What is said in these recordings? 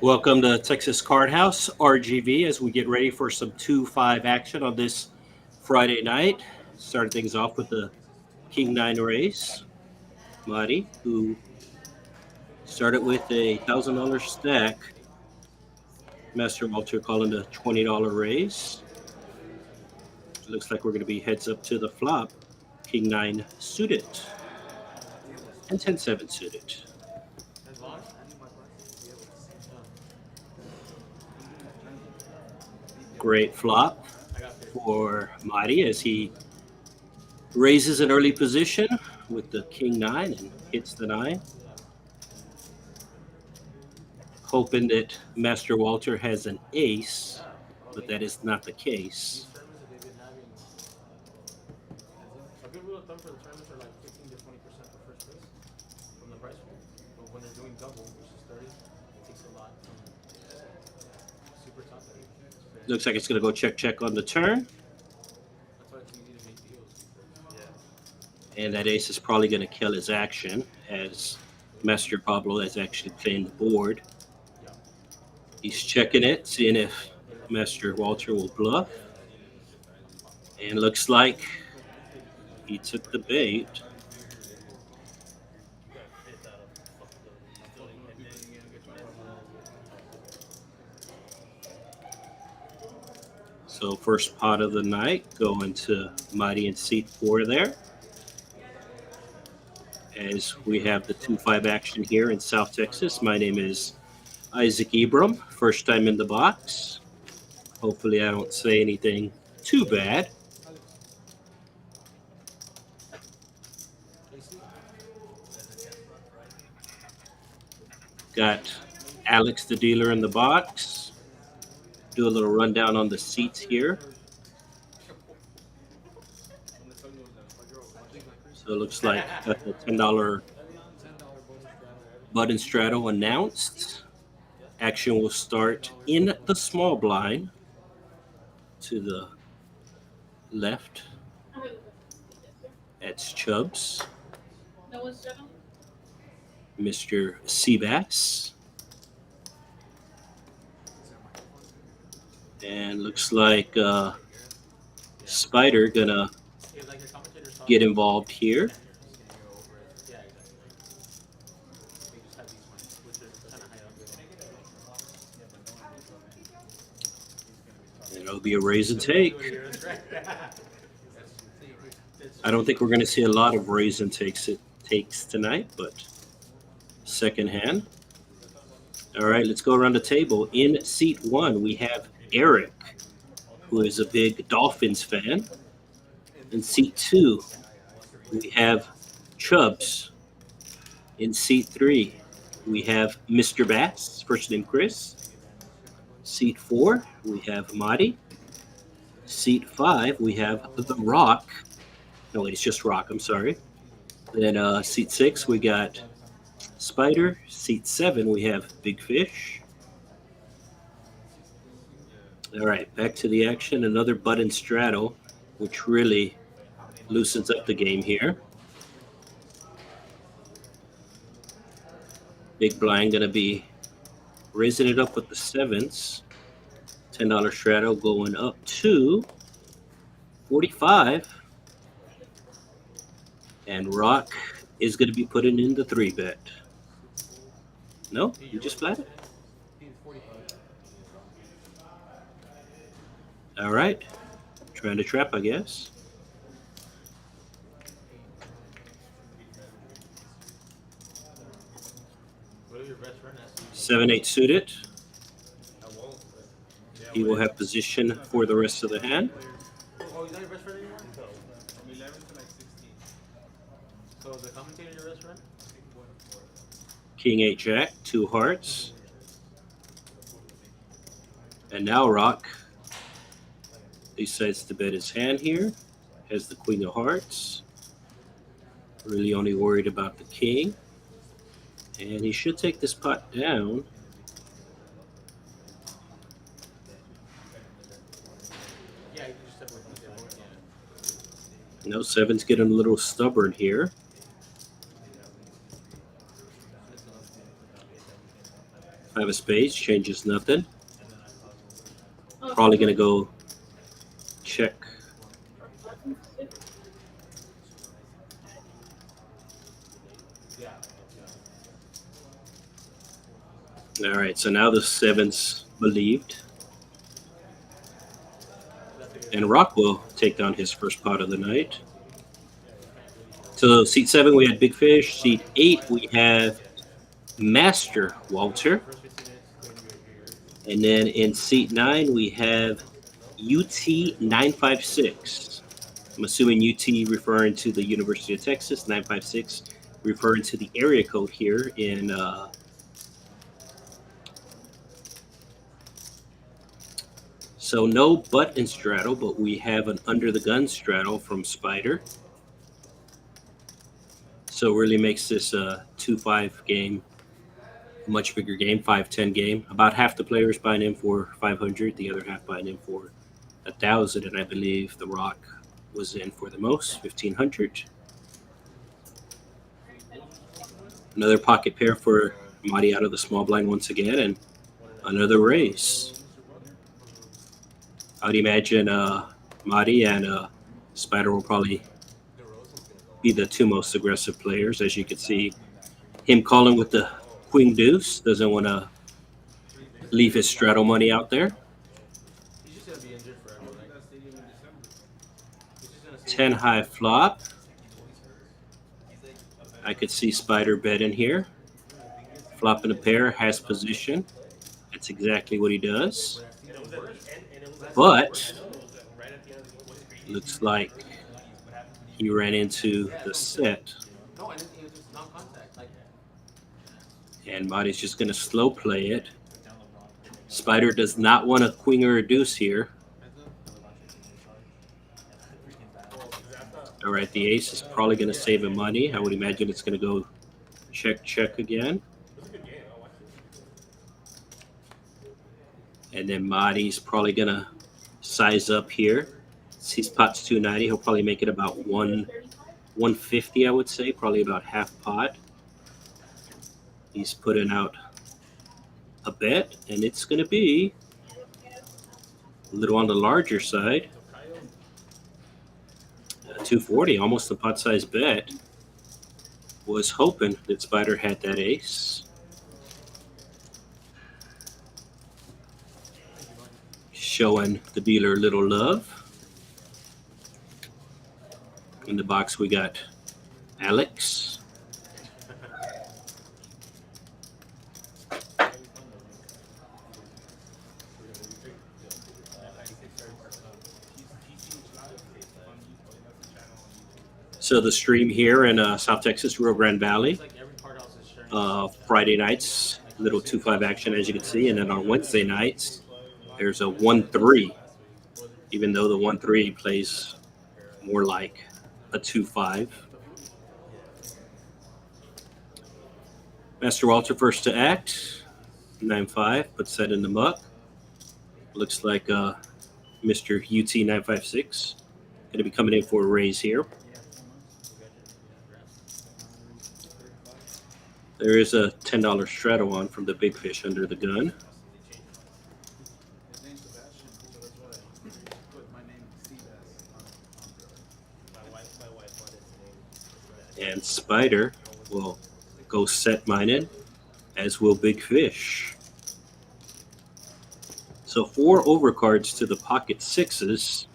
Welcome to Texas Card House, RGV, as we get ready for some 2-5 action on this Friday night. Started things off with the King 9 race. Marty, who started with a $1,000 stack. Master Walter calling a $20 raise. It looks like we're going to be heads up to the flop. King 9 suited and 10-7 suited. Great flop for Marty as he raises an early position with the King 9 and hits the 9. Hoping that Master Walter has an ace, but that is not the case. A good rule of thumb for the tournaments are like 15 to 20% for first place from the price pool. But when they're doing double, which is 30, it takes a lot from super top. Looks like it's going to go check on the turn. That's why it's easy to make deals. And that ace is probably going to kill his action as Master Pablo is actually playing the board. He's checking it, seeing if Master Walter will bluff. And looks like he took the bait. So first pot of the night going to Mighty in seat 4 there. As we have the 2-5 action here in South Texas. My name is Isaac Ebram, first time in the box. Hopefully I don't say anything too bad. Got Alex the dealer in the box. Do a little rundown on the seats here. So it looks like got the $10 button straddle announced. Action will start in the small blind to the left. That's Chubbs. Mr. Seabass. And looks like Spider gonna get involved here. And it'll be a raise and take. I don't think we're going to see a lot of raise and takes tonight, but second hand. All right, let's go around the table. In seat 1, we have Eric, who is a big Dolphins fan. In seat 2, we have Chubbs. In seat 3, we have Mr. Bass, first name Chris. Seat 4, we have Marty. Seat 5, we have The Rock. No, it's just Rock, I'm sorry. Then seat 6, we got Spider. Seat 7, we have Big Fish. All right, back to the action. Another button straddle, which really loosens up the game here. Big blind going to be raising it up with the 7s. $10 straddle going up to 45. And Rock is going to be putting in the 3-bet. No, you just flat it. All right, trying to trap, I guess. Seven, 8 suited. He will have position for the rest of the hand. Oh, he's not your best friend anymore? From 11 to like 16. So is the commentator your best friend? King 8 Jack, 2 hearts. And now Rock decides to bet his hand here. Has the Queen of Hearts. Really only worried about the King. And he should take this pot down. No, 7's getting a little stubborn here. 5 of spades changes nothing. Probably going to go check. All right, so now the 7's believed. And Rock will take down his first pot of the night. So seat 7, we had Big Fish. Seat 8, we have Master Walter. And then in seat 9, we have UT 956. I'm assuming UT referring to the University of Texas, 956 referring to the area code here in so no button straddle, but we have an under the gun straddle from Spider. So really makes this a 2-5 game, a much bigger game, 5-10 game. About half the players buying in for 500, the other half buying in for 1,000, and I believe the Rock was in for the most, 1,500. Another pocket pair for Marty out of the small blind once again, and another raise. I would imagine Marty and Spider will probably be the two most aggressive players. As you can see, him calling with the queen deuce, doesn't want to leave his straddle money out there. 10 high flop. I could see Spider bet in here. Flopping a pair, has position. That's exactly what he does. But looks like he ran into the set. And Marty's just going to slow play it. Spider does not want a queen or a deuce here. All right, the ace is probably going to save him money. I would imagine it's going to go check, check again. And then Marty's probably going to size up here. His pot's 290. He'll probably make it about 150, I would say, probably about half pot. He's putting out a bet, and it's going to be a little on the larger side. 240, almost a pot size bet. Was hoping that Spider had that ace. Showing the dealer a little love. In the box we got Alex. So the stream here in South Texas, Rio Grande Valley, Friday nights, little 2-5 action as you can see, and then on Wednesday nights, there's a 1-3, even though the 1-3 plays more like a 2-5. Master Walter first to act, 9-5, puts that in the muck. Looks like Mr. UT 956 going to be coming in for a raise here. There is a $10 straddle on from the Big Fish under the gun. And Spider will go set mine in, as will Big Fish. So 4 overcards to the pocket sixes.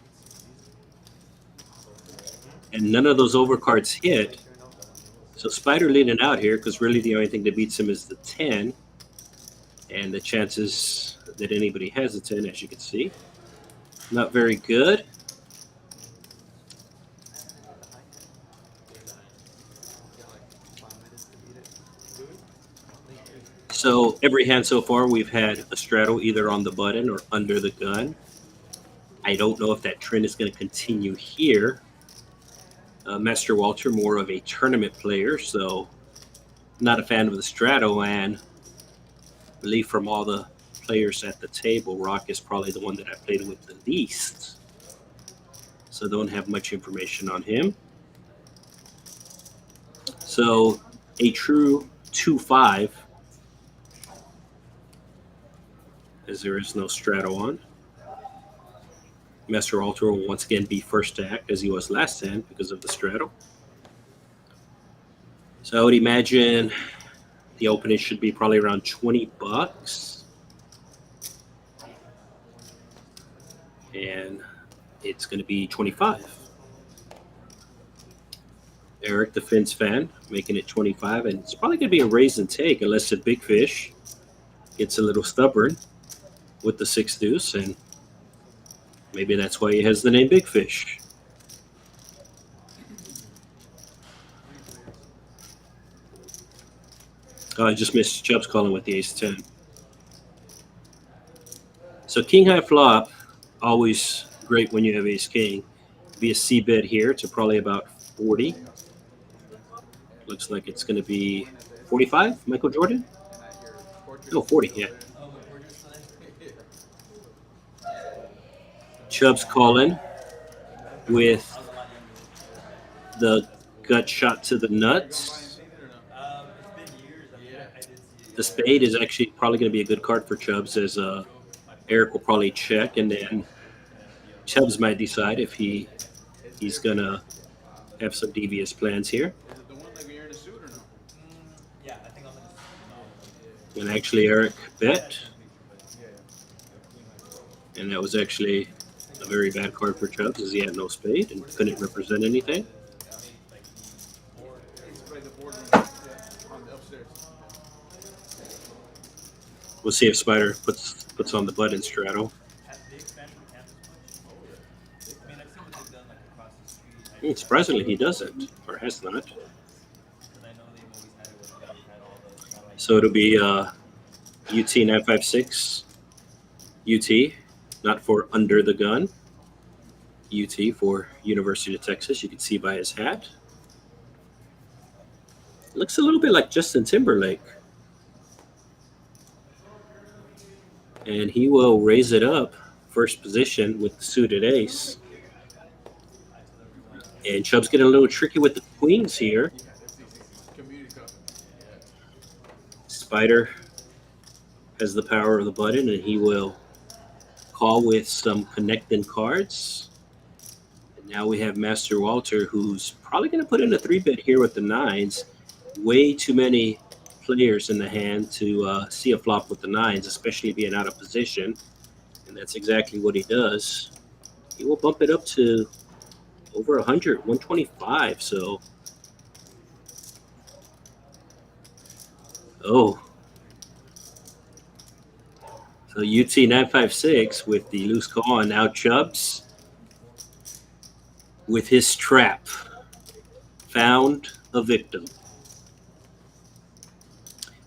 And none of those overcards hit. So Spider leading out here because really the only thing that beats him is the 10. And the chances that anybody has a 10, as you can see, not very good. So every hand so far we've had a straddle either on the button or under the gun. I don't know if that trend is going to continue here. Master Walter, more of a tournament player, so not a fan of the straddle, and I believe from all the players at the table, Rock is probably the one that I played with the least. So don't have much information on him. So a true 2-5 as there is no straddle on. Master Walter will once again be first to act as he was last hand because of the straddle. So I would imagine the opening should be probably around 20 bucks. And it's going to be 25. Eric, the Fins fan, making it 25. And it's probably going to be a raise and take unless the big fish gets a little stubborn with the 6 deuce. And maybe that's why he has the name Big Fish. Oh, I just missed Chubb's calling with the ace 10. So king high flop, always great when you have ace king. Be a C bet here to probably about 40. Looks like it's going to be 45, Michael Jordan? No, 40, yeah. Chubb's calling with the gut shot to the nuts. The spade is actually probably going to be a good card for Chubbs, as Eric will probably check, and then Chubbs might decide if he's going to have some devious plans here. And actually Eric bet. And that was actually a very bad card for Chubbs, as he had no spade and couldn't represent anything. We'll see if Spider puts on the button straddle. Surprisingly, he doesn't, or has not. So it'll be UT 956, UT, not for under the gun. UT for University of Texas. You can see by his hat. Looks a little bit like Justin Timberlake. And he will raise it up, first position with the suited ace. And Chubb's getting a little tricky with the queens here. Spider has the power of the button, and he will call with some connecting cards. And now we have Master Walter, who's probably going to put in a 3-bet here with the 9s. Way too many players in the hand to see a flop with the 9s, especially being out of position. And that's exactly what he does. He will bump it up to over 100, 125. So, so UT 956 with the loose call, and now Chubbs with his trap found a victim.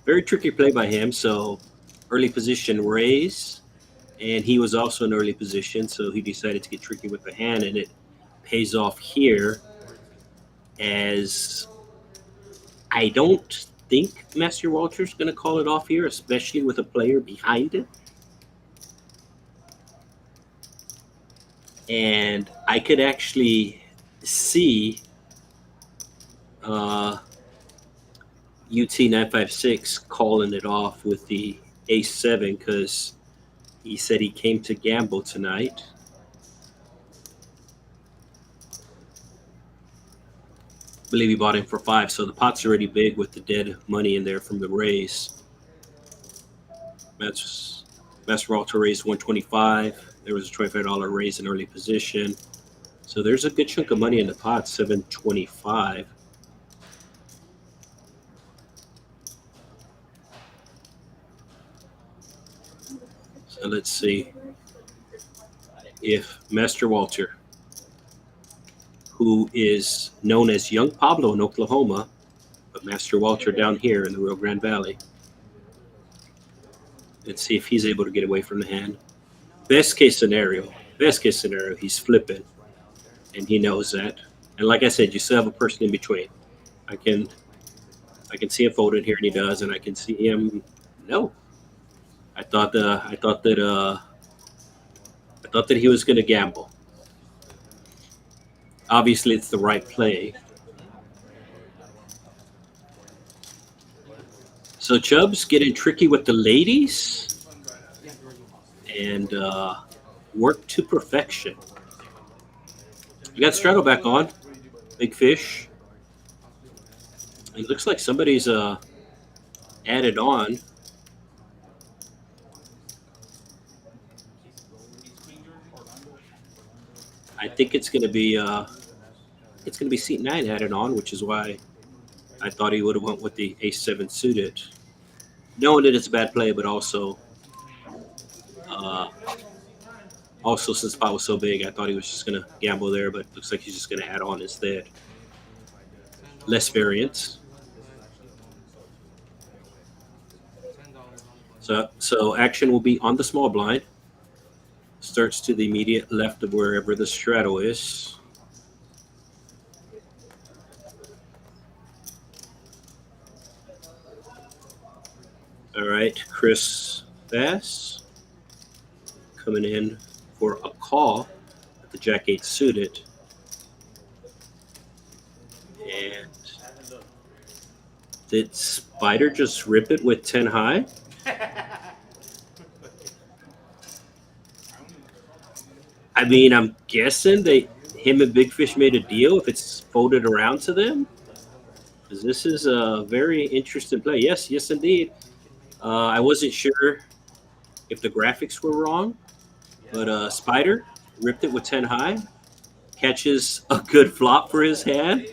Very tricky play by him. So early position raise, and he was also in early position, so he decided to get tricky with the hand, and it pays off here, as I don't think Master Walter's going to call it off here, especially with a player behind it. And I could actually see UT 956 calling it off with the ace 7, because he said he came to gamble tonight. I believe he bought in for 5, so the pot's already big with the dead money in there from the raise. Master Walter raised 125. There was a $25 raise in early position. So there's a good chunk of money in the pot, 725. So let's see if Master Walter, who is known as Young Pablo in Oklahoma, but Master Walter down here in the Rio Grande Valley, let's see if he's able to get away from the hand. Best case scenario, he's flipping, and he knows that. And like I said, you still have a person in between. I can see him folded here, and he does, and I can see him. No, I thought that he was going to gamble. Obviously, it's the right play. So Chubb's getting tricky with the ladies. and worked to perfection. You got straddle back on, big fish. It looks like somebody's added on. I think it's gonna be seat 9 added on, which is why I thought he would have went with the ace 7 suited, knowing that it's a bad play, but uh, also since pot was so big, I thought he was just gonna gamble there, but looks like he's just gonna add on instead. Less variance. So action will be on the small blind. Starts to the immediate left of wherever the straddle is. All right, Chris Bass coming in for a call at the Jack 8 suited. And did Spider just rip it with 10 high? I mean, I'm guessing him and Big Fish made a deal if it's folded around to them. Because this is a very interesting play. Yes, indeed. I wasn't sure if the graphics were wrong, but Spider ripped it with 10 high. Catches a good flop for his hand.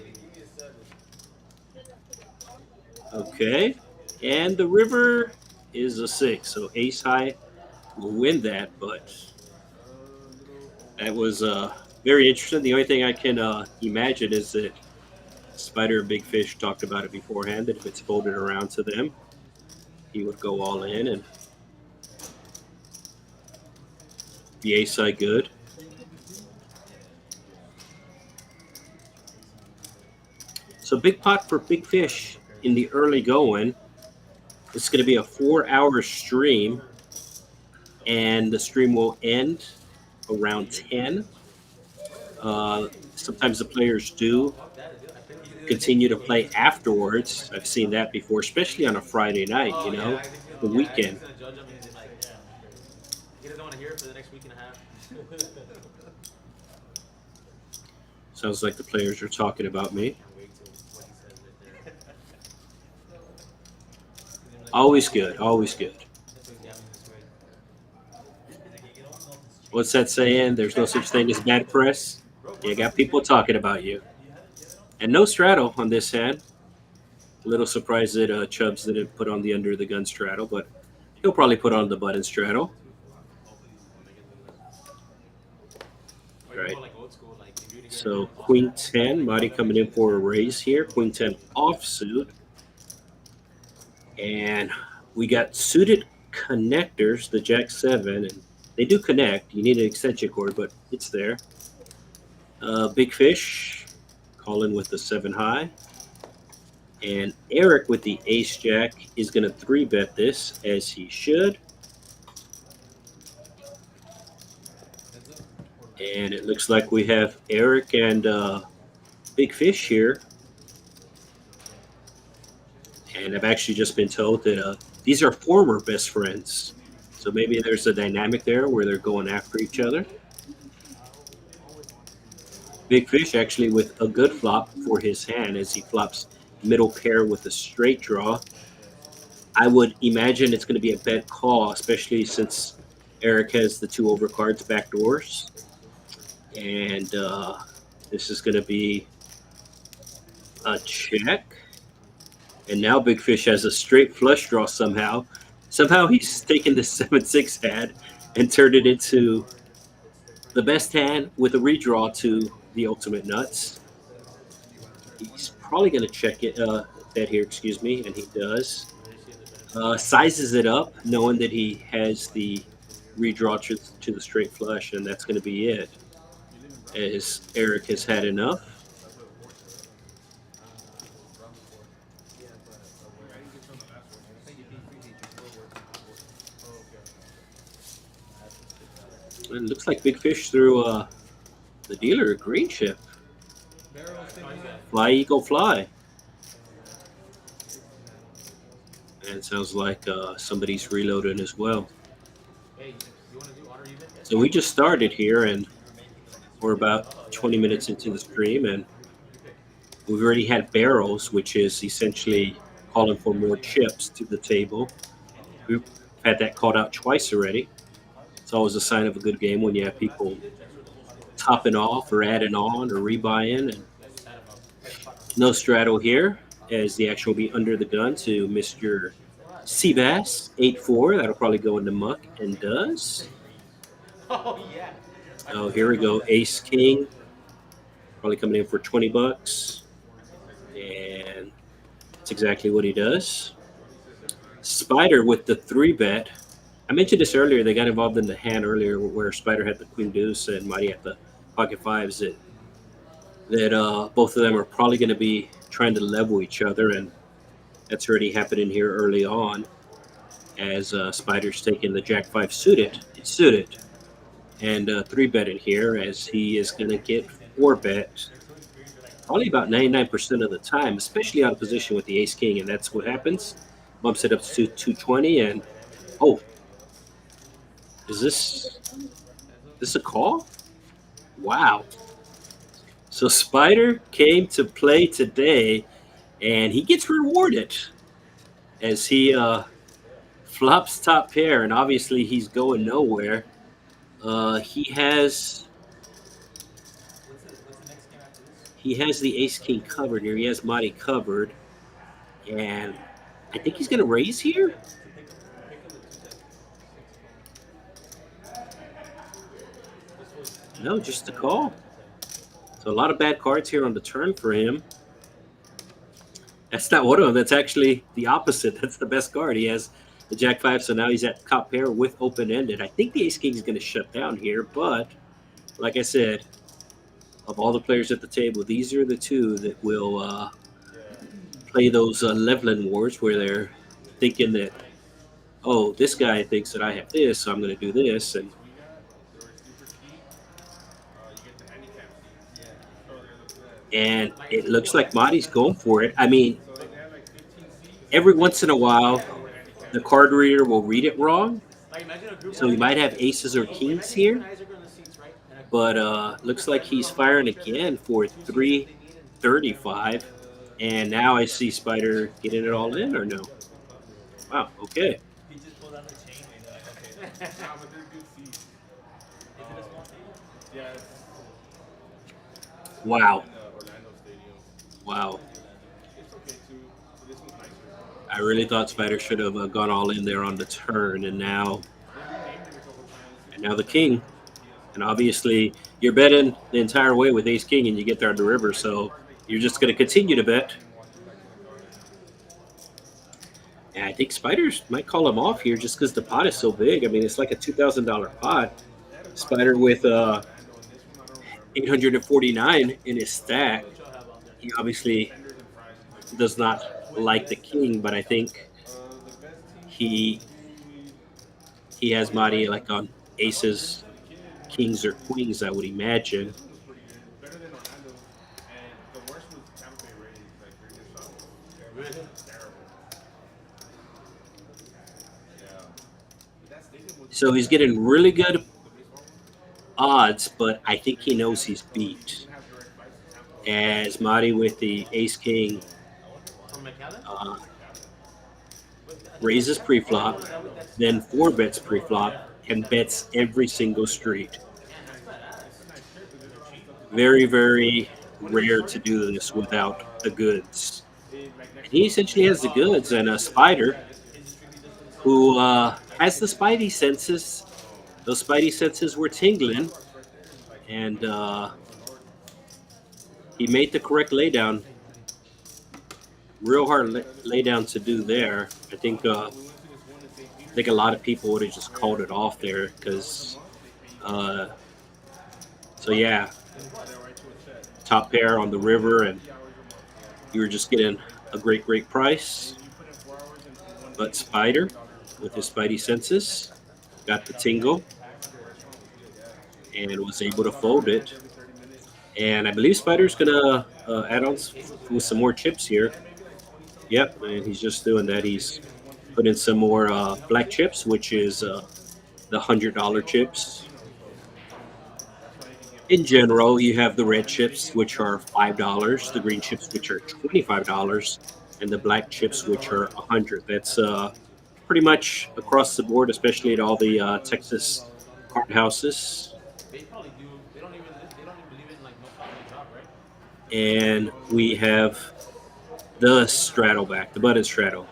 Okay. And the river is a 6. So ace high will win that, but that was very interesting. The only thing I can imagine is that Spider and Big Fish talked about it beforehand, that if it's folded around to them, he would go all in and the ace side good. So big pot for Big Fish in the early going. It's going to be a 4-hour stream, and the stream will end around 10. Sometimes the players do continue to play afterwards. I've seen that before, especially on a Friday night, the weekend. He doesn't want to hear it for the next week and a half. Sounds like the players are talking about me. Always good, always good. What's that saying? There's no such thing as bad press. You got people talking about you. And no straddle on this hand. A little surprised that Chubbs didn't put on the under the gun straddle, but he'll probably put on the button straddle. Right. So Queen 10, Marty coming in for a raise here. Queen 10 offsuit. And we got suited connectors, the Jack 7, and they do connect. You need an extension cord, but it's there. Big Fish calling with the 7 high. And Eric with the ace jack is going to 3-bet this, as he should. And it looks like we have Eric and Big Fish here. And I've actually just been told that these are former best friends. So maybe there's a dynamic there where they're going after each other. Big Fish actually with a good flop for his hand as he flops middle pair with a straight draw. I would imagine it's going to be a bet call, especially since Eric has the 2 overcards backdoors. And this is going to be a check. And now Big Fish has a straight flush draw somehow. Somehow he's taken the 7-6 hand and turned it into the best hand with a redraw to the ultimate nuts. He's probably going to check it, bet here, excuse me, and he does. Sizes it up, knowing that he has the redraw to the straight flush, and that's going to be it, as Eric has had enough. It looks like Big Fish threw the dealer a green chip. Fly, Eagle, fly. And it sounds like somebody's reloading as well. want to do odd or even? So we just started here, and we're about 20 minutes into the stream, and You pick. we've already had barrels, which is essentially calling for more chips to the table. We've had that called out twice already. It's always a sign of a good game when you have people topping off or adding on or rebuying. And That's sad about no straddle here, as the action will be under the gun to Mr. Seabass 8-4. That'll probably go into muck and does. Oh yeah. Oh, here we go. Ace King, probably coming in for 20 bucks. And that's exactly what he does. Spider with the 3-bet. I mentioned this earlier. They got involved in the hand earlier where Spider had the queen deuce and Mighty had the pocket fives. That both of them are probably going to be trying to level each other, and that's already happening here early on as Spider's taking the Jack 5 suited. It's suited. And 3-bet in here as he is going to get 4-bet probably about 99% of the time, especially out of position with the Ace King, and that's what happens. Bumps it up to 220, and oh, is this a call? Wow. So Spider came to play today, and he gets rewarded as he flops top pair, and obviously he's going nowhere. He has the Ace King covered here. He has Mighty covered, and I think he's going to raise here. No, just a call. So a lot of bad cards here on the turn for him. That's not one of them. That's actually the opposite. That's the best card. He has the Jack 5, so now he's at top pair with open-ended. I think the Ace King is going to shut down here, but like I said, of all the players at the table, these are the two that will play those leveling wars where they're thinking that, oh, this guy thinks that I have this, so I'm going to do this, and it looks like Marty's going for it. I mean, every once in a while, the card reader will read it wrong, so he might have aces or kings here. But looks like he's firing again for 335. And now I see Spider getting it all in, or no? Wow, okay. He just pulled out the chain and they're like, okay. Nah, but they're good seats. Is it a small table? Yeah, it's Wow. in the Orlando Stadium. Wow. It's okay too. This one's nicer. I really thought Spider should have gone all in there on the turn, and now the king. And obviously, you're betting the entire way with Ace King, and you get there on the river, so you're just going to continue to bet. And I think Spiders might call him off here just because the pot is so big. I mean, it's like a $2,000 pot. Spider with 849 in his stack. He obviously does not like the king, but I think he has Marty like on aces, kings, or queens, I would imagine. Better than Orlando. And the worst was Tampa Bay Rays. Like, their good shot was terrible. Yeah. That stadium was So he's getting really good odds, but I think he knows he's beat. As Marty with the ace king raises pre-flop, then 4-bets pre-flop, and bets every single street. Very, very rare to do this without the goods. And he essentially has the goods, and a Spider who has the spidey senses. Those spidey senses were tingling, and he made the correct laydown. Real hard laydown to do there. I think a lot of people would have just called it off there because. So yeah, top pair on the river, and you were just getting a great price. But Spider, with his spidey senses, got the tingle and was able to fold it. And I believe Spider's gonna add on with some more chips here. Yep, and he's just doing that. He's put in some more black chips, which is the $100 chips. In general, you have the red chips, which are $5, the green chips, which are $25, and the black chips, which are 100. That's pretty much across the board, especially at all the Texas card houses. They probably do. They don't even believe in like no flop, no drop, right? And we have the straddle back, the button straddle.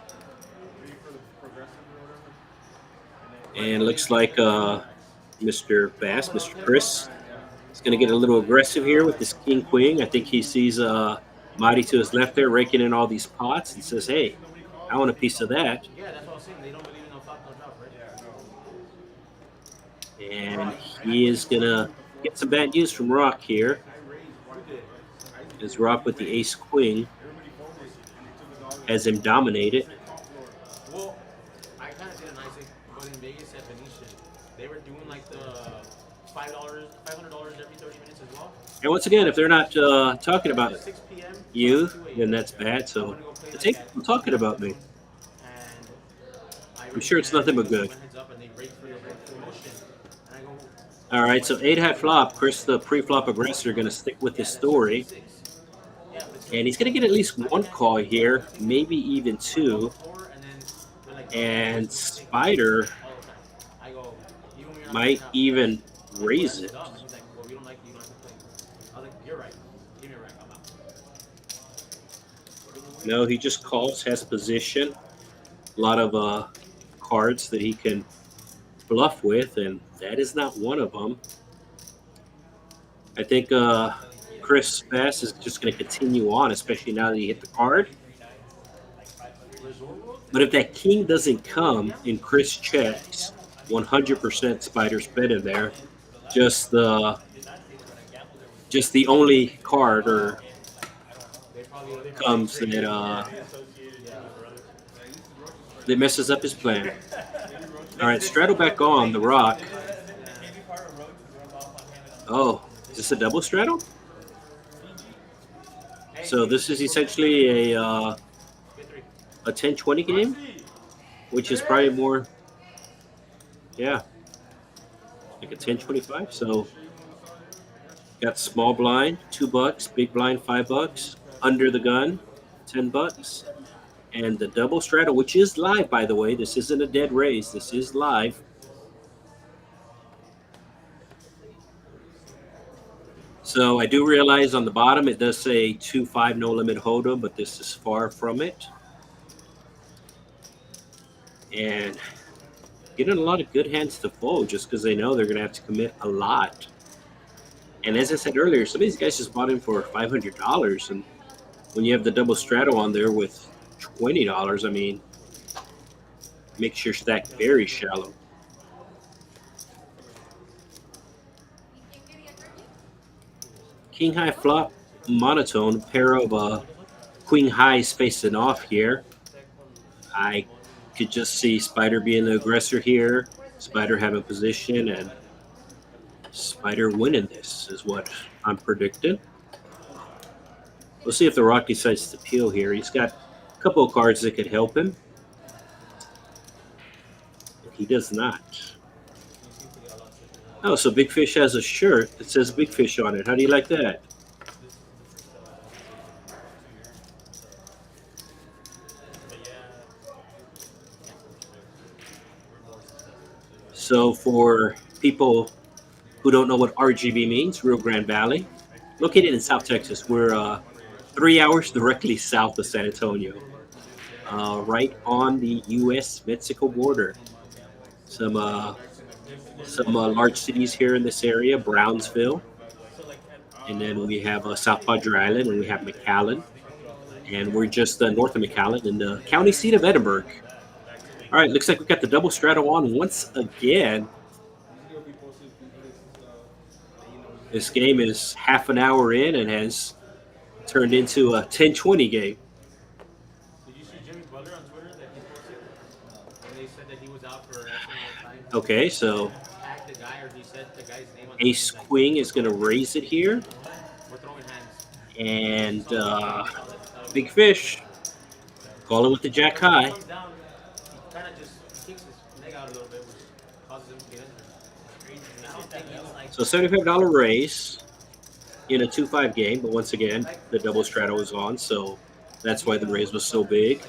And it looks like Mr. Bass, Mr. Chris, is going to get a little aggressive here with this king queen. I think he sees Mighty to his left there raking in all these pots and says, hey, I want a piece of that. Yeah, that's what I was saying. They don't believe in no flop, no drop, right? And he is going to get some bad news from Rock here. As Rock with the ace queen has him dominated. Well, I kind of did a nice thing, but in Vegas at Venetian, they were doing like the $500 every 30 minutes as well. And once again, if they're not talking about 6 p.m. you, then that's bad. So the tape is talking about me. I'm sure it's nothing but good. All right, so 8-high flop. Chris, the pre-flop aggressor, going to stick with his story. And he's going to get at least one call here, maybe even two. And Spider might even raise it. No, he just calls, has position. A lot of cards that he can bluff with, and that is not one of them. I think Chris Bass is just going to continue on, especially now that he hit the card. But if that king doesn't come and Chris checks, 100% Spider's bet in there. Just the only card or comes that messes up his plan. All right, straddle back on the Rock. Oh, is this a double straddle? So this is essentially a 10-20 game, which is probably more, yeah, like a 10-25. So got small blind, $2, big blind, $5, under the gun, $10, and the double straddle, which is live, by the way. This isn't a dead raise. This is live. So I do realize on the bottom it does say 2-5 no limit hold'em, but this is far from it. And getting a lot of good hands to fold just because they know they're going to have to commit a lot. And as I said earlier, some of these guys just bought in for $500, and when you have the double straddle on there with $20, I mean, makes your stack very shallow. King high flop, monotone, pair of queen highs facing off here. I could just see Spider being the aggressor here, Spider having position, and Spider winning this is what I'm predicting. We'll see if the Rock decides to peel here. He's got a couple of cards that could help him. He does not. Oh, so Big Fish has a shirt that says Big Fish on it. How do you like that? So for people who don't know what RGV means, Rio Grande Valley, located in South Texas. We're 3 hours directly south of San Antonio, right on the U.S.-Mexico border. Some large cities here in this area, Brownsville, and then we have South Padre Island, and we have McAllen, and we're just north of McAllen in the county seat of Edinburg. All right, looks like we've got the double straddle on once again. This game is half an hour in and has turned into a 10-20 game. Did you see Jimmy Butler on Twitter that he posted? And they said that he was out for X amount of time. Okay, so Tagged the guy, or he said the guy's name on ace queen is going to raise it here. We're throwing hands. And Big Fish calling with the jack high. Comes down, he kind of just kicks his leg out a little bit, which causes him to get in. So $75 raise in a 2-5 game, but once again, the double straddle was on, so that's why the raise was so big.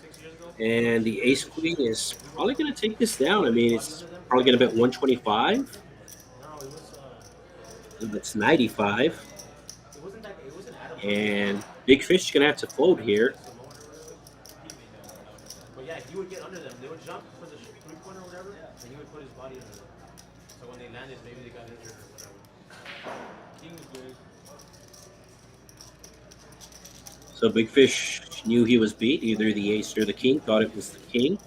6 years ago. And the ace queen is probably going to take this down. I mean, it's probably going to bet 125. No, it was. That's 95. It wasn't that. It wasn't Adam. And Big Fish is going to have to fold here. But yeah, he would get under them. They would jump for the 3-pointer or whatever, and he would put his body under them. So when they landed, maybe they got injured or whatever. King was good. So Big Fish knew he was beat, either the ace or the king, thought it was the king.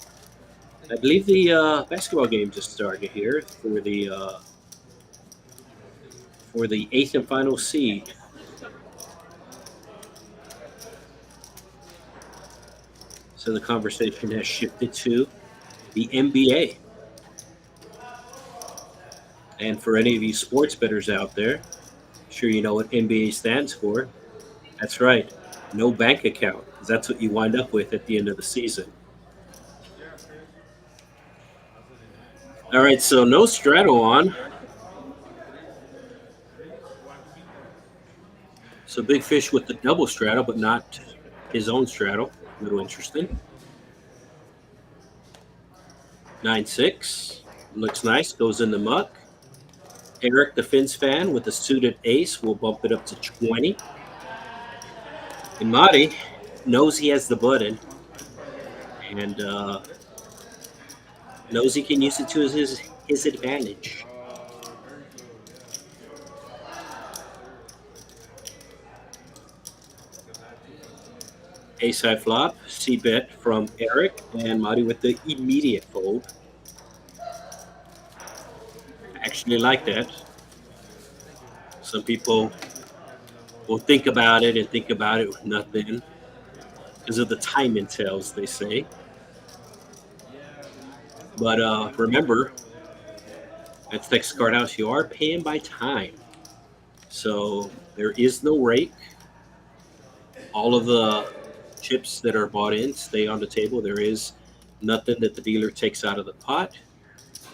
I believe the basketball game just started here for the 8th and final seed. So the conversation has shifted to the NBA. And for any of you sports bettors out there, I'm sure you know what NBA stands for. That's right, no bank account, because that's what you wind up with at the end of the season. All right, so no straddle on. So Big Fish with the double straddle, but not his own straddle. A little interesting. 9-6. Looks nice. Goes in the muck. Eric, the Finns fan, with a suited ace, will bump it up to 20. And Marty knows he has the button and knows he can use it to his advantage. Ace high flop, C bet from Eric, and Marty with the immediate fold. I actually like that. Some people will think about it with nothing because of the time entails, they say. But remember, at Texas Card House, you are paying by time. So there is no rake. All of the chips that are bought in stay on the table. There is nothing that the dealer takes out of the pot.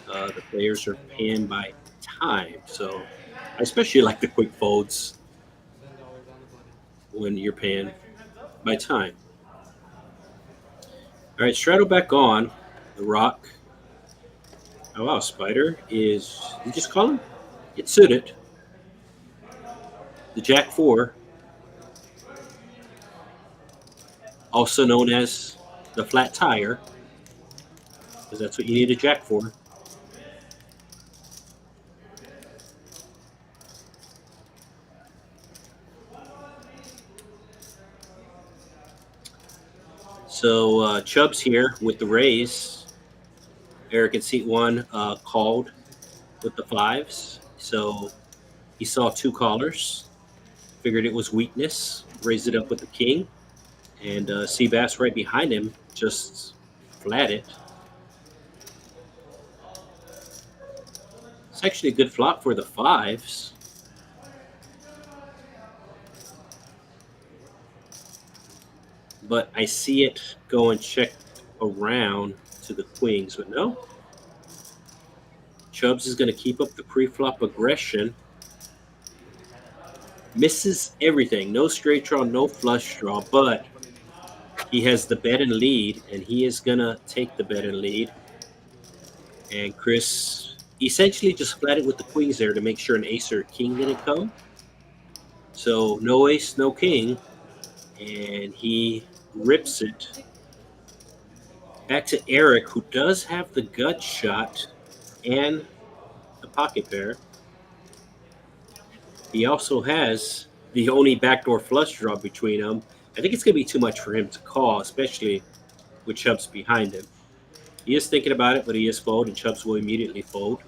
The players are paying by time. So I especially like the quick folds when you're paying by time. All right, straddle back on. The rock. Oh, wow, Spider is, you just call him? It's suited. The Jack 4, also known as the flat tire, because that's what you need a Jack for. So Chubb's here with the raise. Eric in seat 1 called with the 5s. So he saw 2 callers, figured it was weakness, raised it up with the king. And Seabass right behind him just flat it. It's actually a good flop for the 5s. But I see it go and check around to the queens, but no. Chubbs is going to keep up the pre-flop aggression. Misses everything. No straight draw, no flush draw, but he has the bet and lead, and he is going to take the bet and lead. And Chris essentially just flatted with the queens there to make sure an ace or a king didn't come. So no ace, no king, and he rips it. Back to Eric, who does have the gut shot and the pocket pair. He also has the only backdoor flush draw between them. I think it's going to be too much for him to call, especially with Chubbs behind him. He is thinking about it, but he is fold, and Chubbs will immediately fold.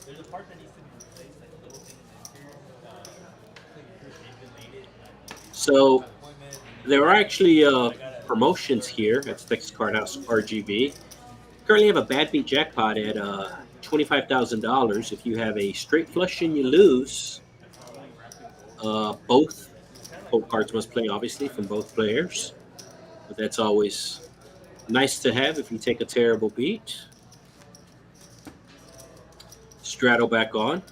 There's a part that needs to be replaced, like a little thing in the interior. So there are actually promotions here at Texas Card House RGB. Currently have a bad beat jackpot at $25,000. If you have a straight flush and you lose, both Both cards must play, obviously, from both players. But that's always nice to have if you take a terrible beat. Straddle back on.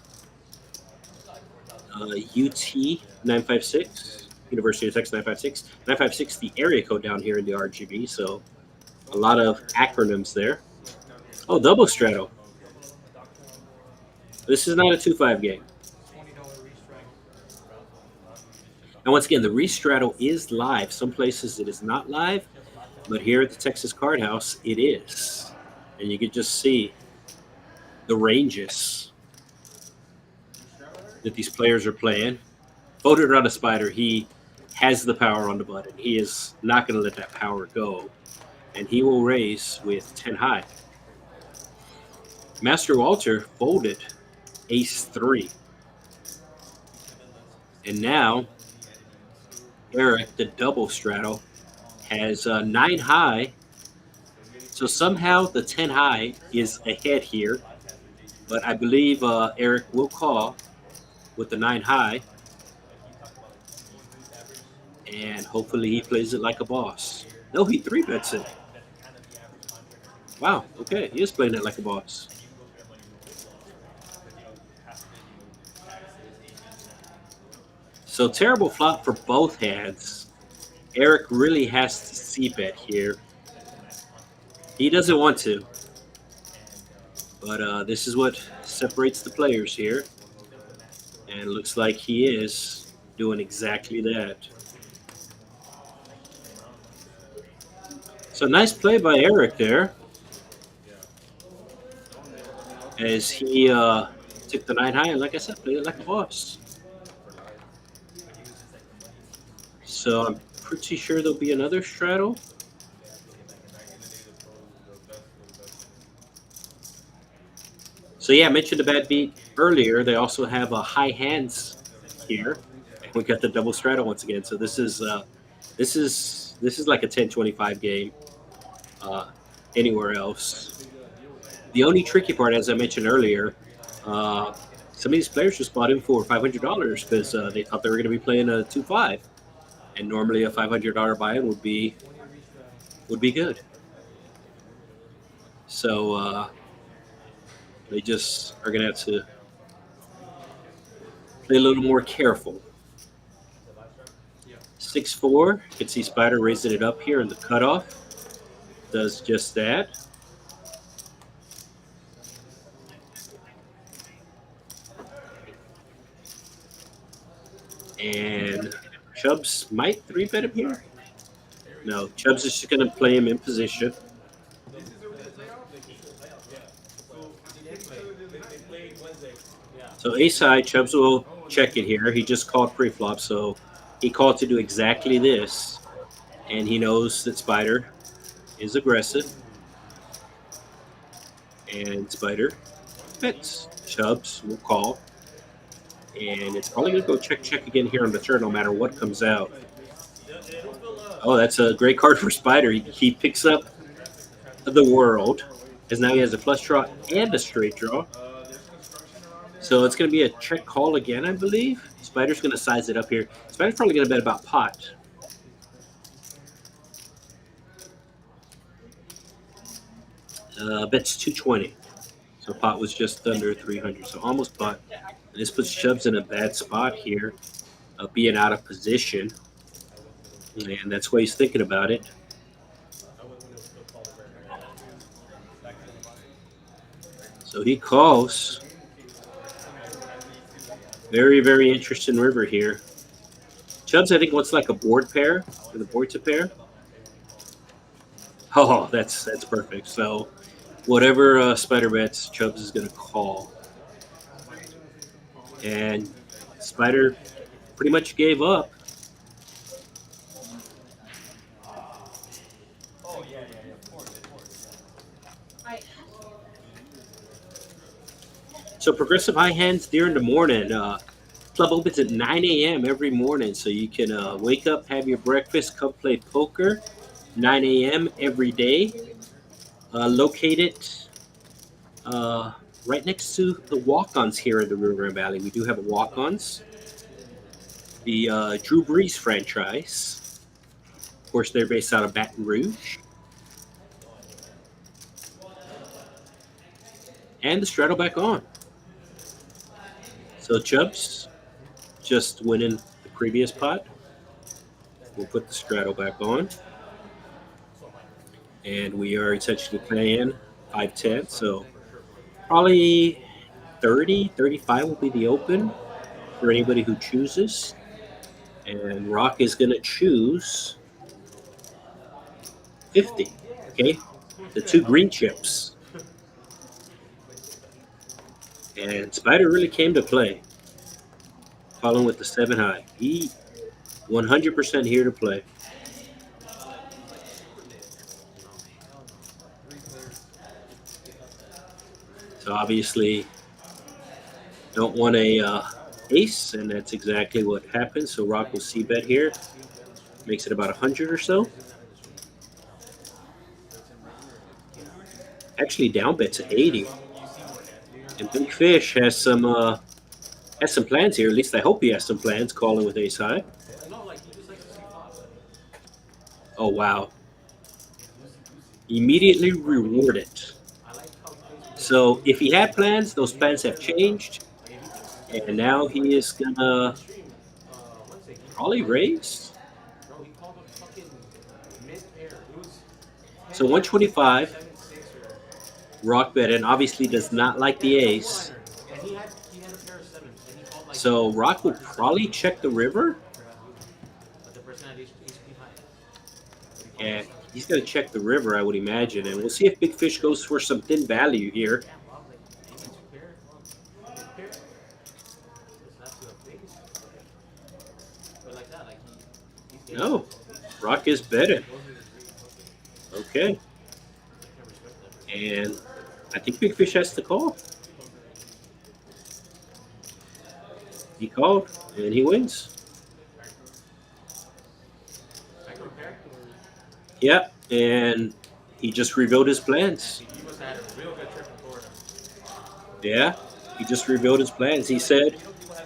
UT 956, University of Texas 956. 956, the area code down here in the RGB. So a lot of acronyms there. Oh, double straddle. This is not a 2-5 game. And once again, the restraddle is live. Some places it is not live, but here at the Texas Card House, it is. And you can just see the ranges that these players are playing. Voted on a spider. He has the power on the button. He is not going to let that power go. And he will raise with 10 high. Master Walter folded ace 3. And now Eric, the double straddle, has 9 high. So somehow the 10 high is ahead here. But I believe Eric will call with the 9 high. And hopefully he plays it like a boss. No, he 3-bets it. Wow, okay, he is playing it like a boss. So terrible flop for both hands. Eric really has to c-bet here. He doesn't want to. But this is what separates the players here. And it looks like he is doing exactly that. So nice play by Eric there. As he took the 9 high and, like I said, played it like a boss. So I'm pretty sure there'll be another straddle. So yeah, I mentioned the bad beat earlier. They also have high hands here. And we got the double straddle once again. So this is like a 10-25 game anywhere else. The only tricky part, as I mentioned earlier, some of these players just bought in for $500 because they thought they were going to be playing a 2-5, and normally a $500 buy-in would be good. So they just are going to have to play a little more careful. 6-4. You can see Spider raising it up here in the cutoff. Does just that. And Chubbs might 3-bet him here. No, Chubbs is just going to play him in position. So ace high, Chubbs will check it here. He just called pre-flop, so he called to do exactly this. And he knows that Spider is aggressive. And Spider bets. Chubbs will call. And it's probably going to go check again here on the turn no matter what comes out. Oh, that's a great card for Spider. He picks up the world, as now he has a flush draw and a straight draw. So it's going to be a check call again, I believe. Spider's going to size it up here. Spider's probably going to bet about pot. Bets 220. So pot was just under 300, so almost pot. And this puts Chubbs in a bad spot here, being out of position. And that's why he's thinking about it. So he calls. Very, very interesting river here. Chubbs, I think, wants like a board pair, or the board to pair. Oh, that's perfect. So whatever Spider bets, Chubbs is going to call. And Spider pretty much gave up. So progressive high hands during the morning. Club opens at 9 a.m. every morning, so you can wake up, have your breakfast, come play poker. 9 a.m. every day. Located right next to the walk-ons here in the Rio Grande Valley. We do have a walk-ons. the Drew Brees franchise. Of course, they're based out of Baton Rouge. And the straddle back on. So Chubbs just winning the previous pot. We'll put the straddle back on. And we are essentially playing 5-10. So probably 30, 35 will be the open for anybody who chooses. And Rock is going to choose 50. Okay. The two green chips. And Spider really came to play. Following with the 7 high. He 100% here to play. So obviously don't want a ace, and that's exactly what happens. So Rock will c-bet here. Makes it about 100 or so. Actually down bets at 80. And Big Fish has some plans here. At least I hope he has some plans, calling with ace high. Oh, wow. Immediately rewarded. So if he had plans, those plans have changed. And now he is going to probably raise. So 125. Rock bet, and obviously does not like the ace. So Rock would probably check the river. And he's going to check the river, I would imagine. And we'll see if Big Fish goes for some thin value here. No, Rock is betting. Okay. And I think Big Fish has to call. He called, and he wins. Yeah, and he just revealed his plans. Yeah, he just revealed his plans. He said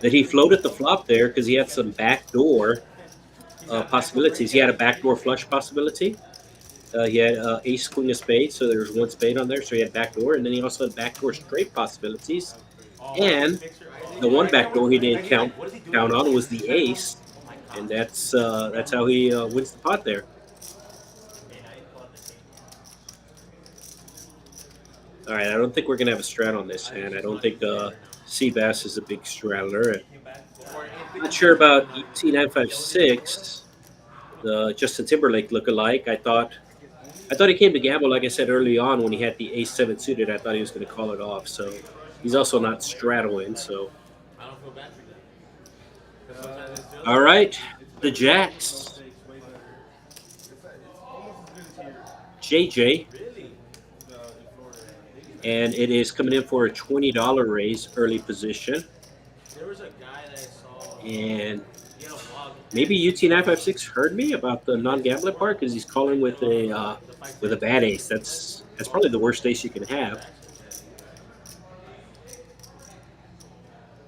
that he floated the flop there because he had some backdoor possibilities. He had a backdoor flush possibility. He had ace, queen of spades, so there was one spade on there, so he had backdoor, and then he also had backdoor straight possibilities. And the one backdoor he didn't count on was the ace, and that's how he wins the pot there. All right, I don't think we're gonna have a strat on this hand. I don't think Seabass is a big straddler. Not sure about ET956, the Justin Timberlake lookalike. I thought he came to gamble, like I said early on, when he had the ace-7 suited. I thought he was going to call it off. So he's also not straddling. So all right, the jacks. JJ. And it is coming in for a $20 raise, early position. And maybe UT956 heard me about the non-gambling part because he's calling with a bad ace. That's probably the worst ace you can have.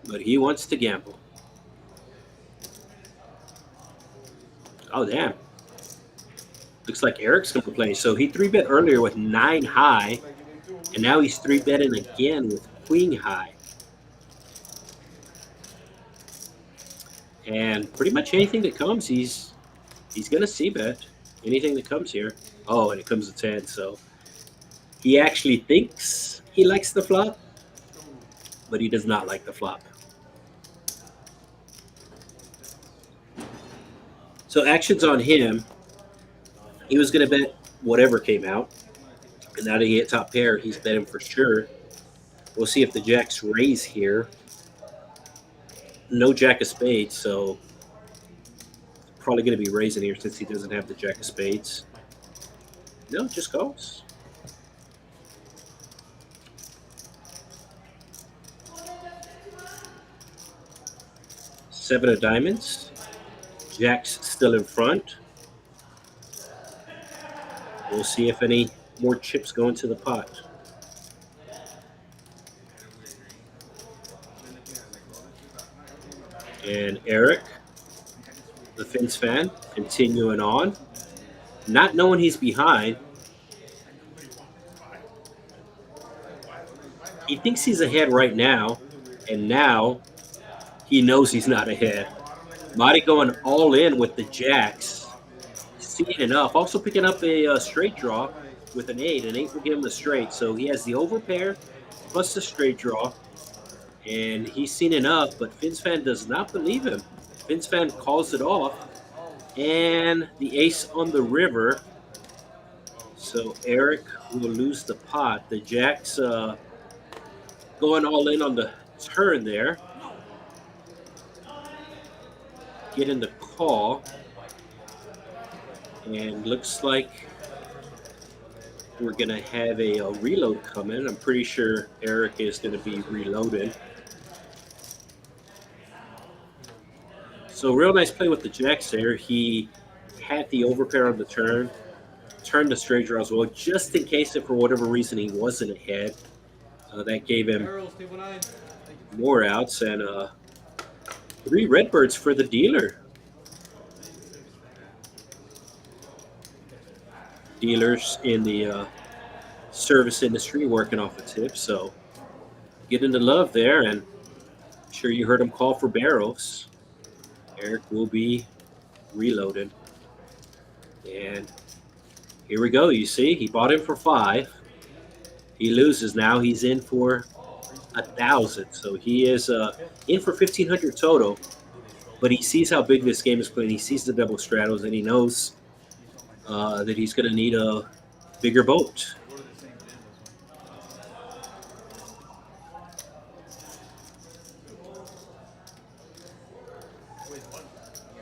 But he wants to gamble. Oh, damn. Looks like Eric's going to play. So he 3-bet earlier with 9 high, and now he's 3-betting again with queen high. And pretty much anything that comes, he's going to c-bet. Anything that comes here. Oh, and it comes to 10, so he actually thinks he likes the flop, but he does not like the flop. So action's on him. He was going to bet whatever came out. And now that he hit top pair, he's betting for sure. We'll see if the jacks raise here. No jack of spades, so probably going to be raising here since he doesn't have the jack of spades. No, just calls. Seven of diamonds. Jack's still in front. We'll see if any more chips go into the pot. And Eric The Fins fan continuing on, not knowing he's behind. He thinks he's ahead right now, and now he knows he's not ahead. Marty going all in with the jacks, seeing enough. Also picking up a straight draw with an 8. An 8 will give him the straight, so he has the overpair plus the straight draw, and he's seen enough. But Fins fan does not believe him. Fins fan calls it off, and the ace on the river. So Eric will lose the pot. The jacks going all in on the turn there. Getting the call. And looks like we're going to have a reload coming. I'm pretty sure Eric is going to be reloaded. So real nice play with the jacks there. He had the overpair on the turn. Turned the straight draw as well, just in case if for whatever reason he wasn't ahead. That gave him more outs, and 3 Redbirds for the dealer. Dealers in the service industry working off a tip, so getting the love there, and I'm sure you heard him call for barrels. Eric will be reloaded, and here we go. You see, he bought him for 5. He loses now. He's in for 1,000. So he is in for 1,500 total. But he sees how big this game is playing. He sees the double straddles, and he knows that he's going to need a bigger boat.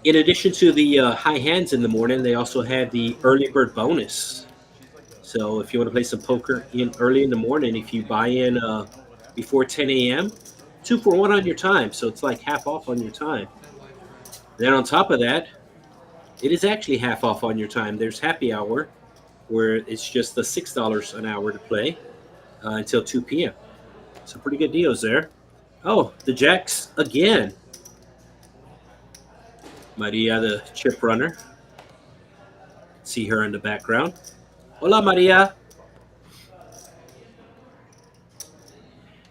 In addition to the high hands in the morning, they also have the early bird bonus. So if you want to play some poker early in the morning, if you buy in before 10 a.m., 2 for 1 on your time. So it's like half off on your time. Then on top of that, it is actually half off on your time. There's happy hour, where it's just the $6 an hour to play until 2 p.m. So pretty good deals there. Oh, the jacks again. Maria, the chip runner. See her in the background. Hola, Maria.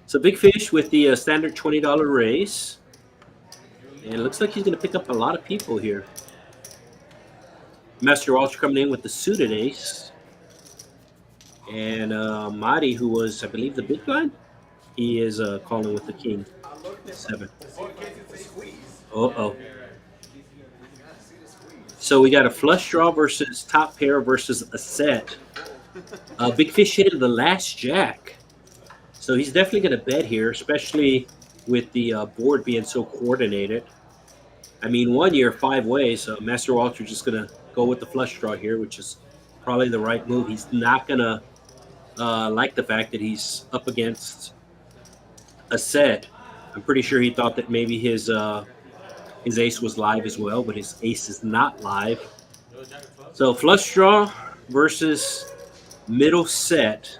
So big fish with the standard $20 raise. And it looks like he's going to pick up a lot of people here. Master Walsh coming in with the suited ace. And Madi, who was, I believe, the big blind, he is calling with the king. 7. Uh-oh. So we got a flush draw versus top pair versus a set. Big fish hit the last jack. So he's definitely going to bet here, especially with the board being so coordinated. I mean, 1 year, 5 ways. So Master Walter just going to go with the flush draw here, which is probably the right move. He's not going to like the fact that he's up against a set. I'm pretty sure he thought that maybe his ace was live as well, but his ace is not live. So flush draw versus middle set.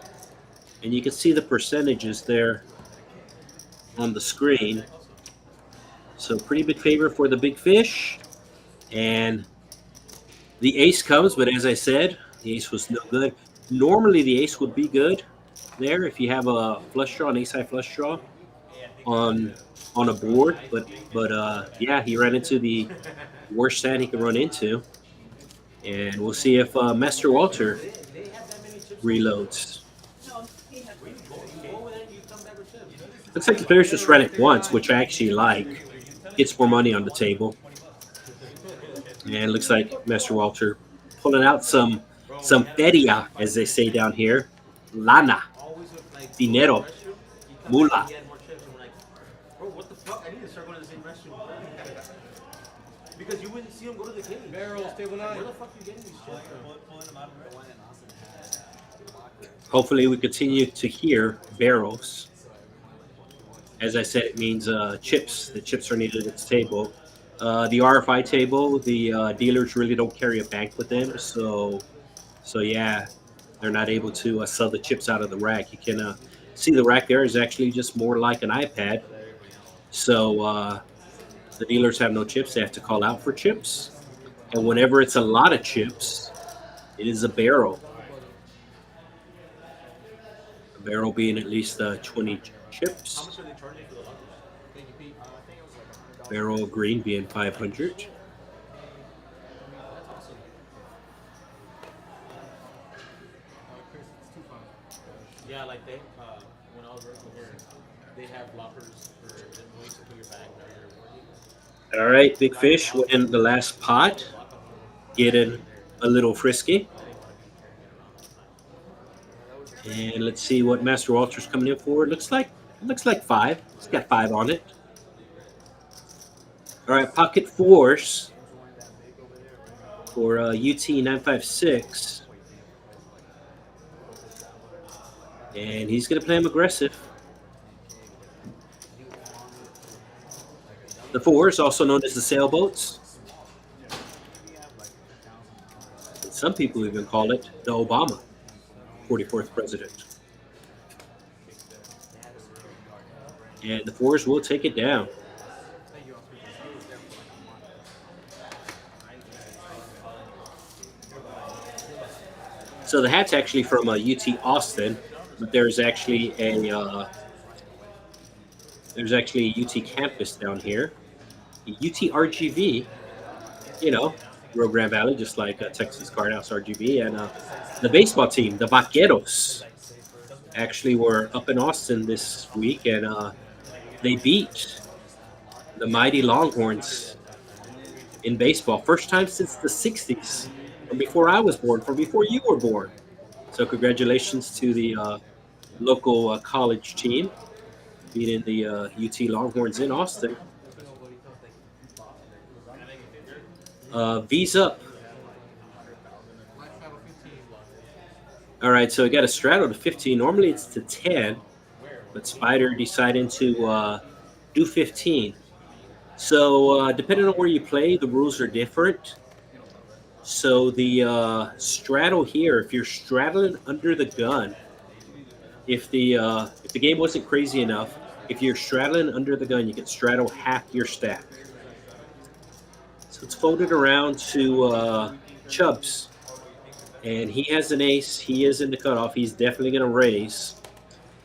And you can see the percentages there on the screen. So pretty big favor for the big fish. And the ace comes, but as I said, the ace was no good. Normally the ace would be good there if you have a flush draw, an ace-high flush draw on a board. But yeah, he ran into the worst hand he could run into. And we'll see if Master Walter reloads. Looks like the players just ran it once, which I actually like. Gets more money on the table. And it looks like Master Walter pulling out some feria, as they say down here. Lana. Dinero. Mula. Bro, what the fuck? I need to start going to the same restroom. Because you wouldn't see him go to the game. Barrels, table 9. Where the fuck are you getting these shit from? Hopefully we continue to hear barrels. As I said, it means chips. The chips are needed at the table. The RFI table, the dealers really don't carry a bank with them. So yeah, they're not able to sell the chips out of the rack. You can see the rack there is actually just more like an iPad. So The dealers have no chips. They have to call out for chips. And whenever it's a lot of chips, it is a barrel. A barrel being at least 20 How chips. much are they charging for the lockers? Thank you, Pete. Barrel of green being 500. That's awesome. Yeah, like they, when I was working here, they have lockers for the ways to put your bag or your boarding. All right, Big Fish went in the last pot, getting a little frisky. And let's see what Master Walter's coming in for. It looks like 5. It's got 5 on it. All right, pocket fours for UT 956. And he's going to play him aggressive. The fours, also known as the sailboats. And some people even call it the Obama, 44th president. And the fours will take it down. So the hat's actually from UT Austin, but there's actually a UT campus down here, UT RGV. Rio Grande Valley, just like Texas Cardhouse RGV, and the baseball team, the Vaqueros, actually were up in Austin this week, and they beat the mighty Longhorns in baseball. First time since the 60s, from before I was born, from before you were born. So congratulations to the local college team beating the UT Longhorns in Austin. V's up. All right, so we got a straddle to 15. Normally it's to 10, but Spider deciding to do 15. So depending on where you play, the rules are different. So the straddle here, if you're straddling under the gun, if the game wasn't crazy enough, if you're straddling under the gun, you can straddle half your stack. So it's folded around to Chubbs. And he has an ace. He is in the cutoff. He's definitely going to raise.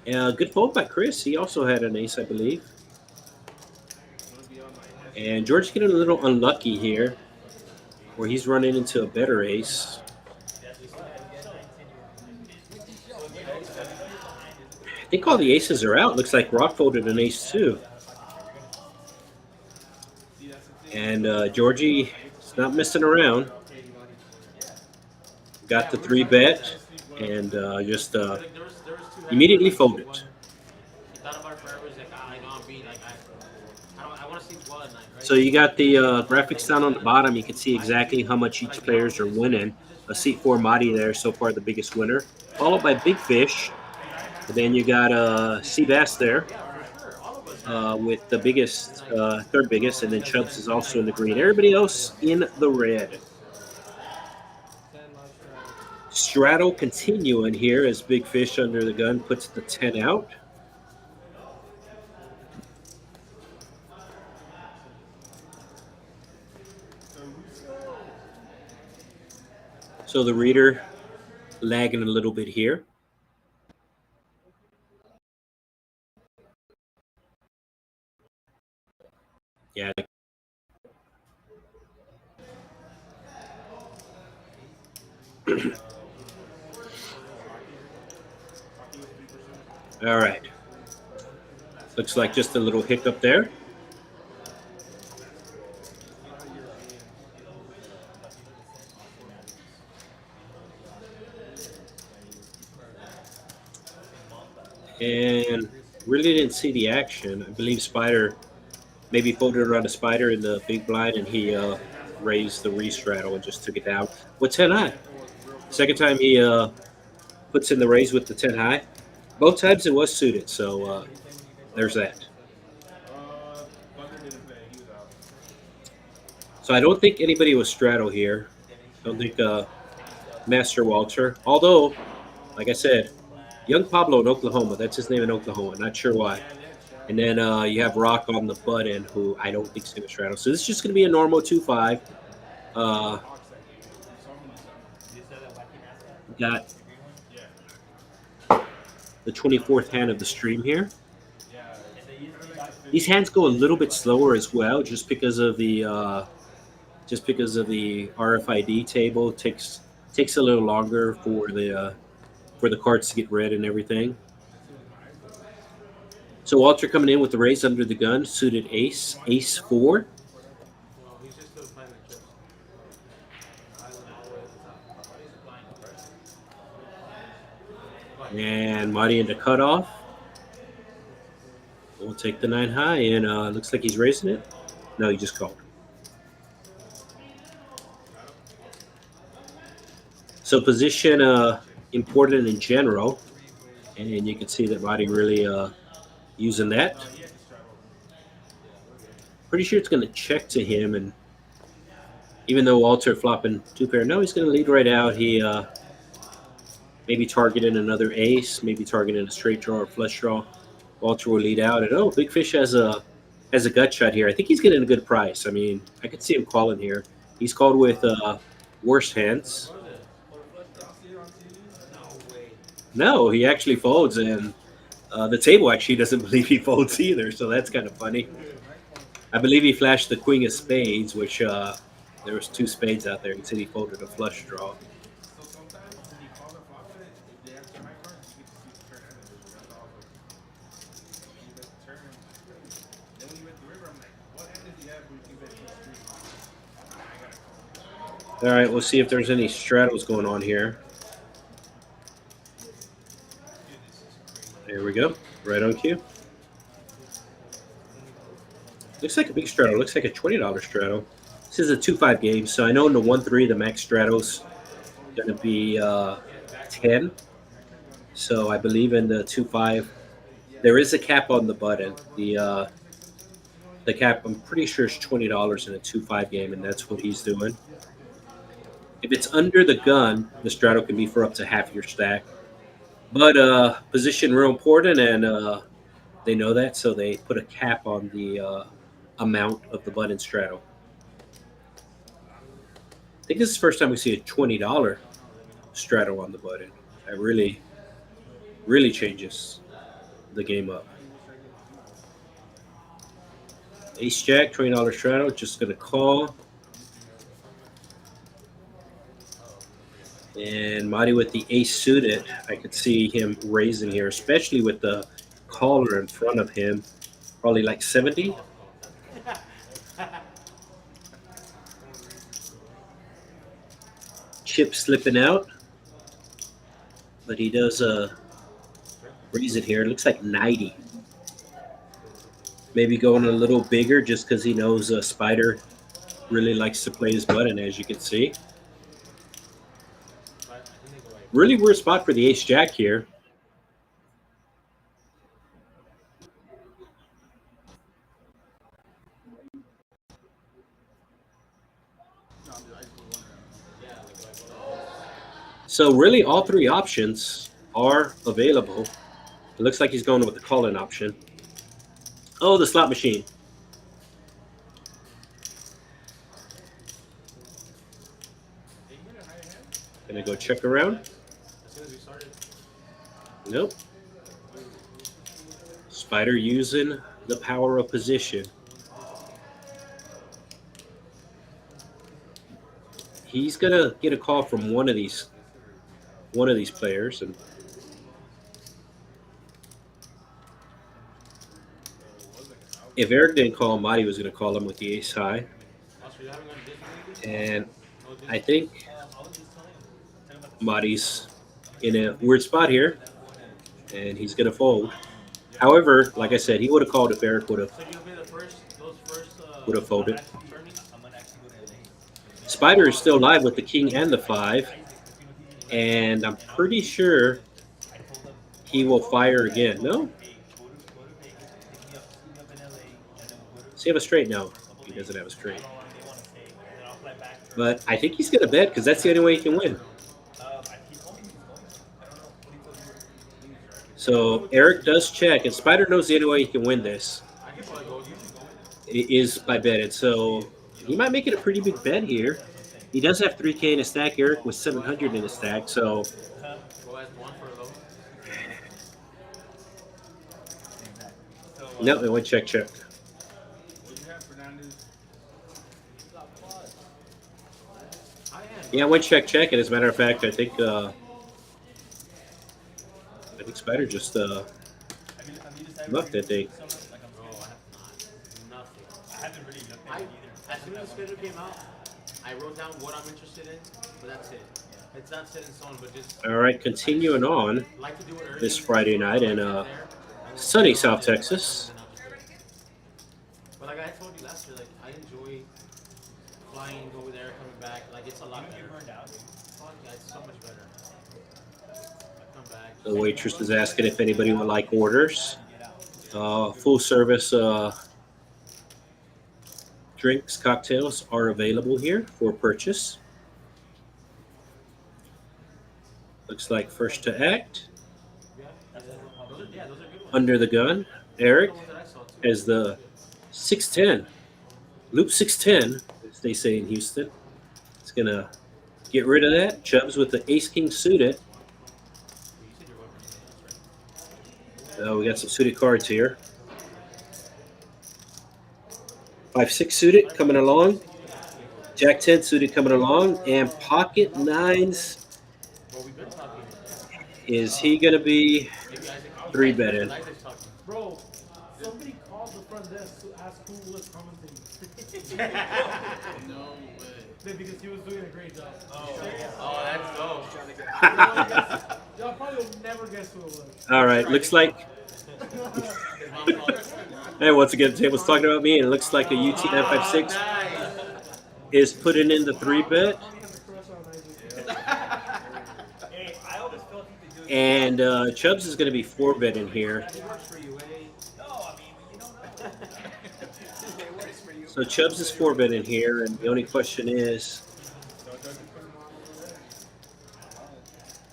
Good fold by Chris. He also had an ace, I believe. And George's getting a little unlucky here, where he's running into a better ace. I think all the aces are out. Looks like Rock folded an ace too. And Georgie is not messing around. Got the 3-bet and just immediately folded. So you got the graphics down on the bottom. You can see exactly how much each players are winning. A seat 4 Madi there, so far the biggest winner, followed by Big Fish. And then you got Seabass there with the biggest, third biggest, and then Chubbs is also in the green. Everybody else in the red. Straddle continuing here as Big Fish under the gun puts the 10 out. So the reader lagging a little bit here. Yeah. All right. Looks like just a little hiccup there. And really didn't see the action. I believe Spider maybe folded around a Spider in the big blind, and he raised the re-straddle and just took it down with 10 high. Second time he puts in the raise with the 10 high. Both times it was suited, so there's that. So I don't think anybody was straddle here. I don't think Master Walter. Although, like I said, young Pablo in Oklahoma. That's his name in Oklahoma. Not sure why. And then you have Rock on the button, who I don't think is going to straddle. So this is just going to be a normal 2-5. Uh, You said that wacky mascot? got The green one? the 24th hand of the stream here. And the ESP got These hands go a little bit slower as well, just because of the RFID table takes a little longer for the cards to get read and everything. So Walter coming in with the raise under the gun, suited ace, ace 4. Well, he's just still playing the chips. Island all the way at the top. Why is it blind first? But And Marty into cutoff. We'll take the 9 high, and looks like he's raising it. No, he just called. So position important in general, and you can see that Marty really using that. Pretty sure it's going to check to him, and even though Walter flopping 2 pair, no, he's going to lead right out. He maybe targeting another ace, maybe targeting a straight draw or flush draw. Walter will lead out, and oh, Big Fish has a gut shot here. I think he's getting a good price. I mean, I could see him calling here. He's called with worse hands. what is it? No way. No, he actually folds, and the table actually doesn't believe he folds either, so that's kind of funny. I believe he flashed the queen of spades, which there was 2 spades out there. He said he folded a flush draw. All right, we'll see if there's any straddles going on here. There we go, right on cue. Looks like a big straddle. Looks like a $20 straddle. This is a 2-5 game, so I know in the 1-3 the max straddle's going to be 10. So I believe in the 2-5 there is a cap on the button. The cap I'm pretty sure is $20 in a 2-5 game, and that's what he's doing. If it's under the gun, the straddle can be for up to half your stack. But position real important, and they know that, so they put a cap on the amount of the button straddle. I think this is the first time we see a $20 straddle on the button. That really, really changes the game up. Ace Jack, $20 straddle, just going to call. And Marty with the ace suited, I could see him raising here, especially with the caller in front of him. Probably like 70. Chip slipping out. But he does raise it here. It looks like 90. Maybe going a little bigger just because he knows Spider really likes to play his button, as you can see. Really weird spot for the ace jack here. So really all 3 options are available. It looks like he's going with the call-in option. Oh, the slot machine. Gonna go check around. As soon as we started. Nope. Spider using the power of position. He's gonna get a call from one of these players, and if Eric didn't call him, Marty was gonna call him with the ace high. And I think Marty's in a weird spot here, and he's gonna fold. However, like I said, he would have called if Eric would have folded. Spider is still live with the king and the 5, and I'm pretty sure he will fire again. No? Does he have a straight? No, he doesn't have a straight. But I think he's going to bet because that's the only way he can win. So Eric does check, and Spider knows the only way he can win this I can probably go. is by betting. So he might make it a pretty big bet here. He does have 3K in his stack. Eric with 700 in his stack. So Go as one for a low. no, it went check check. What do you have, Fernandez? I am. Yeah, it went check check. And as a matter of fact, I think Spider just Have you decided left that day. so much? Like I'm No, I have not. Nothing. I haven't really looked I at it either. as soon as the schedule came out, I wrote down what I'm interested in, but that's it. It's not set in stone, but just All right, continuing on like to do it early. this Friday night in there, sunny South Texas. But like I told you last year, like I enjoy flying over there, coming back. Like it's a lot You better. get burned out. Fuck yeah, it's so much better. I come back. The waitress is asking if anybody would like orders. You get out. Full service drinks, cocktails are available here for purchase. Looks like first to act, Yeah, those are good ones. under the gun. Eric The ones that I saw too. has the 610, loop 610, as they say in Houston. It's going to get rid of that. Chubbs with the ace king suited. You said you're going for something else, right? We got some suited cards here. 5-6 suited coming along. Jack 10 suited coming along. And pocket nines. Well, we've been talking. Is he going to be Maybe Isaac. three betting? Isaac's talking. Bro, somebody called the front desk to ask who was commenting. No way. Because he was doing a great job. Oh, that's dope. Y'all probably will never guess who it was. All right, looks like. His mom called. Hey, once again, the table's talking about me, and it looks like a UT 956 Nice. is putting in the 3-bet. He has a crush on Isaac. Hey, I always felt he could do it. And Chubbs is going to be 4-betting here. He works for you, eh? No, I mean, you don't know. So Chubbs is 4-betting here, and the only question is,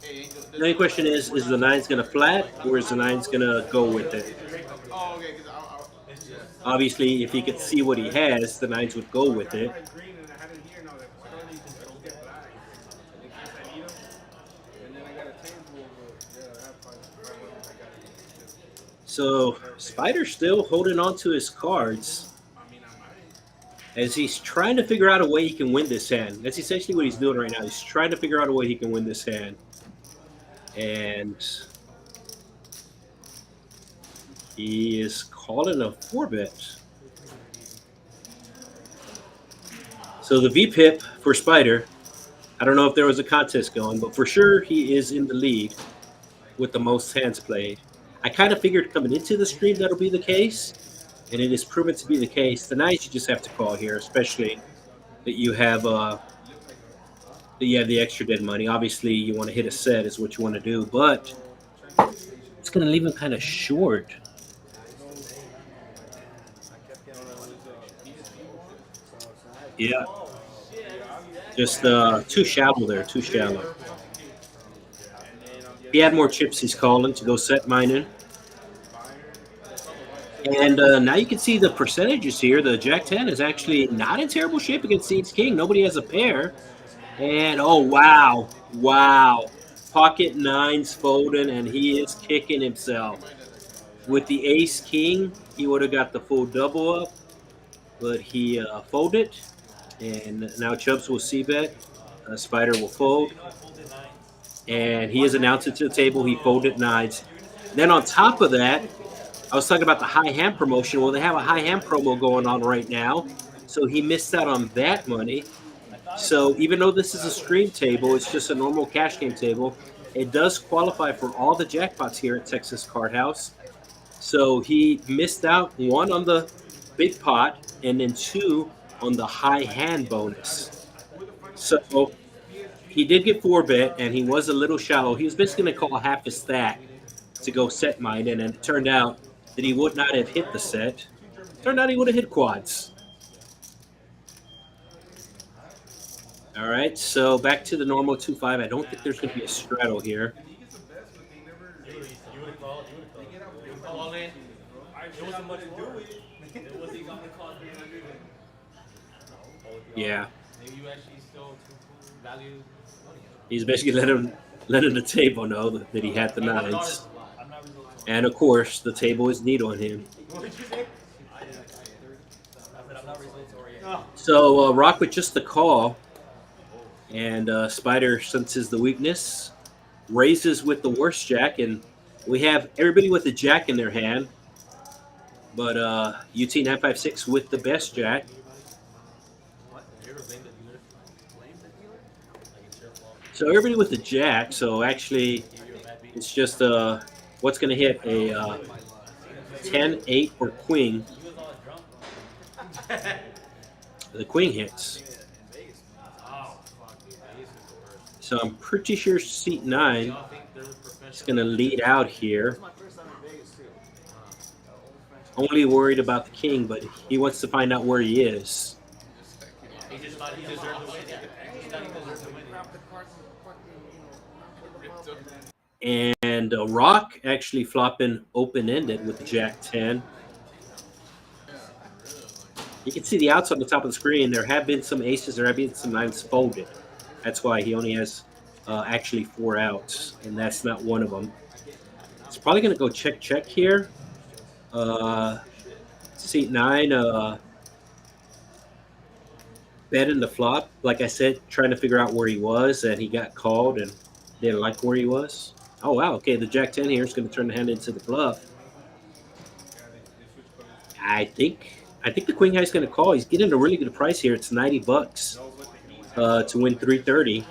the only question is the nines going to flat, or is the nines going to go with it? Oh, okay, because Obviously, if he could see what he has, the nines would go with it. green and I had it here now that starting to go get black in case I need them. And then I got a table, but yeah, I have 500. I got it. So Spider's still holding on to his cards I mean, I might. as he's trying to figure out a way he can win this hand. That's essentially what he's doing right now. He's trying to figure out a way he can win this hand. And he is calling a 4-bet. So the VPIP for Spider, I don't know if there was a contest going, but for sure he is in the lead with the most hands played. I kind of figured coming into the stream that'll be the case, and it is proven to be the case. The nines you just have to call here, especially that you have the extra dead money. Obviously, you want to hit a set is what you want to do, but it's going to leave him kind of short. Yeah. Just too shallow there, too shallow. If he had more chips, he's calling to go set mine in. And now you can see the percentages here. The Jack 10 is actually not in terrible shape against the Ace King. Nobody has a pair. And, oh, wow. Wow. Pocket nines folding, and he is kicking himself. With the Ace King, he would have got the full double up, but he folded. And now Chubbs will c-bet. Spider will fold. And he has announced it to the table. He folded nines. Then on top of that, I was talking about the high hand promotion. Well, they have a high hand promo going on right now. So he missed out on that money. So even though this is a stream table, it's just a normal cash game table. It does qualify for all the jackpots here at Texas Card House. So he missed out, 1 on the big pot and then 2 on the high hand bonus. So he did get 4-bet and he was a little shallow. He was basically going to call half his stack to go set mine, and it turned out that he would not have hit the set. Turned out he would have hit quads. All right, so back to the normal 2-5. I don't think there's going to be a straddle here. You would have called. It wasn't much for it. It wasn't going to cost 300. Yeah, Maybe you actually still value money. he's basically letting the table know that he had the $81 nines. is a lot. I'm not results oriented. And of course, the table is neat on him. What did you say? I said I'm not results oriented. So Rock with just the call, and Spider senses the weakness, raises with the worst jack, and we have everybody with the jack in their hand, but UT 956 with the best jack. What? You ever blame the dealer? Blame the dealer? Like it's your fault. So everybody with the jack. So actually, Give you a bad beat. it's just what's going to hit a 10, 8, or queen. He was all drunk. The queen hits. Oh, fuck, dude. Vegas is the worst. So I'm pretty sure seat 9 Y'all think they're professional? is going to lead out here. It's my first time in Vegas too. Only worried about the king, but he wants to find out where he is. He just thought he deserved to win. Yeah. He just thought he deserved to win. Grab the cards and fucking, hit them up. And Rock actually flopping open-ended with the jack 10. You can see the outs on the top of the screen. There have been some aces. There have been some nines folded. That's why he only has actually 4 outs, and that's not one of them. It's probably going to go check here. Seat 9 betting the flop. Like I said, trying to figure out where he was, and he got called and didn't like where he was. Oh, wow. Okay, the jack 10 here is going to turn the hand into the bluff. I think the queen high is going to call. He's getting a really good price here. It's $90 to win 330.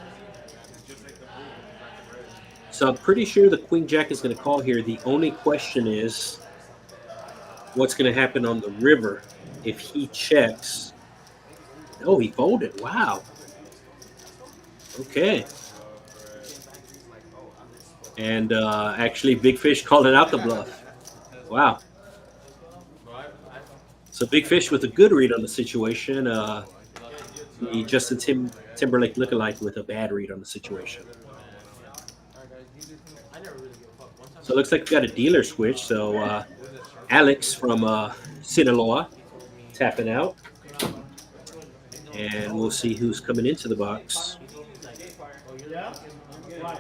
So I'm pretty sure the queen jack is going to call here. The only question is what's going to happen on the river if he checks. Oh, he folded. Wow. Okay. And actually, Big Fish calling out the bluff. Wow. So Big Fish with a good read on the situation. The Justin Timberlake lookalike with a bad read on the situation. So it looks like we got a dealer switch. So Alex from Sinaloa tapping out. And we'll see who's coming into the box. Yeah? Right.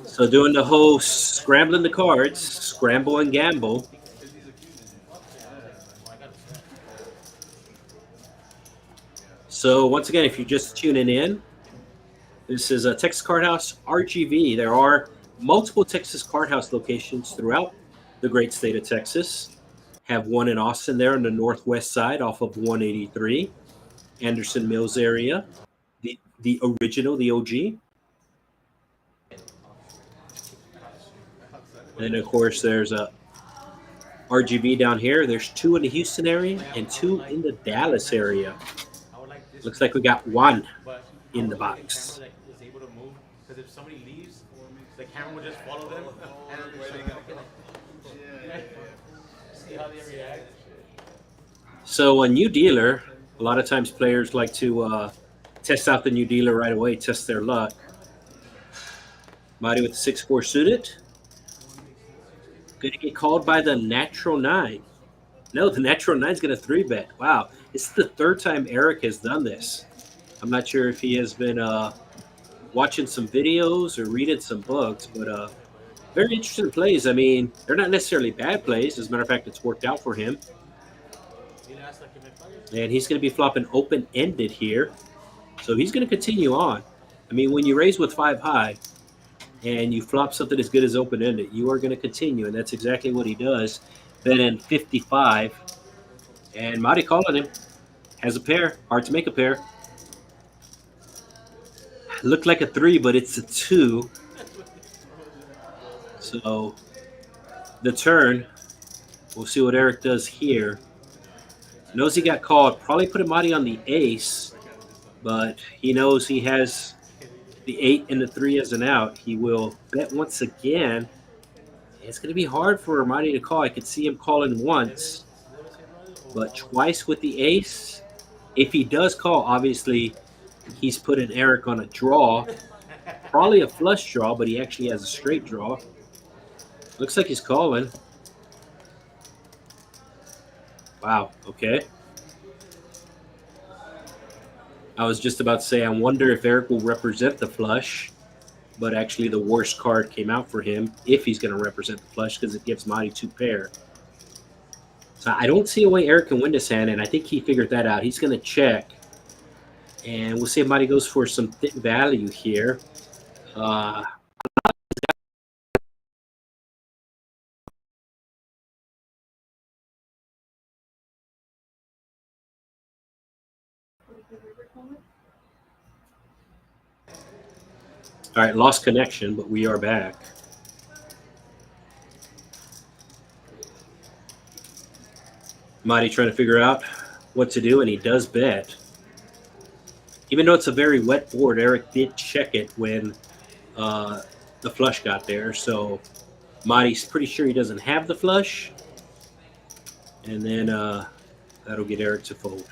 So doing the whole scrambling the cards, scramble and gamble. So once again, if you're just tuning in, this is a Texas Card House RGV. There are multiple Texas Card House locations throughout the great state of Texas. Have one in Austin there on the northwest side off of 183, Anderson Mills area. The original, the OG. And of course, there's a RGB down here. There's 2 in the Houston area and 2 in the Dallas area. Looks like we got 1 in the box. Because if somebody leaves, the camera will just follow them. See how they react. So a new dealer, a lot of times players like to test out the new dealer right away, test their luck. Mighty with the 6-4 suited. Going to get called by the natural 9. No, the natural 9 is going to 3-bet. Wow. This is the 3rd time Eric has done this. I'm not sure if he has been watching some videos or reading some books, but very interesting plays. I mean, they're not necessarily bad plays. As a matter of fact, it's worked out for him. And he's going to be flopping open-ended here. So he's going to continue on. I mean, when you raise with 5 high and you flop something as good as open-ended, you are going to continue, and that's exactly what he does. Bet in 55. And Marty calling him. Has a pair. Hard to make a pair. Looked like a 3, but it's a 2. So the turn. We'll see what Eric does here. Knows he got called. Probably put a Marty on the ace, but he knows he has the 8 and the 3 as an out. He will bet once again. It's going to be hard for Marty to call. I could see him calling once, but twice with the ace. If he does call, obviously he's putting Eric on a draw. probably a flush draw, but he actually has a straight draw. Looks like he's calling. Wow, okay. I was just about to say, I wonder if Eric will represent the flush, but actually the worst card came out for him if he's going to represent the flush because it gives Marty 2 pair. So I don't see a way Eric can win this hand, and I think he figured that out. He's going to check, and we'll see if Marty goes for some thin value here. All right, lost connection, but we are back. Marty trying to figure out what to do, and he does bet. Even though it's a very wet board, Eric did check it when the flush got there. So Marty's pretty sure he doesn't have the flush. And then that'll get Eric to fold.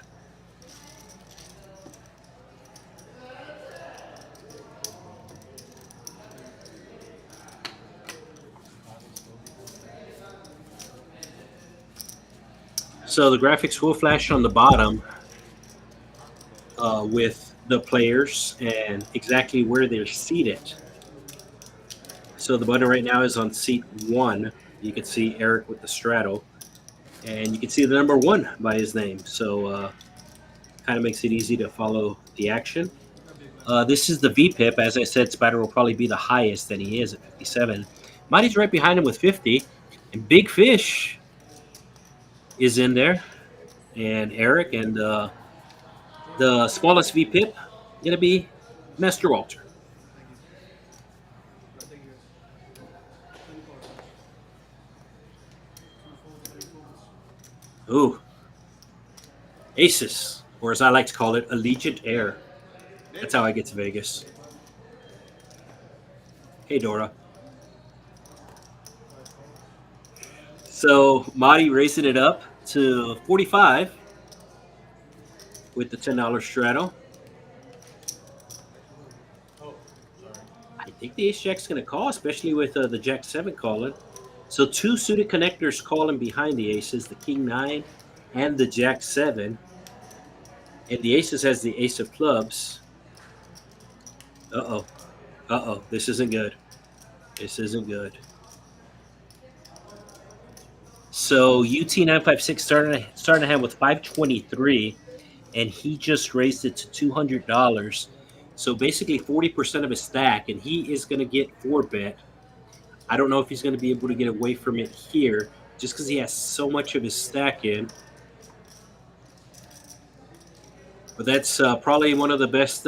So the graphics will flash on the bottom with the players and exactly where they're seated. So the button right now is on seat 1. You can see Eric with the straddle. And you can see the number 1 by his name. So kind of makes it easy to follow the action. This is the VPIP. As I said, Spider will probably be the highest that he is at 57. Marty's right behind him with 50. And Big Fish is in there. And Eric, and the smallest VPIP going to be Master Walter. Ooh. Aces, or as I like to call it, Allegiant Air. That's how I get to Vegas. Hey, Dora. So, Marty raising it up to 45 with the $10 straddle. I think the ace-jack's going to call, especially with the jack-7 calling. So 2 suited connectors calling behind the aces, the king-9 and the jack-7. And the aces has the ace of clubs. Uh-oh. Uh-oh. This isn't good. This isn't good. So UT956 starting to have with 523, and he just raised it to $200. So basically 40% of his stack, and he is going to get 4-bet. I don't know if he's going to be able to get away from it here, just because he has so much of his stack in. But that's probably one of the best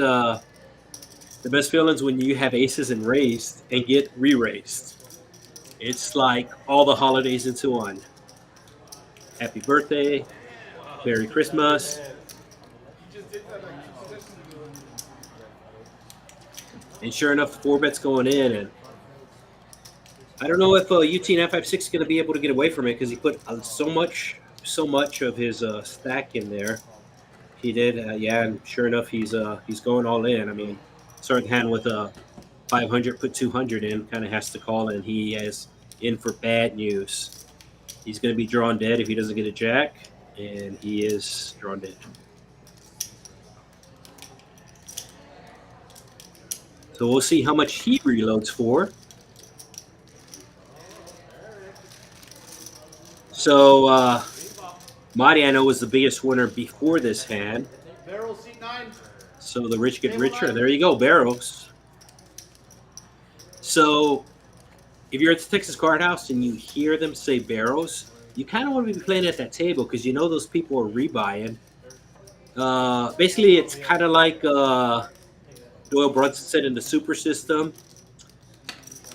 feelings when you have aces and raised and get re-raised. It's like all the holidays into one. Happy birthday, Merry Christmas. And sure enough, 4-bet's going in, and I don't know if UT956 is going to be able to get away from it because he put so much of his stack in there. He did, yeah, and sure enough, he's going all in. I mean, starting hand with a 500, put 200 in, kind of has to call, and he is in for bad news. He's going to be drawn dead if he doesn't get a jack, and he is drawn dead. So we'll see how much he reloads for. So Marty, I know, was the biggest winner before this hand. Barrel seat 9. So the rich get richer. There you go, barrels. So if you're at the Texas Card House and you hear them say barrels, you kind of want to be playing at that table because you know those people are rebuying. Basically, it's kind of like Doyle Brunson said in the Super System.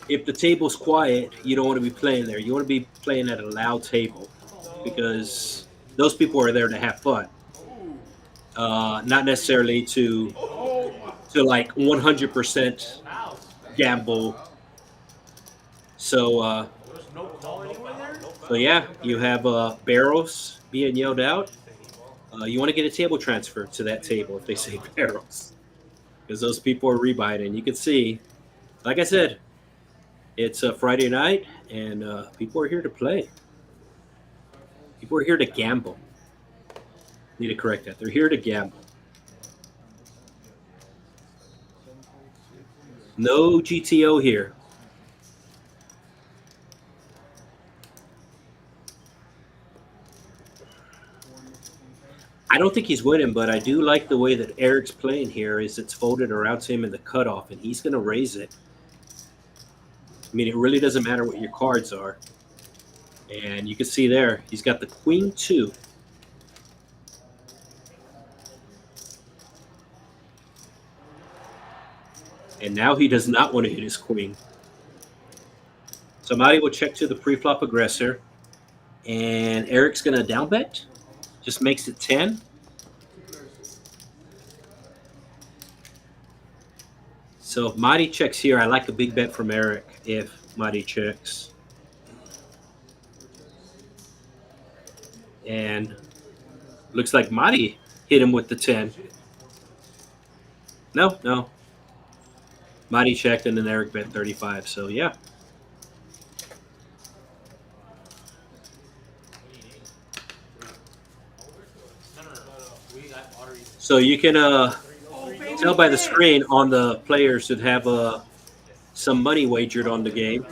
If the table's quiet, you don't want to be playing there. You want to be playing at a loud table because those people are there to have fun, not necessarily to like 100% gamble. So yeah, you have barrels being yelled out. You want to get a table transfer to that table if they say barrels, because those people are rebuying. And you can see Like I said, it's a Friday night, and people are here to play. People are here to gamble. Need to correct that. They're here to gamble. No GTO here. I don't think he's winning, but I do like the way that Eric's playing here. Is it's folded around to him in the cutoff, and he's going to raise it. I mean, it really doesn't matter what your cards are. And you can see there, he's got the Queen 2. And now he does not want to hit his queen. So Marty will check to the pre-flop aggressor. And Eric's going to down bet. Just makes it 10. So if Marty checks here, I like a big bet from Eric if Marty checks. And looks like Marty hit him with the 10. No. Marty checked and then Eric bet 35. So yeah. So you can tell by the screen on the players that have some money wagered on the game.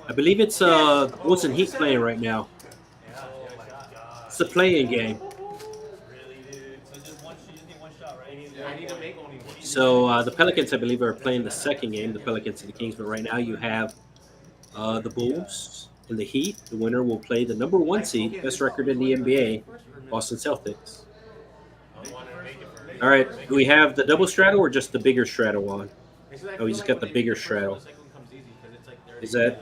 I believe it's Wilson Heat playing right now. It's a playing game. So the Pelicans, I believe, are playing the second game, the Pelicans and the Kings. But right now you have the Bulls and the Heat. The winner will play the number 1 seed, best record in the NBA, Boston Celtics. All right, do we have the double straddle or just the bigger straddle on? Oh, he's got the bigger straddle. Is that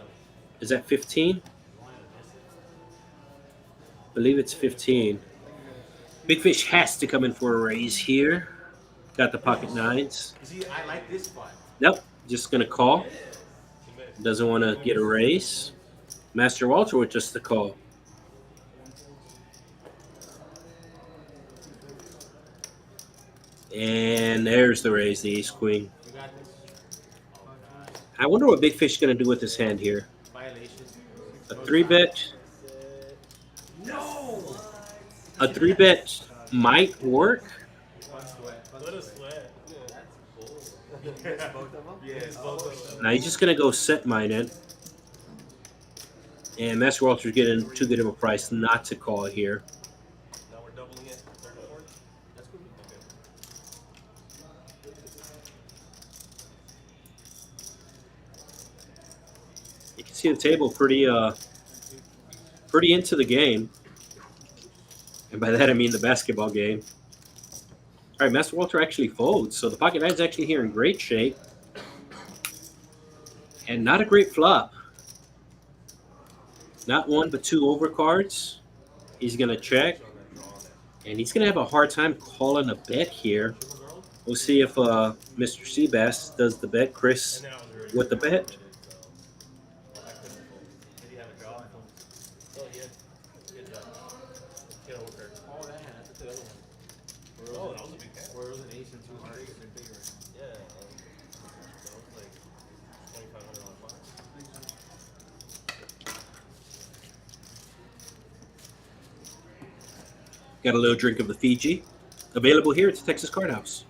15? I believe it's 15. Big Fish has to come in for a raise here. Got the pocket nines. I like this spot. Nope, just going to call. Doesn't want to get a raise. Master Walter with just the call. And there's the raise, the ace queen. I wonder what Big Fish is going to do with his hand here. A 3-bet. No. A 3-bet might work. Now he's just going to go set mine in. And Master Walter's getting too good of a price not to call here. Now we're doubling it. Third and fourth. That's good. You can see the table pretty into the game. And by that I mean the basketball game. All right, Master Walter actually folds. So the pocket nine's actually here in great shape. And not a great flop. Not 1 but 2 overcards. He's going to check. And he's going to have a hard time calling a bet here. We'll see if Mr. Seabass does the bet. Chris with the bet. Got a little drink of the Fiji. Available here at the Texas Card House.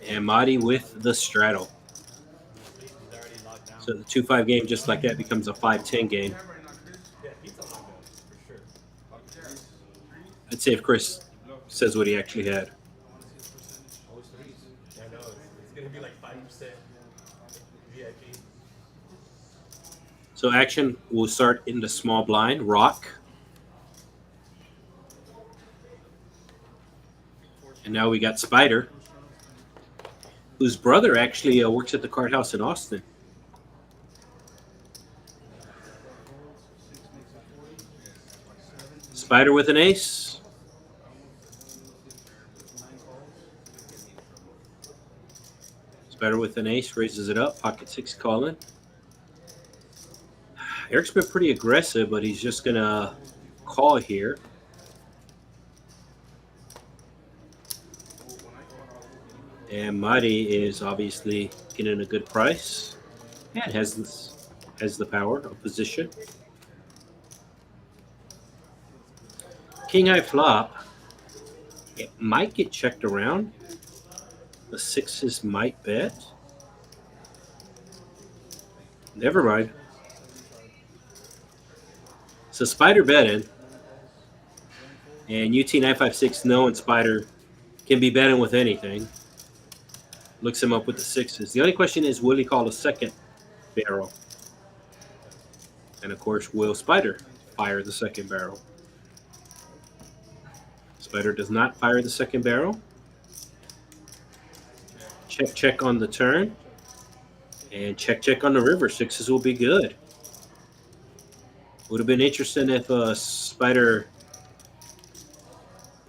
And Marty with the straddle. So the 2-5 game, just like that, becomes a 5-10 game. I'd say if Chris says what he actually had. I know. It's going to be like 5% VIP. So action will start in the small blind, rock. And now we got Spider, whose brother actually works at the card house in Austin. Spider with an ace. Spider with an ace, raises it up, pocket 6 calling. Eric's been pretty aggressive, but he's just going to call here. And Marty is obviously getting a good price and has the power of position. King high flop. It might get checked around. The sixes might bet. Never mind. So Spider betting, and UT 956 knowing Spider can be betting with anything. Looks him up with the sixes. The only question is, will he call a second barrel? And of course, will Spider fire the second barrel? Spider does not fire the second barrel. Check, check on the turn. And check, check on the river. Sixes will be good. Would have been interesting if Spider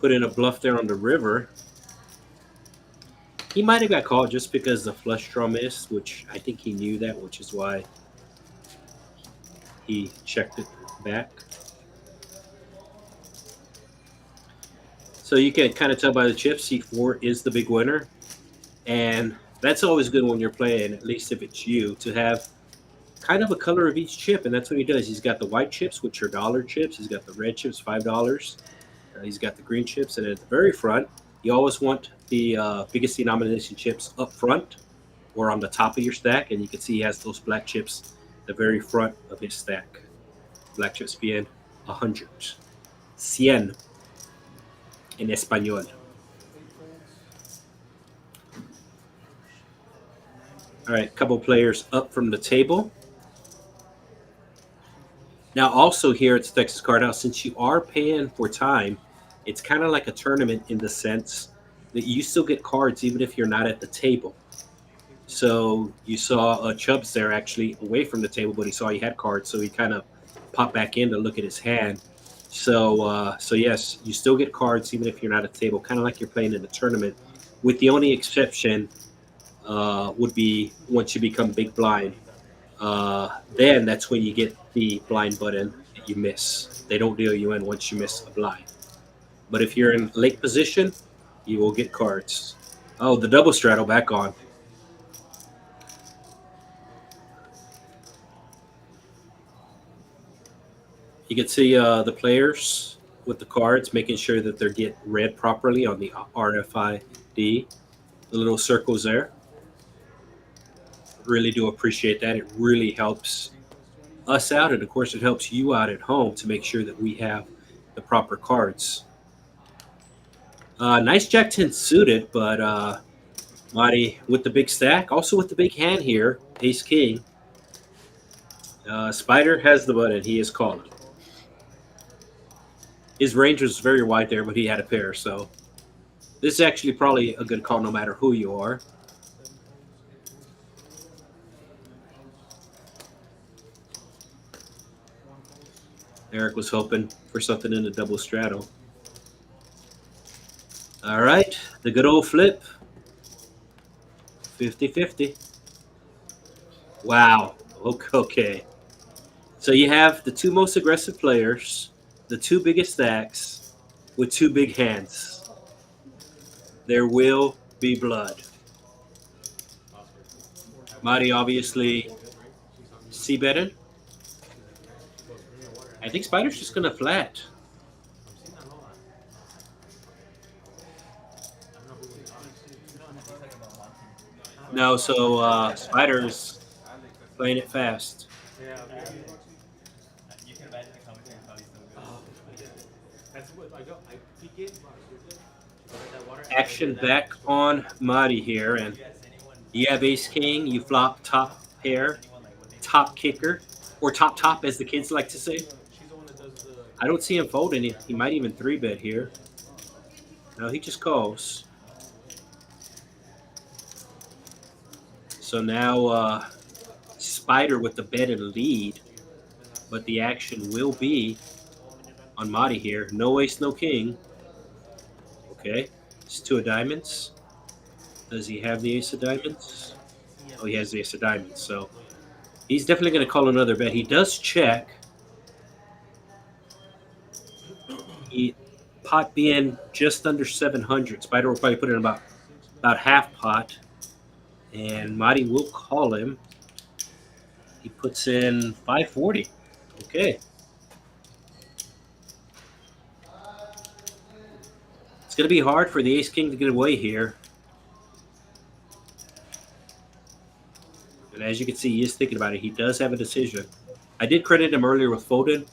put in a bluff there on the river. He might have got called just because the flush draw missed, which I think he knew that, which is why he checked it back. So you can kind of tell by the chips, C4 is the big winner. And that's always good when you're playing, at least if it's you, to have kind of a color of each chip. And that's what he does. He's got the white chips, which are dollar chips. He's got the red chips, $5. He's got the green chips. And at the very front, you always want the biggest denomination chips up front or on the top of your stack. And you can see he has those black chips at the very front of his stack. Black chips being 100. 100 in español. All right, couple players up from the table. Now, also here at the Texas Card House, since you are paying for time, it's kind of like a tournament in the sense that you still get cards even if you're not at the table. So you saw Chubbs there actually away from the table, but he saw he had cards, so he kind of popped back in to look at his hand. So yes, you still get cards even if you're not at the table, kind of like you're playing in a tournament, with the only exception would be once you become big blind. Then that's when you get the blind button that you miss. They don't deal you in once you miss a blind. But if you're in late position, you will get cards. Oh, the double straddle back on. You can see the players with the cards, making sure that they're getting read properly on the RFID. The little circles there. Really do appreciate that. It really helps us out, and of course it helps you out at home to make sure that we have the proper cards. Nice Jack 10 suited, but Marty with the big stack, also with the big hand here, Ace King. Spider has the button. He is calling. His range was very wide there, but he had a pair, so this is actually probably a good call no matter who you are. Eric was hoping for something in the double straddle. All right, the good old flip. 50-50. Wow. Okay. So you have the two most aggressive players, the two biggest stacks, with two big hands. There will be blood. Marty obviously c-betting. I think Spider's just going to flat. No, so Spider's playing it fast. You can imagine the commentary probably so good. That's what I got. I peek in. Action back on Marty here, and you have Ace King. You flop top pair, top kicker, or top as the kids like to say. I don't see him folding. He might even 3-bet here. No, he just calls. So now Spider with the bet and lead, but the action will be on Marty here. No ace, no king. Okay, it's 2 of diamonds. Does he have the ace of diamonds? Oh, he has the ace of diamonds. So he's definitely going to call another bet. He does check. He pot being just under 700. Spider will probably put in about about half pot, and Marty will call him. He puts in 540. Okay. It's going to be hard for the ace king to get away here. And as you can see, he is thinking about it. He does have a decision. I did credit him earlier with folding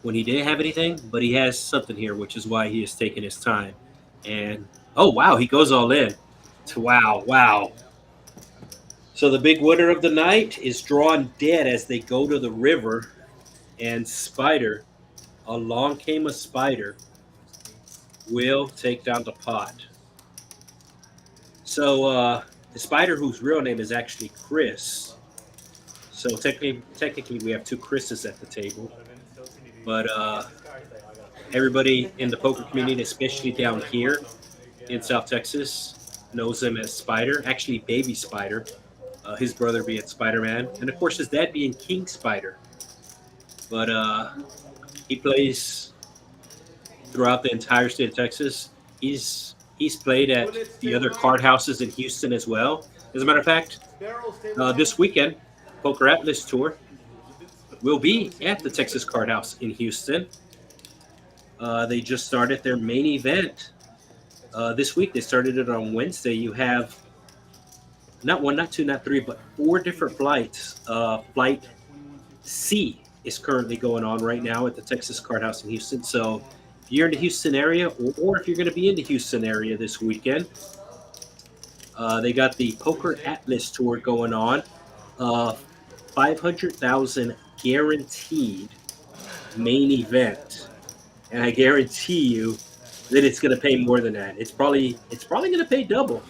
when he didn't have anything, but he has something here, which is why he is taking his time. And, oh, wow, he goes all in. Wow, wow. So the big winner of the night is drawn dead as they go to the river. And Spider, along came a Spider, will take down the pot. So the Spider, whose real name is actually Chris. So technically, we have two Chris's at the table. But everybody in the poker community, especially down here in South Texas, knows him as Spider. Actually, Baby Spider. His brother being Spider-Man, and of course his dad being King Spider. But he plays throughout the entire state of Texas. He's played at the other card houses in Houston as well. As a matter of fact, this weekend, Poker Atlas Tour will be at the Texas Card House in Houston. They just started their main event this week. They started it on Wednesday. You have not one, not two, not three, but four different flights. Flight C is currently going on right now at the Texas Card House in Houston. So if you're in the Houston area, or if you're going to be in the Houston area this weekend, they got the Poker Atlas Tour going on. 500,000 guaranteed main event, and I guarantee you that it's going to pay more than that. It's probably going to pay double.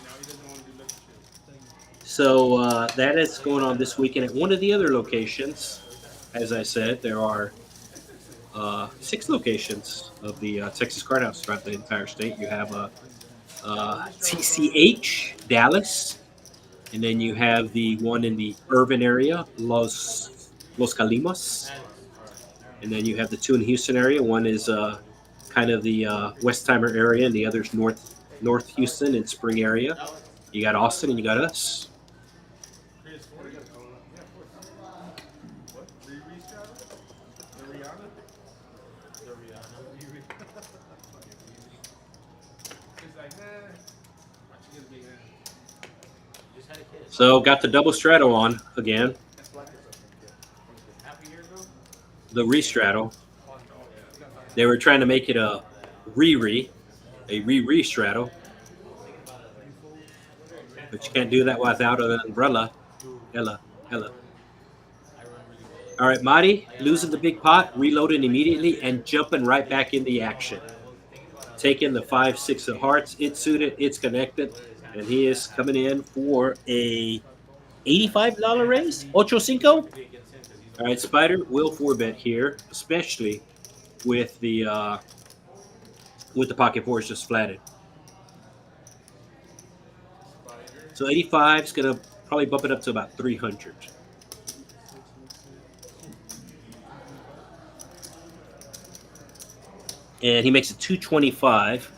So that is going on this weekend at one of the other locations. As I said, there are 6 locations of the Texas Card House throughout the entire state. You have TCH, Dallas, and then you have the one in the urban area, Los Calimas, and then you have the 2 in the Houston area. One is kind of the Westheimer area, and the other's North Houston and Spring area. You got Austin, and you got us. So got the double straddle on again. The re-straddle. They were trying to make it a re-straddle. But you can't do that without an umbrella. Hella. All right, Marty losing the big pot, reloading immediately, and jumping right back in the action. Taking the 5-6 of hearts. It's suited. It's connected. And he is coming in for a $85 raise. Ocho Cinco. All right, Spider will 4-bet here, especially with the pocket fours just flatted. So 85 is going to probably bump it up to about 300. And he makes it 225.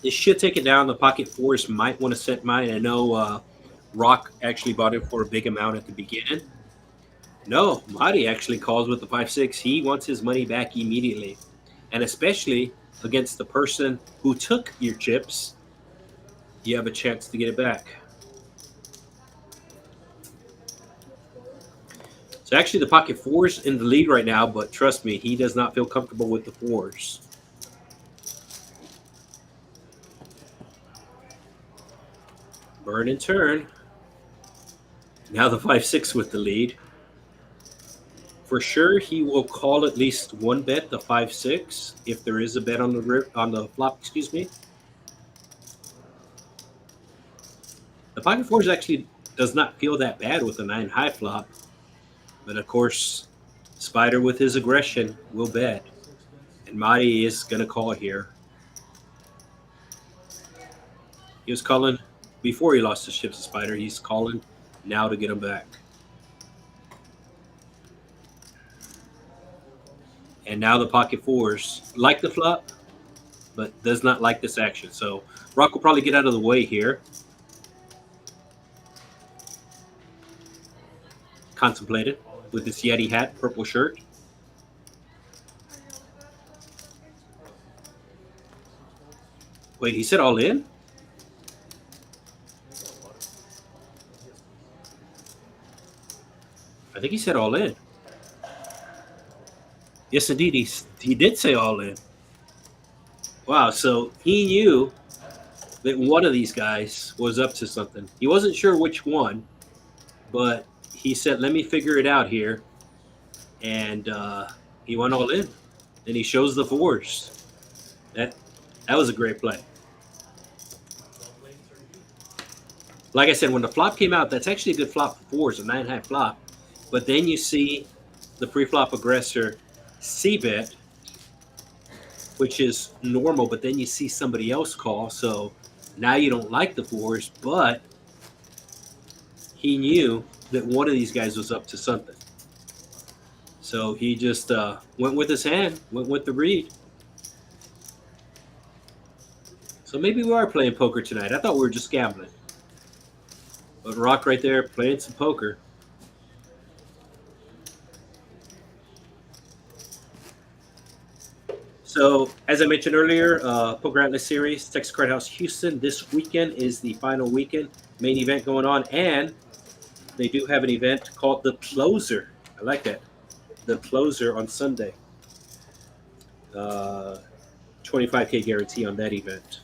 This should take it down. The pocket fours might want to set mine. I know Rock actually bought it for a big amount at the beginning. No, Marty actually calls with the 5-6. He wants his money back immediately. And especially against the person who took your chips, you have a chance to get it back. So actually the pocket fours in the lead right now, but trust me, he does not feel comfortable with the fours. Burn and turn. Now the 5-6 with the lead. For sure, he will call at least one bet, the 5-6, if there is a bet on the flop. Excuse me. The pocket fours actually does not feel that bad with a 9 high flop, but of course, Spider with his aggression will bet, and Marty is gonna call here. He was calling before he lost his chips to Spider. He's calling Now to get them back. And now the pocket fours like the flop, but does not like this action. So Rock will probably get out of the way here. Contemplated with this Yeti hat, purple shirt. Wait, he said all in? I think he said all in. Yes, indeed, he did say all in. Wow, so he knew that one of these guys was up to something. He wasn't sure which one, but he said, let me figure it out here. And he went all in. And he shows the fours. That was a great play. Like I said, when the flop came out, that's actually a good flop for fours, a 9 high flop. But then you see the pre-flop aggressor c-bet, which is normal, but then you see somebody else call. So now you don't like the fours, but he knew that one of these guys was up to something. So he just went with his hand, went with the read. So maybe we are playing poker tonight. I thought we were just gambling. But Rock right there playing some poker. So, as I mentioned earlier, Poker Atlas Series, Texas Card House Houston. This weekend is the final weekend, main event going on. And they do have an event called The Closer. I like that. The Closer on Sunday. 25K guarantee on that event.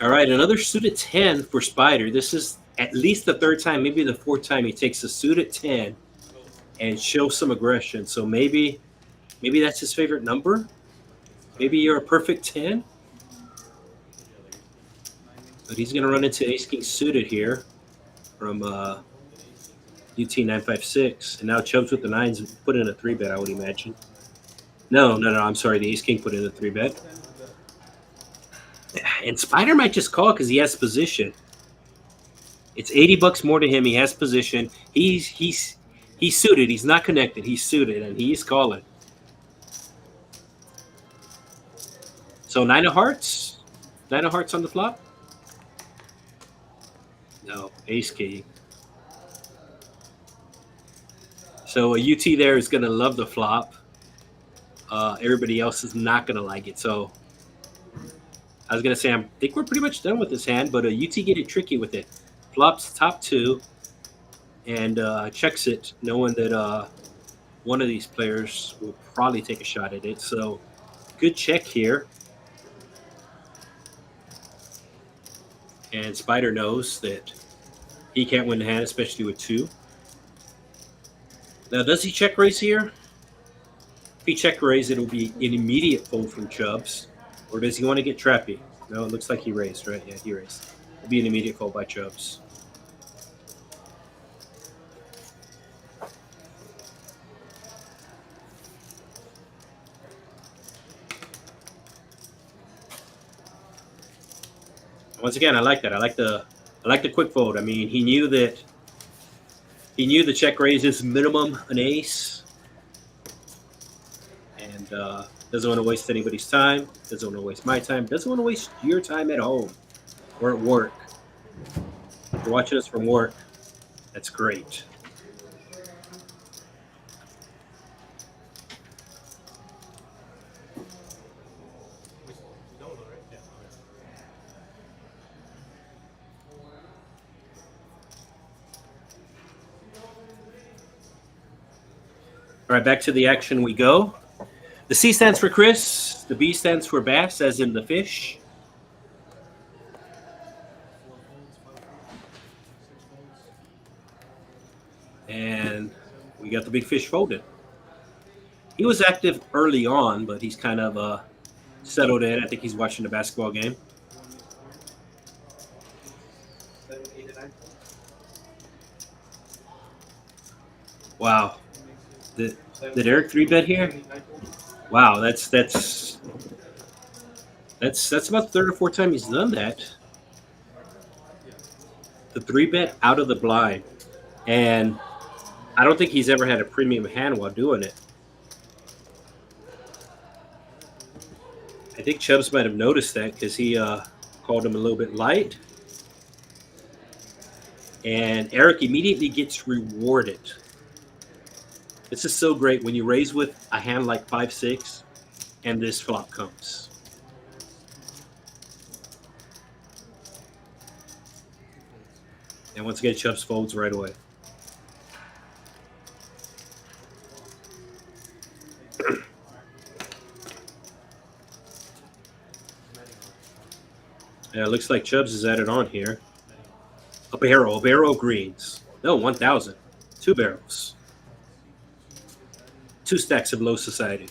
All right, another suited 10 for Spider. This is at least the third time, maybe the fourth time he takes a suited 10 and shows some aggression. So maybe that's his favorite number. Maybe you're a perfect 10. But he's going to run into Ace King suited here from UT 956. And now Chubbs with the 9s put in a 3-bet, I would imagine. No, I'm sorry. The Ace King put in a 3-bet. And Spider might just call because he has position. It's $80 more to him. He has position. He's suited. He's not connected. He's suited, and he's calling. So 9 of hearts. 9 of hearts on the flop. No, Ace King. So a UT there is going to love the flop. Everybody else is not going to like it. So I was going to say, I think we're pretty much done with this hand, but a UT get it tricky with it. Flops top 2 and checks it, knowing that one of these players will probably take a shot at it. So good check here. And Spider knows that he can't win the hand, especially with 2. Now, does he check raise here? If he check raise, it'll be an immediate fold from Chubbs. Or does he want to get trappy? No, it looks like he raised, right? Yeah, he raised. It'll be an immediate fold by Chubbs. Once again, I like that. I like the quick fold. I mean, he knew the check raise is minimum an ace. And doesn't want to waste anybody's time. Doesn't want to waste my time. Doesn't want to waste your time at home or at work. If you're watching us from work, that's great. All right, back to the action we go. The C stands for Chris. The B stands for bass, as in the fish. And we got the big fish folded. He was active early on, but he's kind of settled in. I think he's watching the basketball game. 7, 8, and 9. Wow. Did Eric 3-bet here? Wow, that's about the third or fourth time he's done that. The 3-bet out of the blind. And I don't think he's ever had a premium hand while doing it. I think Chubbs might have noticed that because he called him a little bit light. And Eric immediately gets rewarded. This is so great when you raise with a hand like 5-6 and this flop comes. And once again, Chubbs folds right away. Yeah, it looks like Chubbs is added on here. A barrel of greens. No, 1,000. 2 barrels. 2 stacks of low society.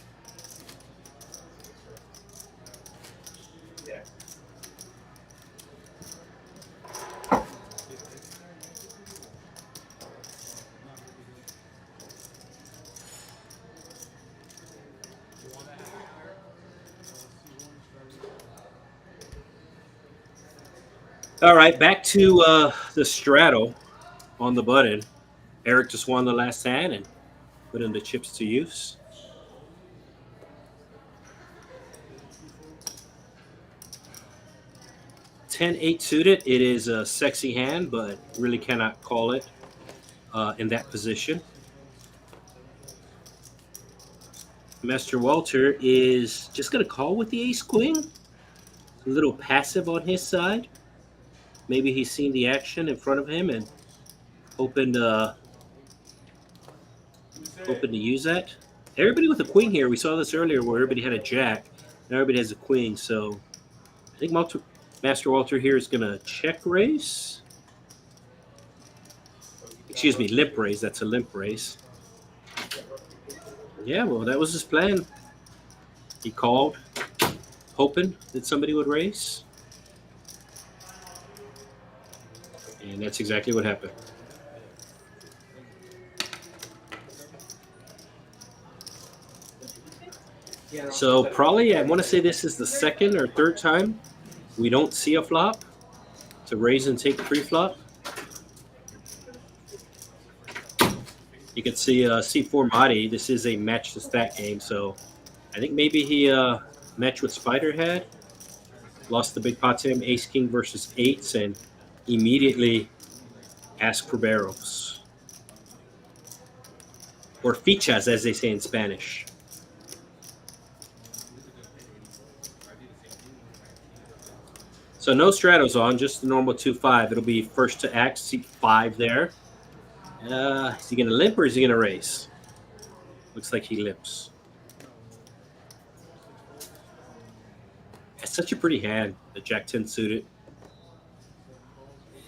All right, back to the straddle on the button. Eric just won the last hand and put in the chips to use. 10-8 suited. It is a sexy hand, but really cannot call it in that position. Master Walter is just going to call with the ace-queen. A little passive on his side. Maybe he's seen the action in front of him and hoping to use that. Everybody with a queen here. We saw this earlier where everybody had a jack. Now everybody has a queen. So I think Master Walter here is going to check raise. Excuse me, limp raise. That's a limp raise. Yeah, well, that was his plan. He called, hoping that somebody would raise. And that's exactly what happened. So probably, I want to say this is the second or third time we don't see a flop to raise and take pre-flop. You can see C4 Mahdi. This is a match to stack game, so I think maybe he matched with Spiderhead, lost the big pot to him, Ace King versus eights, and immediately asked for barrels. Or fichas, as they say in Spanish. So no stratos on, just the normal 2-5. It'll be first to act, seat 5 there. Is he going to limp or is he going to raise? Looks like he limps. It's such a pretty hand, the Jack-10 suited.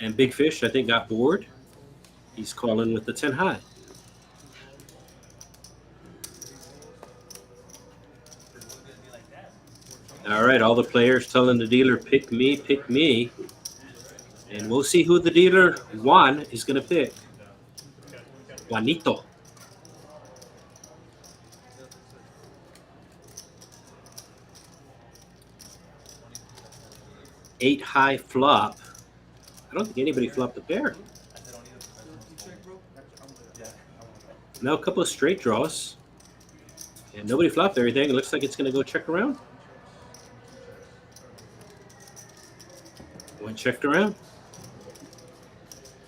And Big Fish, I think, got bored. He's calling with the 10 high. All right, all the players telling the dealer, pick me, pick me. And we'll see who the dealer, Juan, is going to pick. Juanito. 8 high flop. I don't think anybody flopped a pair. Now a couple of straight draws. And nobody flopped everything. It looks like it's going to go check around. Went checked around.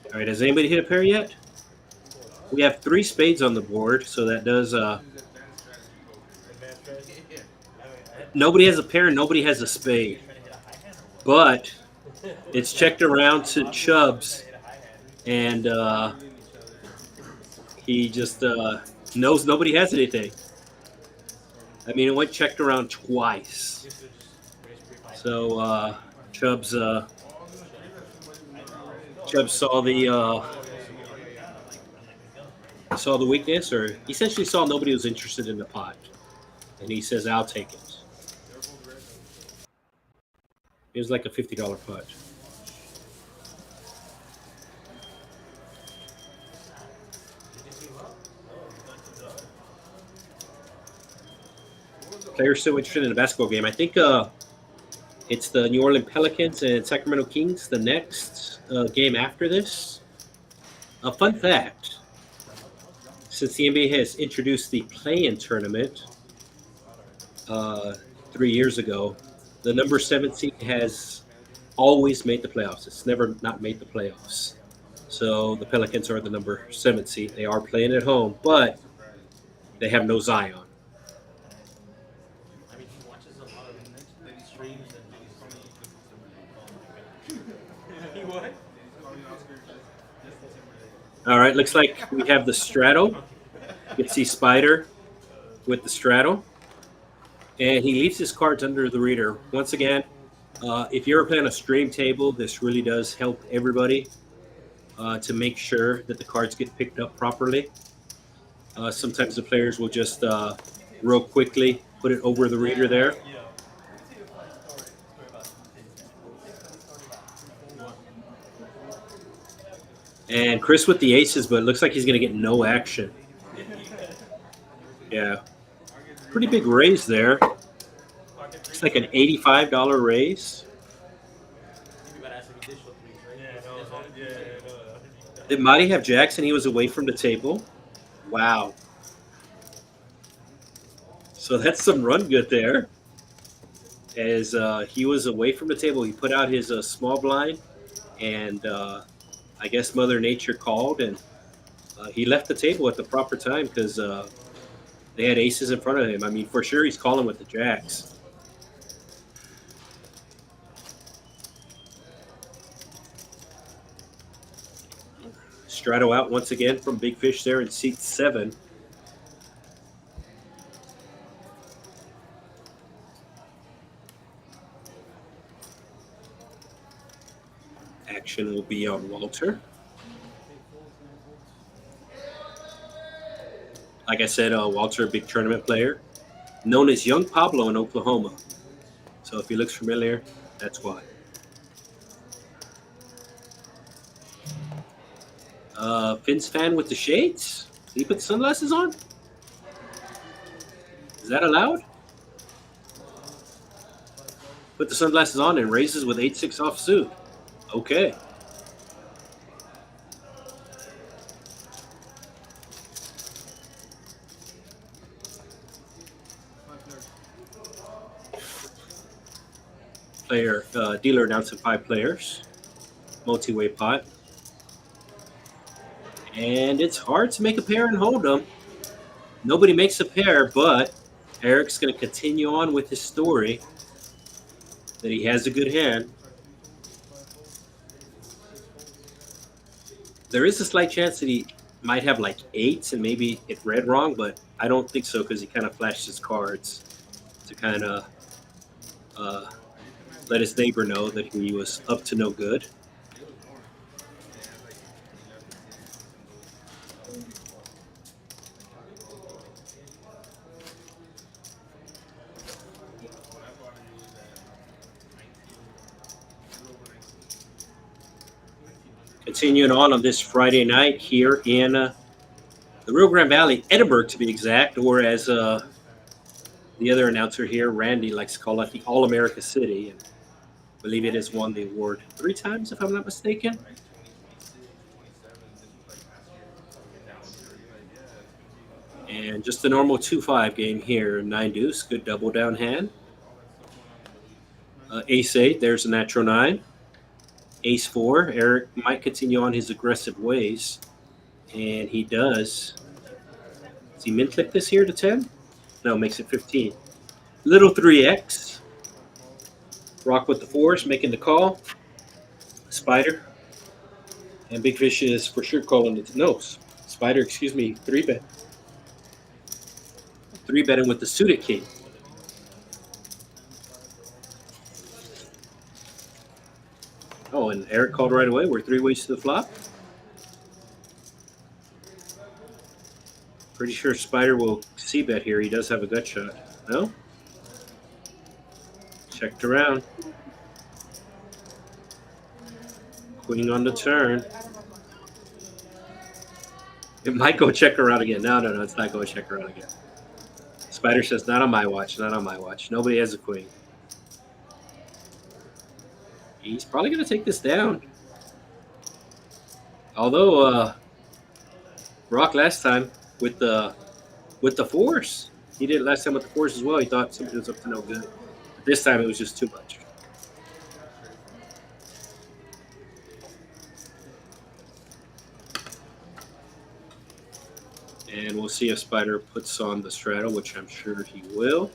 All right, has anybody hit a pair yet? We have 3 spades on the board, so that does... nobody has a pair, nobody has a spade. But it's checked around to Chubbs, and he just knows nobody has anything. I mean, it went checked around twice. So Chubbs saw the weakness, or he essentially saw nobody was interested in the pot, and he says, "I'll take it." It was like a $50 pot. players still interested in a basketball game. I think it's the New Orleans Pelicans and Sacramento Kings, the next game after this. A fun fact, since the NBA has introduced the play-in tournament 3 years ago, the number 7 seed has always made the playoffs. It's never not made the playoffs. So the Pelicans are the number 7 seed. They are playing at home, but they have no Zion. I mean, he watches a lot of streams and he what? All right, looks like we have the straddle. You can see Spider with the straddle. And he leaves his cards under the reader. Once again, if you're playing a stream table, this really does help everybody to make sure that the cards get picked up properly. Sometimes the players will just real quickly put it over the reader there. And Chris with the aces, but it looks like he's going to get no action. Yeah. Pretty big raise there. It's like an $85 raise. Did Marty have jacks and he was away from the table? Wow. So that's some run good there. As he was away from the table, he put out his small blind, and I guess Mother Nature called, and he left the table at the proper time because they had aces in front of him. I mean, for sure he's calling with the jacks. Strato out once again from Big Fish there in seat 7. Action will be on Walter. Like I said, Walter, a big tournament player, known as Young Pablo in Oklahoma. So if he looks familiar, that's why. Finn's fan with the shades. Did he put sunglasses on? Is that allowed? Put the sunglasses on and raises with 8-6 offsuit. Okay. Dealer announcing 5 players. Multi-way pot. And it's hard to make a pair and hold them. Nobody makes a pair, but Eric's going to continue on with his story that he has a good hand. There is a slight chance that he might have like 8s and maybe it read wrong, but I don't think so because he kind of flashed his cards to kind of let his neighbor know that he was up to no good. Continuing on this Friday night here in the Rio Grande Valley, Edinburg to be exact, or as the other announcer here, Randy, likes to call it the All-America City. And I believe it has won the award 3 times, if I'm not mistaken. And just a normal 2-5 game here, 9 deuce, good double down hand. Ace 8, there's a natural 9. Ace 4, Eric might continue on his aggressive ways, and he does. Does he min click this here to 10? No, makes it 15. Little 3X. Rock with the 4s, making the call. Spider. And Big Fish is for sure calling it. No, Spider, excuse me, 3-bet. 3-betting with the suited king. Oh, and Eric called right away. We're 3 ways to the flop. Pretty sure Spider will c-bet here. He does have a gut shot. No? Checked around. Queen on the turn. It might go check around again. No, it's not going to check around again. Spider says, not on my watch, not on my watch. Nobody has a queen. He's probably going to take this down. Although Rock last time with the fours. He did it last time with the fours as well. He thought somebody was up to no good. But this time it was just too much. And we'll see if Spider puts on the straddle, which I'm sure he will.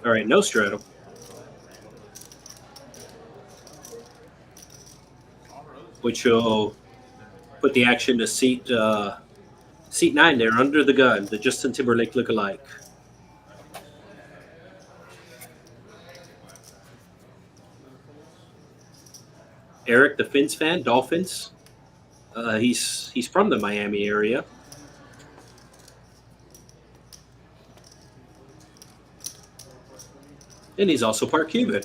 All right, no straddle. Which will put the action to seat 9 there under the gun, the Justin Timberlake lookalike. Eric, the Fins fan, Dolphins. He's from the Miami area. And he's also part Cuban.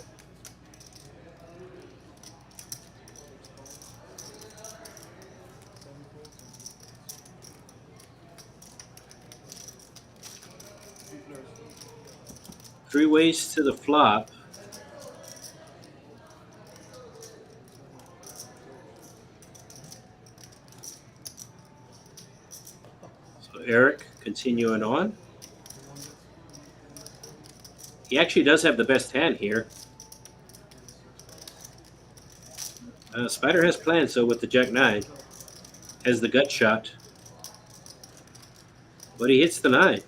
Three ways to the flop. So Eric continuing on. He actually does have the best hand here. Spider has plans, so with the Jack 9. Has the gut shot. But he hits the 9.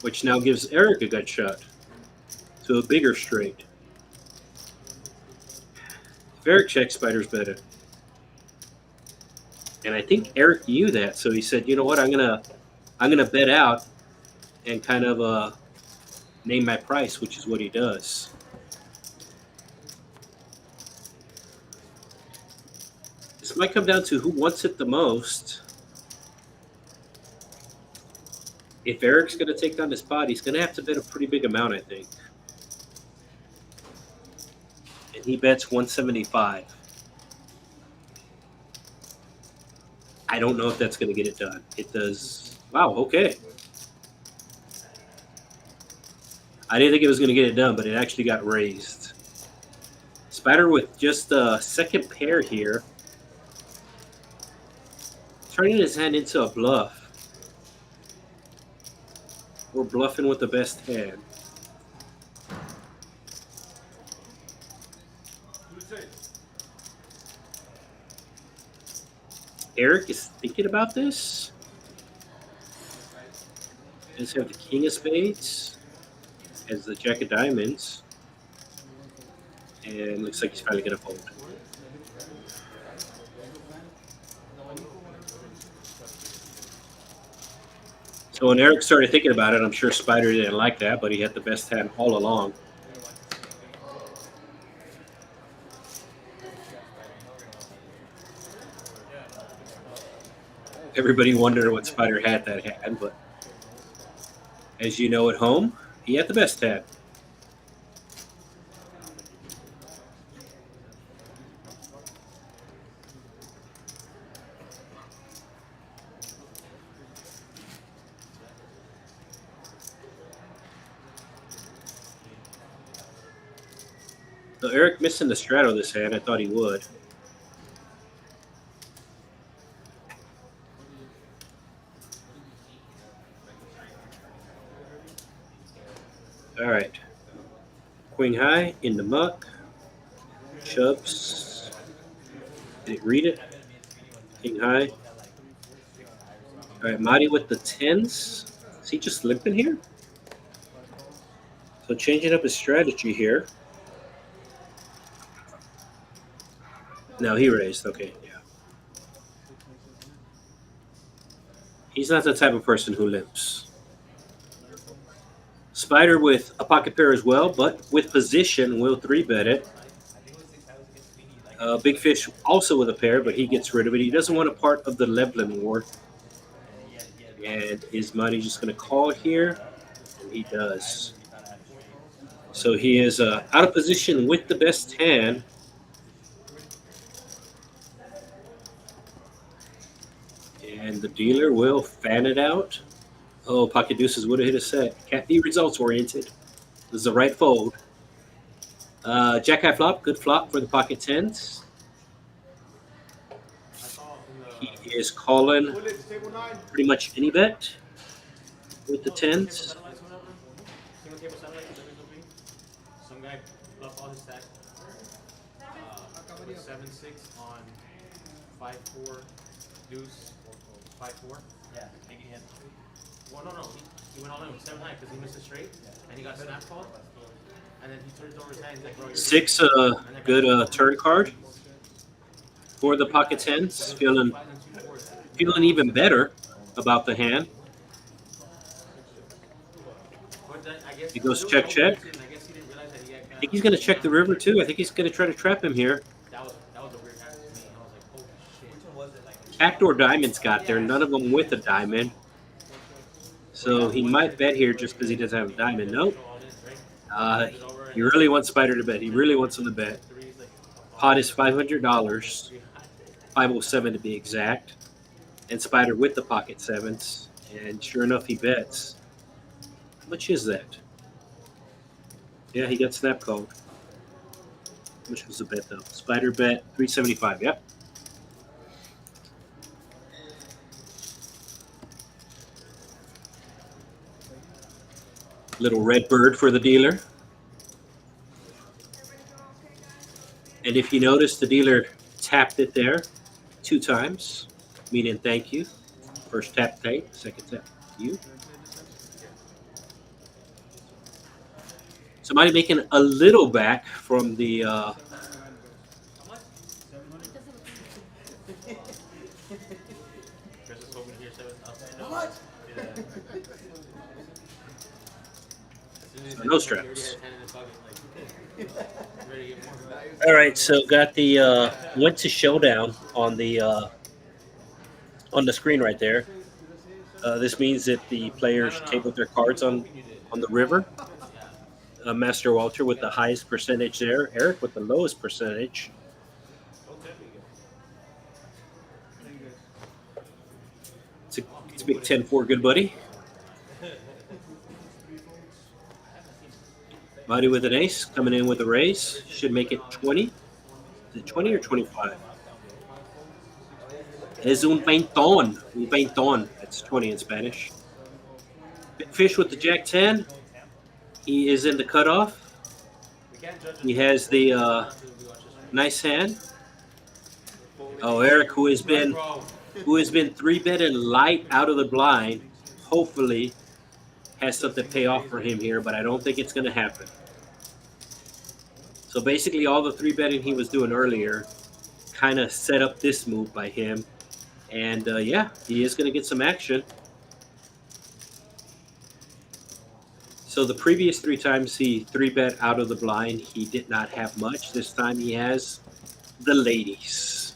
Which now gives Eric a gut shot to a bigger straight. If Eric checks, Spider's better. And I think Eric knew that, so he said, you know what, I'm gonna bet out and kind of name my price, which is what he does. This might come down to who wants it the most. If Eric's going to take down this pot, he's going to have to bet a pretty big amount, I think. And he bets 175. I don't know if that's going to get it done. It does. Wow, okay. I didn't think it was going to get it done, but it actually got raised. Spider with just a second pair here. Turning his hand into a bluff. We're bluffing with the best hand. Eric is thinking about this. Let's have the king of spades as the jack of diamonds. And looks like he's probably going to fold. So when Eric started thinking about it, I'm sure Spider didn't like that, but he had the best hand all along. Everybody wondered what Spider had that hand, but as you know at home, he had the best hand. So Eric missing the straddle this hand. I thought he would. All right. Queen high in the muck. Chubbs. Did it read it? King high. All right, Marty with the 10s. Is he just limping here? So changing up his strategy here. No, he raised. Okay, yeah. He's not the type of person who limps. Spider with a pocket pair as well, but with position will 3-bet it. Big Fish also with a pair, but he gets rid of it. He doesn't want a part of the Levelin war. And is Money just going to call here? And he does. So he is out of position with the best hand. And the dealer will fan it out. Oh, pocket deuces would have hit a set. Can't be results oriented. This is the right fold. Jack high flop, good flop for the pocket tens. I saw in the He is calling Bullets, table 9. pretty much any bet with the tens. Single table satellite, some guy bluffed all his stack. With 7-6 on 5-4 deuce 5-4. Yeah, think he had the street. Well, no, he went all in with 7 high because he missed a straight and he got snap called. And then he turned over his hand. He's like, bro, you're 6, good turn card for the pocket tens. Feeling even better about the hand. He goes check, check. I think he's going to check the river too. I think he's going to try to trap him here. That was a weird hand to me. I was like, holy shit. Which one was it? Like, Backdoor diamonds got there, none of them with a diamond. So he might bet here just because he doesn't have a diamond. Nope. He really wants Spider to bet. He really wants him to bet. Pot is $500, 507 to be exact, and Spider with the pocket sevens. And sure enough, he bets. How much is that? Yeah, he got snap called. How much was the bet though? Spider bet 375. Yep. Little red bird for the dealer. And if you notice, the dealer tapped it there 2 times, meaning thank you. First tap, thank, second tap, you. Somebody making a little back from the Chris is hoping to hear 7,000. how much? no straps. All right, so got the went to Showdown on the screen right there. This means that the players tabled their cards on the river. Master Walter with the highest percentage there. Eric with the lowest percentage. It's a big 10-4, good buddy. Buddy with an ace coming in with a raise. Should make it 20. Is it 20 or 25? Es un veintón. Un veintón. That's 20 in Spanish. Big Fish with the Jack 10. He is in the cutoff. He has the nice hand. Oh, Eric, who has been 3-betting light out of the blind, hopefully has something pay off for him here, but I don't think it's going to happen. So basically all the 3-betting he was doing earlier kind of set up this move by him. And yeah, he is going to get some action. So the previous 3 times he 3-bet out of the blind, he did not have much. This time he has the ladies.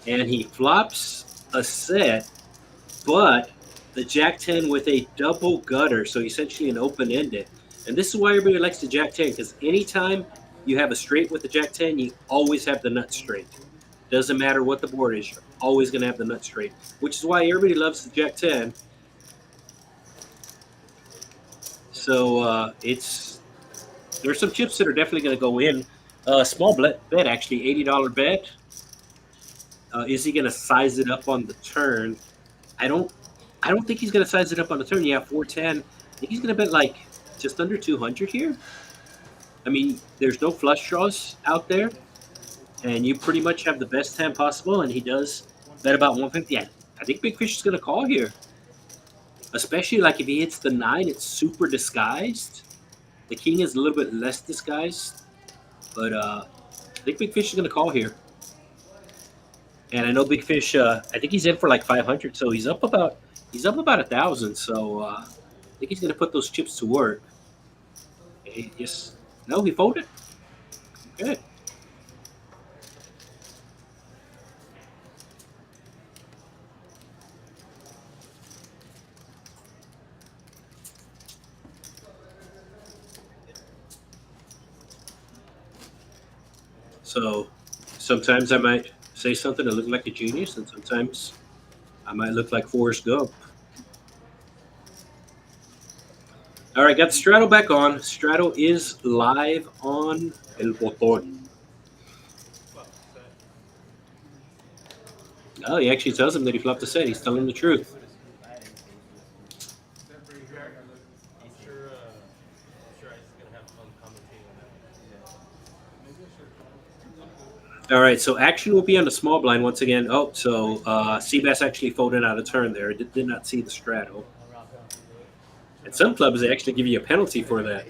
And he flops a set, but the Jack 10 with a double gutter, so essentially an open-ended. And this is why everybody likes the Jack 10, because anytime you have a straight with the Jack 10, you always have the nut straight. Doesn't matter what the board is, you're always going to have the nut straight, which is why everybody loves the Jack 10. So there's some chips that are definitely going to go in. Small bet, actually, $80 bet. Is he going to size it up on the turn? I don't think he's going to size it up on the turn. Yeah, 410. I think he's going to bet like just under 200 here. I mean, there's no flush draws out there, and you pretty much have the best hand possible, and he does bet about 150. Yeah, I think Big Fish is going to call here, especially like if he hits the 9, it's super disguised. The king is a little bit less disguised, but I think Big Fish is going to call here. And I know Big Fish, I think he's in for like 500, so he's up about 1,000. So I think he's going to put those chips to work. Yes, No, he folded. Good. So sometimes I might say something that look like a genius, and sometimes I might look like Forrest Gump. All right, got the straddle back on. Straddle is live on El Botón. Oh, he actually tells him that he flopped a set. He's telling the truth. I'm sure Ice is gonna have fun commentating on that. All right, so action will be on the small blind once again. Oh, so Seabass actually folded out a turn there. Did not see the straddle. At some clubs, they actually give you a penalty for that.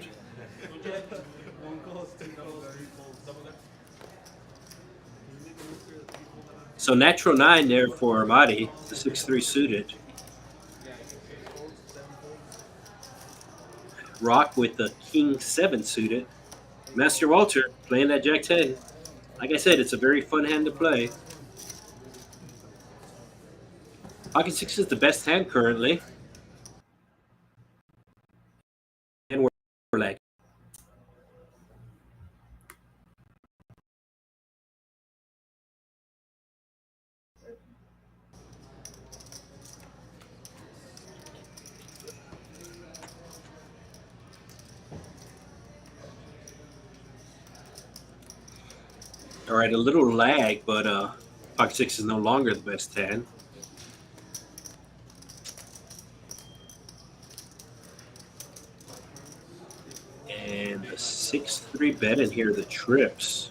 So natural 9 there for Armati, the 6-3 suited. Rock with the King 7 suited. Master Walter playing that Jack 10. Like I said, it's a very fun hand to play. Pocket 6 is the best hand currently. And we're like. All right, a little lag, but Pocket 6 is no longer the best hand. And the 6-3 bet in here, the trips.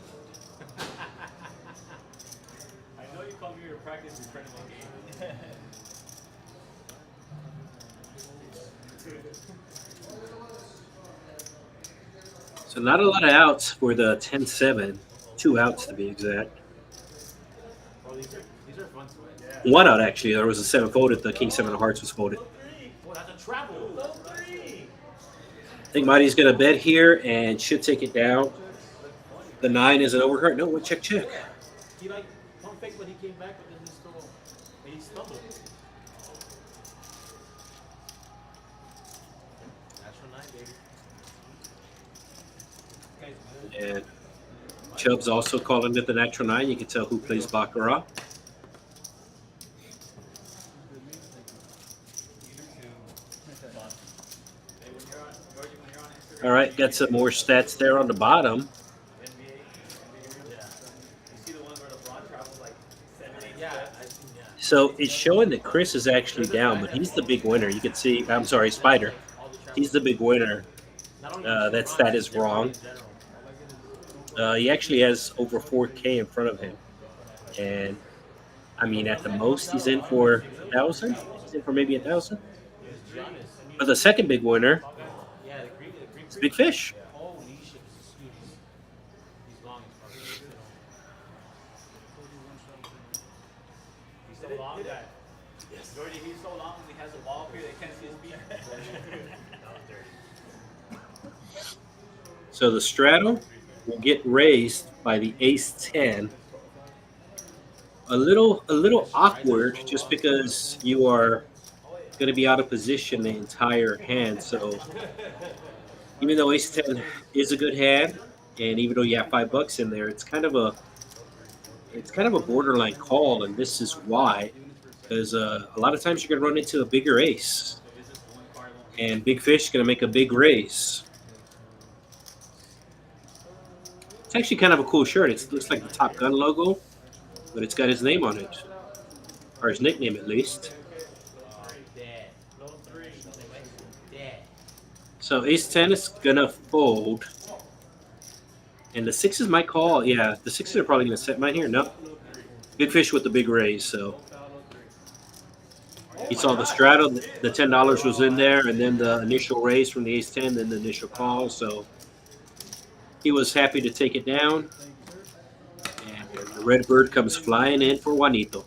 I know you come here to practice in front of my game. So not a lot of outs for the 10-7. 2 outs to be exact. Oh, these are fun to win. Yeah. 1 out actually. There was a 7 folded. The King 7 of Hearts was folded. Well, that's a travel. Low 3. I think Marty's going to bet here and should take it down. The 9 is an overcard. No, what check. He like pump fake, but he came back, but then he stumbled. Natural 9, baby. And Chubb's also calling it the natural 9. You can tell who plays Baccarat. All right, got some more stats there on the bottom. So it's showing that Chris is actually down, but he's the big winner. You can see, I'm sorry, Spider. He's the big winner. That stat is wrong. He actually has over 4K in front of him. And, I mean, at the most, he's in for 1,000. He's in for maybe 1,000. But the second big winner is Big Fish. He's so long when he has a ball here, they can't see his feet. So the straddle will get raised by the ace 10. A little awkward just because you are going to be out of position the entire hand. So even though ace 10 is a good hand, and even though you have $5 in there, it's kind of a borderline call, and this is why. Because a lot of times you're going to run into a bigger ace. And Big Fish is going to make a big raise. It's actually kind of a cool shirt. It looks like the Top Gun logo, but it's got his name on it. Or his nickname, at least. So ace-10 is going to fold. And the 6s might call. Yeah, the 6s are probably going to set mine here. No. Big Fish with the big raise, so... He saw the straddle, the $10 was in there, and then the initial raise from the ace-10, then the initial call. So he was happy to take it down. And the red bird comes flying in for Juanito.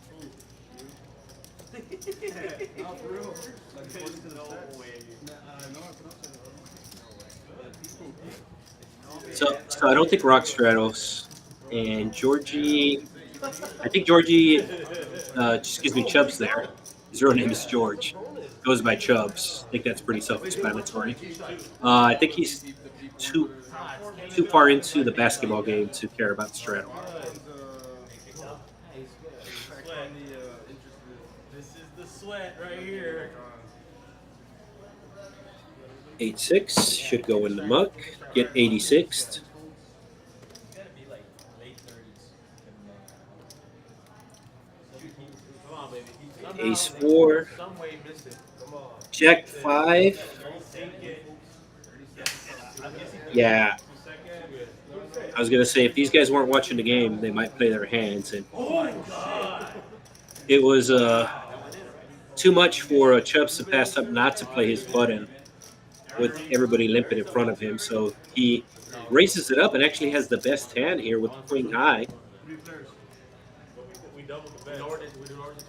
So I don't think Rock straddles, and Georgie. I think Georgie. Excuse me, Chubb's there. His real name is George. Goes by Chubbs. I think that's pretty self-explanatory. I think he's too too far into the basketball game to care about straddle. This is the sweat right here. 8-6 should go in the muck. Get 86th. Gotta be like late 30s. Come on, baby. Ace 4. Some way missed it. Come on. Jack 5. Yeah. I was gonna say if these guys weren't watching the game, they might play their hands, and it was too much for Chubbs to pass up not to play his button with everybody limping in front of him. So he raises it up and actually has the best hand here with queen high. We doubled the bet. We lowered it to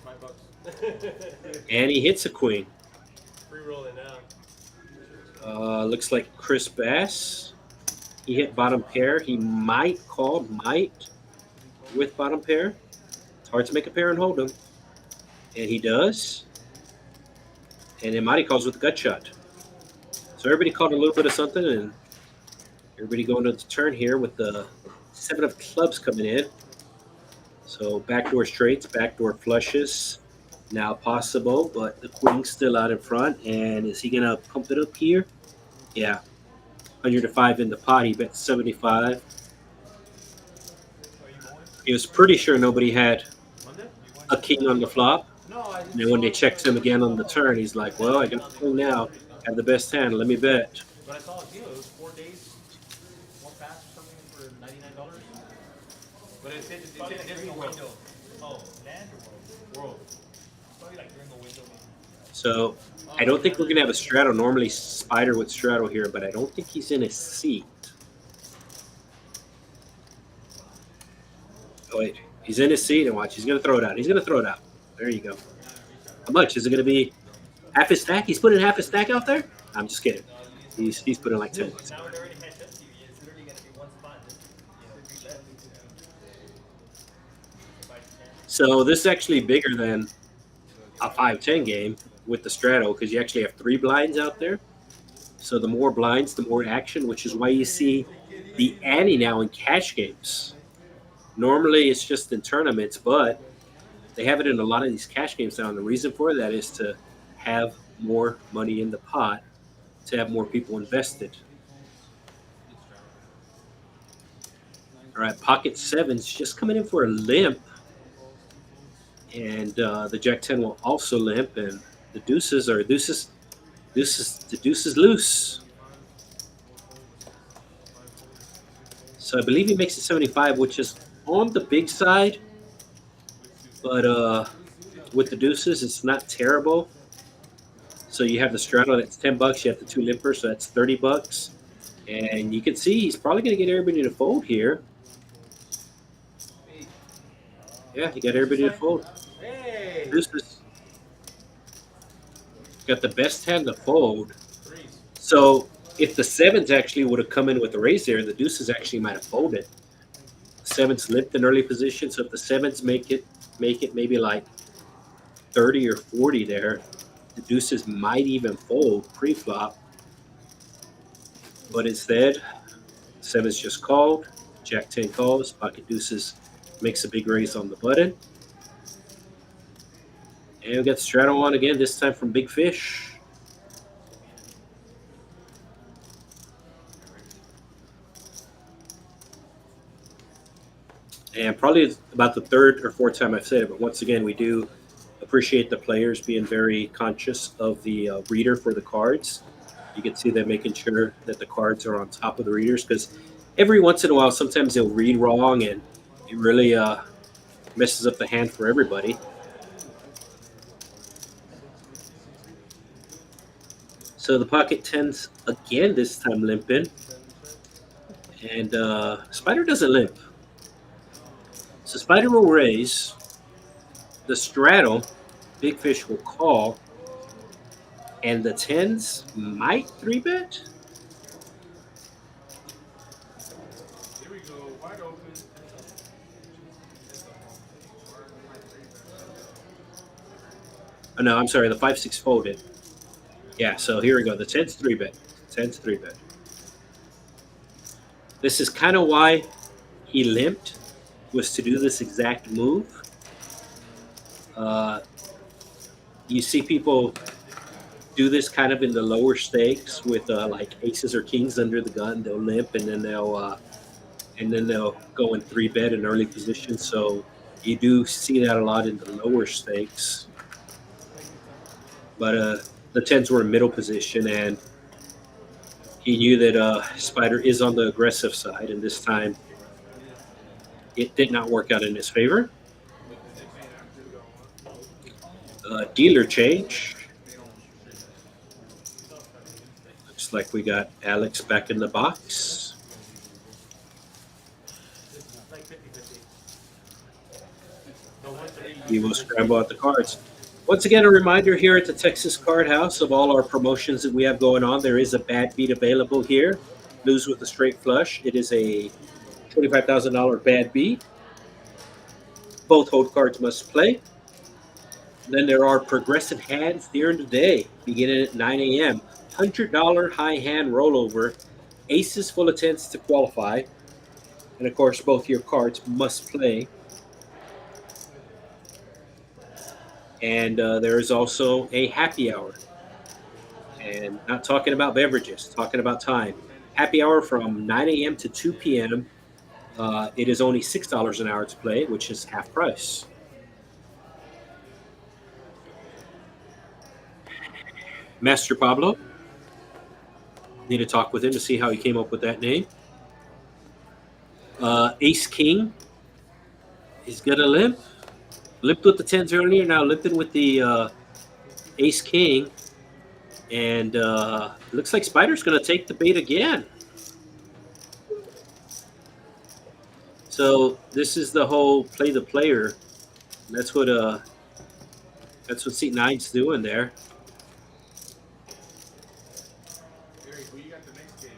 $5. And he hits a queen. Free rolling now. Looks like Chris Bass. He hit bottom pair. He might call, with bottom pair. It's hard to make a pair and hold him. And he does. And then Marty calls with the gut shot. So everybody called a little bit of something, and everybody going to the turn here with the 7 of clubs coming in. So backdoor straights, backdoor flushes now possible, but the queen's still out in front. And is he going to pump it up here? Yeah. 105 in the pot. He bet 75. He was pretty sure nobody had a king on the flop. And then when they checked him again on the turn, he's like, well, I can queen now. Have the best hand. Let me bet. But I saw a deal. It was 4 days, 1 pass or something for $99. But it said there's no window. Oh, land or world? World. Probably like during the window. So I don't think we're going to have a straddle. Normally Spider would straddle here, but I don't think he's in his seat. Oh, wait. He's in his seat, and watch. He's going to throw it out. He's going to throw it out. There you go. How much? Is it going to be half his stack? He's putting half his stack out there? I'm just kidding. He's putting like 10 bucks. Now it already catch up to you. It's literally gonna be one spot. So this is actually bigger than a 5-10 game with the straddle because you actually have 3 blinds out there. So the more blinds, the more action, which is why you see the ante now in cash games. Normally it's just in tournaments, but they have it in a lot of these cash games now. And the reason for that is to have more money in the pot, to have more people invested. All right, pocket 7's just coming in for a limp. And the Jack 10 will also limp, and the deuces loose. So I believe he makes it 75, which is on the big side, but with the deuces, it's not terrible. So you have the straddle, that's 10 bucks. You have the 2 limpers, so that's 30 bucks. And you can see he's probably going to get everybody to fold here. Yeah, he got everybody to fold. Hey! Deuces. Got the best hand to fold. So if the 7s actually would have come in with a raise there, the deuces actually might have folded. The 7s limped in early position, so if the 7s make it maybe like 30 or 40 there, the deuces might even fold pre-flop. But instead, 7s just called, Jack 10 calls, pocket deuces makes a big raise on the button. And we got the straddle on again, this time from Big Fish. And probably about the 3rd or 4th time I've said it, but once again, we do appreciate the players being very conscious of the reader for the cards. You can see them making sure that the cards are on top of the readers, because every once in a while, sometimes they'll read wrong, and it really messes up the hand for everybody. So the pocket 10s again this time limping, and Spider doesn't limp. So Spider will raise. The straddle, Big Fish will call, and the 10s might 3-bet. Oh, no, I'm sorry. The 5-6 folded. Yeah, so here we go. The 10's 3-bet. 10's 3-bet. This is kind of why he limped, was to do this exact move. Uh, you see people do this kind of in the lower stakes with like aces or kings under the gun. They'll limp and then they'll go in 3-bet in early position. So you do see that a lot in the lower stakes. But the 10s were in middle position, and he knew that Spider is on the aggressive side, and this time it did not work out in his favor. Dealer change. Looks like we got Alex back in the box. Like 50-50. He will scramble out the cards. Once again, a reminder here at the Texas Card House of all our promotions that we have going on. There is a bad beat available here. Lose with a straight flush. It is a $25,000 bad beat. Both hold cards must play. Then there are progressive hands during the day, beginning at 9 a.m. $100 high hand rollover. Aces full of 10s to qualify. And of course, both your cards must play. And there is also a happy hour. And not talking about beverages, talking about time. Happy hour from 9 a.m. to 2 p.m. It is only $6 an hour to play, which is half price. Master Pablo. Need to talk with him to see how he came up with that name. Ace King. He's got a limp. Limped with the 10s earlier, now limping with the Ace King. And looks like Spider's going to take the bait again. So this is the whole play the player. That's what seat 9's doing there. Who you got the next game?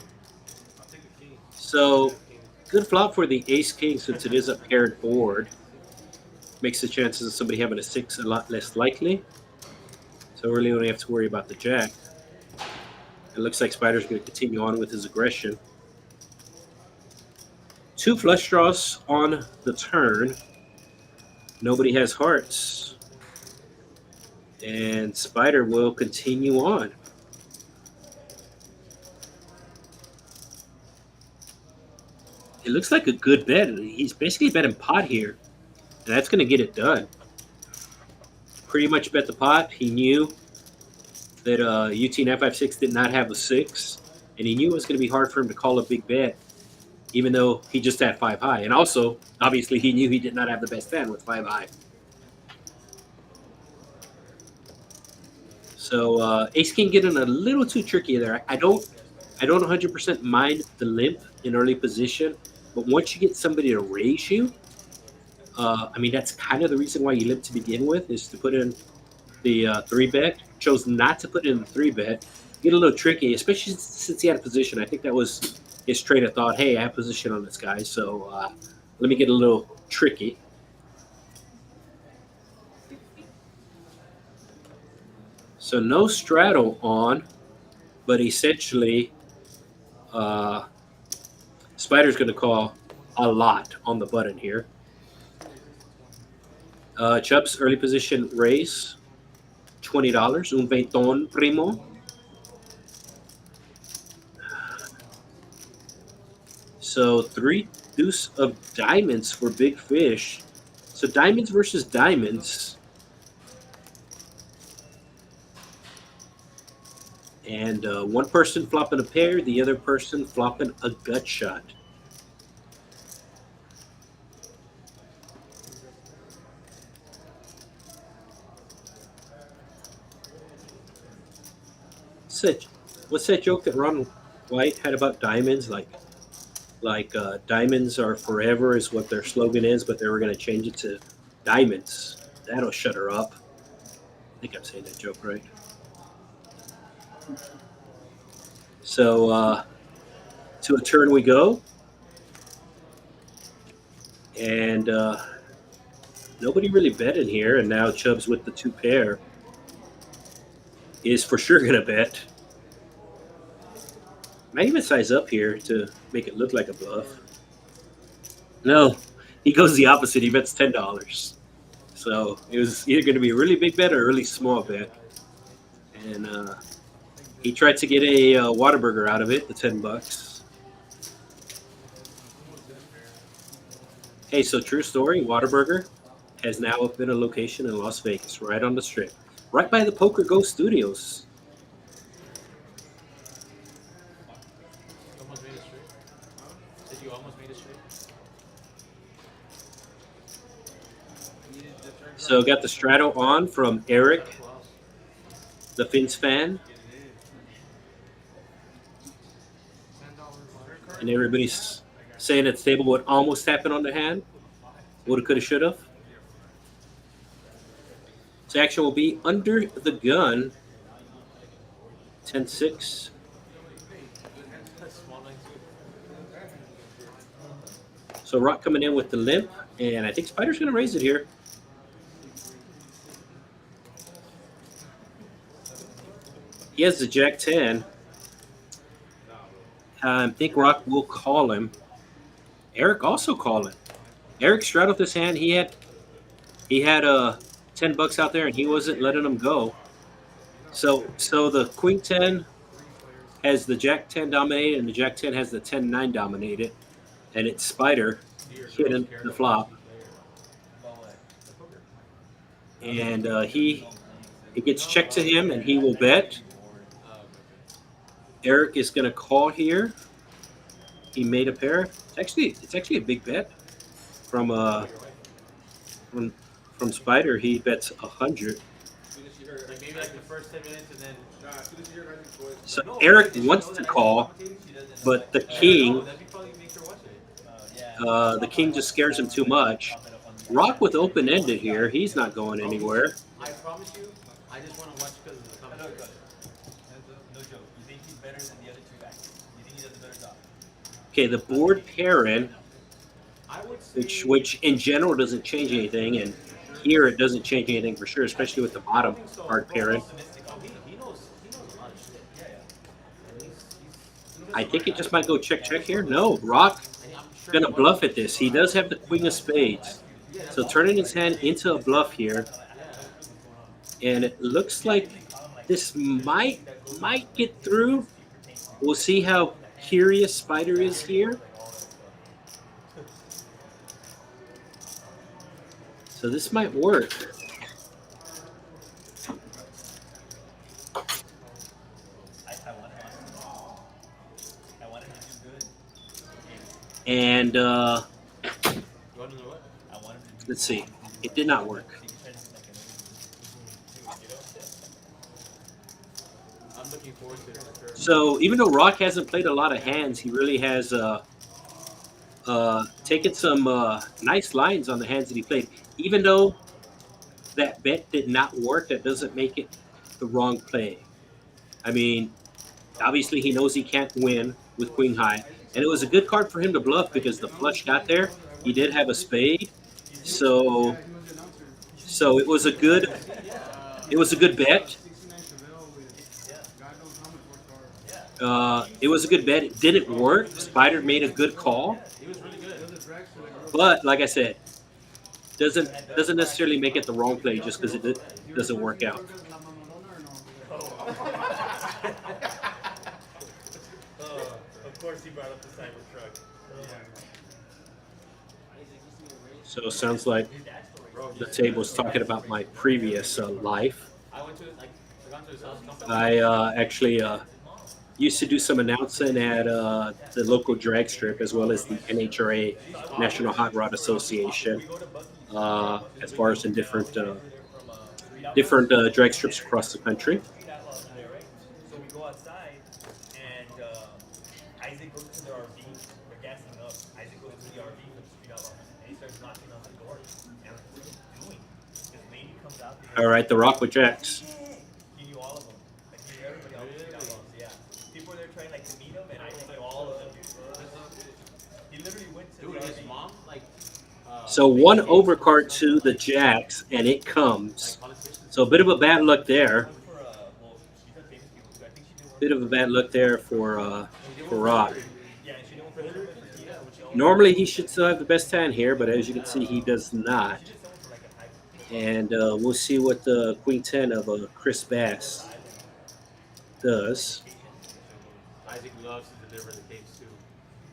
I'll take the king. So good flop for the Ace King since it is a paired board. Makes the chances of somebody having a 6 a lot less likely. So really only have to worry about the jack. It looks like Spider's going to continue on with his aggression. 2 flush draws on the turn. Nobody has hearts. And Spider will continue on. It looks like a good bet. He's basically betting pot here. And that's going to get it done. Pretty much bet the pot. He knew that UT 956 did not have a 6. And he knew it was going to be hard for him to call a big bet, even though he just had 5 high. And also, obviously, he knew he did not have the best hand with 5 high. So Ace King getting a little too tricky there. I don't 100% mind the limp in early position, but once you get somebody to raise you, I mean, that's kind of the reason why you limp to begin with, is to put in the 3-bet. Chose not to put in the 3-bet. Get a little tricky, especially since he had a position. I think that was his train of thought. Hey, I have position on this guy, so let me get a little tricky. So no straddle on, but essentially Spider's going to call a lot on the button here. Chubb's early position raise, $20. Un veinton primo. So 3 deuce of diamonds for big fish. So diamonds versus diamonds. And one person flopping a pair, the other person flopping a gut shot. What's that joke that Ron White had about diamonds? Like diamonds are forever is what their slogan is, but they were going to change it to diamonds. That'll shut her up. I think I'm saying that joke right. So to a turn we go. And nobody really bet in here, and now Chubb's with the 2 pair. is for sure gonna bet. Might even size up here to make it look like a bluff. No, he goes the opposite. He bets $10. So it was either going to be a really big bet or a really small bet. And he tried to get a Whataburger out of it, the $10. Hey, so true story. Whataburger has now opened a location in Las Vegas, right on the strip, right by the Poker Go Studios. You almost made it straight. Said you almost made it straight. So got the Strato on from Eric, the Fins fan, and everybody's saying that the table would almost happen on the hand. Woulda, coulda, shoulda. So action will be under the gun. 10-6. Small line too. So Rock coming in with the limp, and I think Spider's going to raise it here. He has the Jack 10. I think Rock will call him. Eric also calling. Eric straddled this hand. He had $10 out there, and he wasn't letting him go. So the Queen 10 has the Jack 10 dominated, and the Jack 10 has the 10-9 dominated, and it's Spider hitting the flop. And he gets checked to him, and he will bet. Eric is going to call here. He made a pair. It's actually a big bet from Spider. He bets 100. Like maybe like the first 10 minutes and then. So Eric wants to call, but the king just scares him too much. Rock with open ended here. He's not going anywhere. I promise you, I just want to watch because of the commentators. No joke. You think he's better than the other two guys? You think he does a better job? Okay, the board pairing, I would say, which in general doesn't change anything, and here it doesn't change anything for sure, especially with the bottom part pairing. he knows a lot of shit. And he's I think it just might go check here. No, Rock gonna bluff at this. He does have the Queen of Spades, so turning his hand into a bluff here, and it looks like this might get through. We'll see how curious Spider is here. So this might work. I wanted to do good. And You want to know what? I wanted to do let's see. It did not work. I'm looking forward to it for sure. So even though Rock hasn't played a lot of hands, he really has taken some nice lines on the hands that he played. Even though that bet did not work, that doesn't make it the wrong play. I mean, obviously he knows he can't win with Queen High, and it was a good card for him to bluff because the flush got there. He did have a spade, so it was a good bet. It was a good bet. It didn't work. Spider made a good call, He was really good. but like I said, doesn't necessarily make it the wrong play just because it doesn't work out. Of course he brought up the Cybertruck. So it sounds like the table's talking about my previous life. I went to I gone to his house. I actually used to do some announcing at the local drag strip as well as the NHRA, National Hot Rod Association, as far as in different drag strips across the country. So we go outside, and Isaac goes to the RV. We're gassing up. Isaac goes to the RV with the street out, and he starts knocking on the door. And I'm like, what are you doing? This lady comes out there. All right, the Rock with Jacks. He knew all of them. Like, he knew everybody on the street outlaws. Yeah. People were there trying like to meet him, and I knew all of them. He literally went to Dude, the his RV. mom, like, So one overcard to the Jacks, and it comes. So a bit of a bad luck there. For, well, Bit of a bad look there for Rock. Yeah, and she didn't for her. Yeah, when she Normally he should still have the best hand here, but as you can see, he does not. she did someone for like a high. And we'll see what the Queen 10 of Chris Bass does. Isaac loves to deliver the cakes too.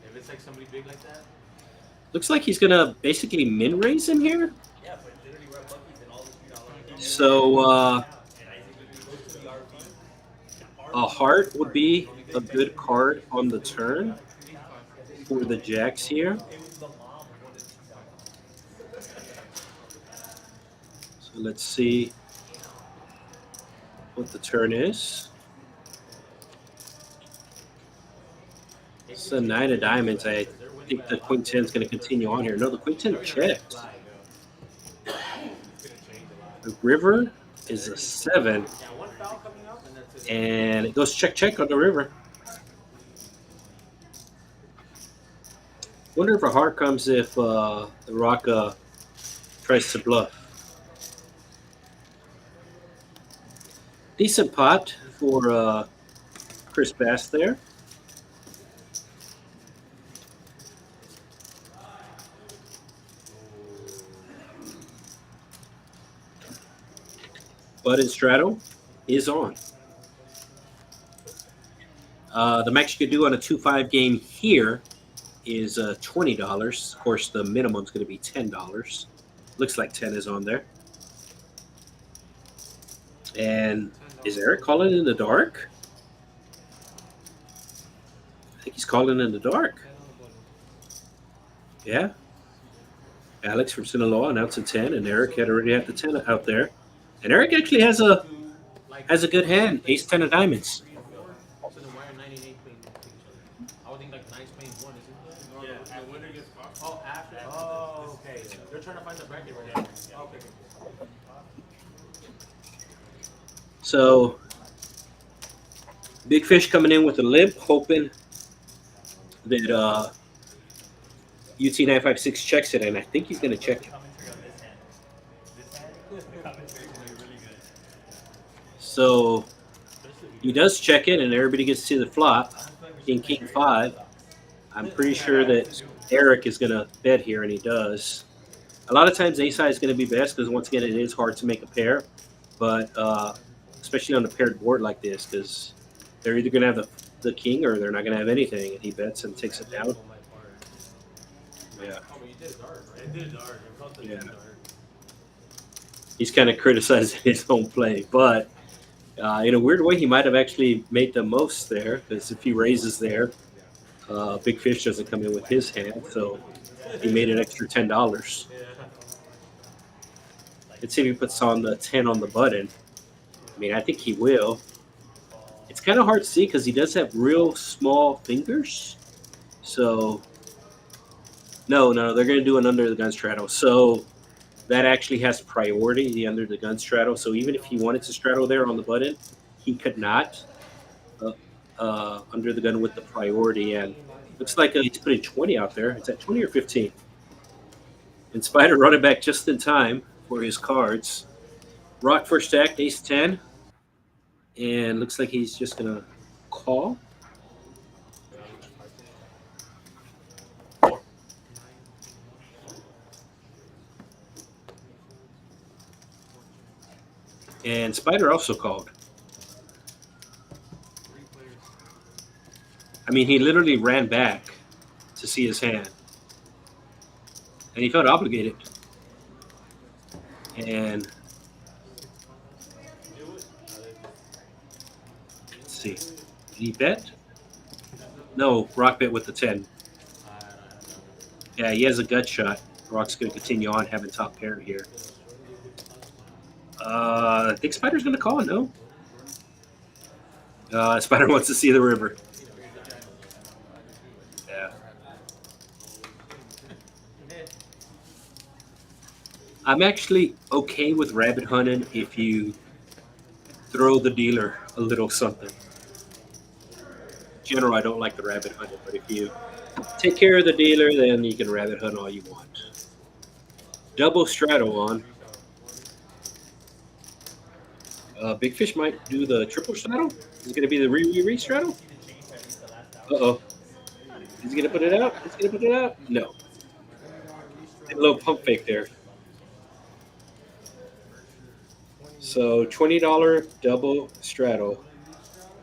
If it's like somebody big like that, Looks like he's gonna basically min raise him here. Yeah, but literally we're at Bucky's and all the $3. So And Isaac literally goes to the RV. a heart would be a good card on the turn for the jacks here. It was the mom who wanted $2. So let's see what the turn is. It's a 9 of diamonds. I think the Queen 10 is going to continue on here. No, the Queen 10 checked. The river is a 7, yeah, one foul coming up and that's it. and it goes check, check on the river. Wonder if a heart comes if the Rock tries to bluff. Decent pot for Chris Bass there. Button straddle is on. The max you could do on a 2-5 game here is $20. Of course, the minimum is going to be $10. Looks like 10 is on there. And is Eric calling in the dark? I think he's calling in the dark. Yeah. Alex from Sinaloa announced a 10, and Eric had already had the 10 out there. And Eric actually has a good hand, ace 10 of diamonds. So then why are 98 playing each other? I would think like 9's playing 1, isn't it? Yeah, the winner gets caught. Oh, after. Oh, okay. They're trying to find the bracket right now. Okay. So, Big Fish coming in with a limp, hoping that UT956 checks it, and I think he's going to check it. Commentary on this hand. This hand, the commentary is gonna be really good. So, he does check it, and everybody gets to see the flop. King 5. I'm pretty sure that Eric is going to bet here, and he does. A lot of times, ace high is going to be best because, once again, it is hard to make a pair. But especially on a paired board like this, because they're either going to have the king or they're not going to have anything. And he bets and takes it down. Yeah. Oh, but you did dark, right? It did dark. I felt it Yeah. did dark. He's kind of criticizing his own play. But in a weird way, he might have actually made the most there, because if he raises there, Big Fish doesn't come in with his hand. So he made an extra $10. Yeah. Let's see if he puts on the 10 on the button. I mean, I think he will. It's kind of hard to see because he does have real small fingers. So, no, they're going to do an under the gun straddle. So that actually has priority, the under the gun straddle. So even if he wanted to straddle there on the button, he could not under the gun with the priority. And looks like he's putting 20 out there. Is that 20 or 15? And Spider running back just in time for his cards. Rock first stack, ace 10. And looks like he's just going to call. And Spider also called. I mean, he literally ran back to see his hand. And he felt obligated. And let's see. Did he bet? No, Rock bet with the 10. Yeah, he has a gut shot. Rock's going to continue on having top pair here. I think Spider's going to call it, no? Spider wants to see the river. Yeah. I'm actually okay with rabbit hunting if you throw the dealer a little something. In general, I don't like the rabbit hunting, but if you take care of the dealer, then you can rabbit hunt all you want. Double straddle on. Big Fish might do the triple straddle. Is it going to be the re straddle? Uh-oh. Is he going to put it out? Is he going to put it out? No. Did a little pump fake there. So $20 double straddle.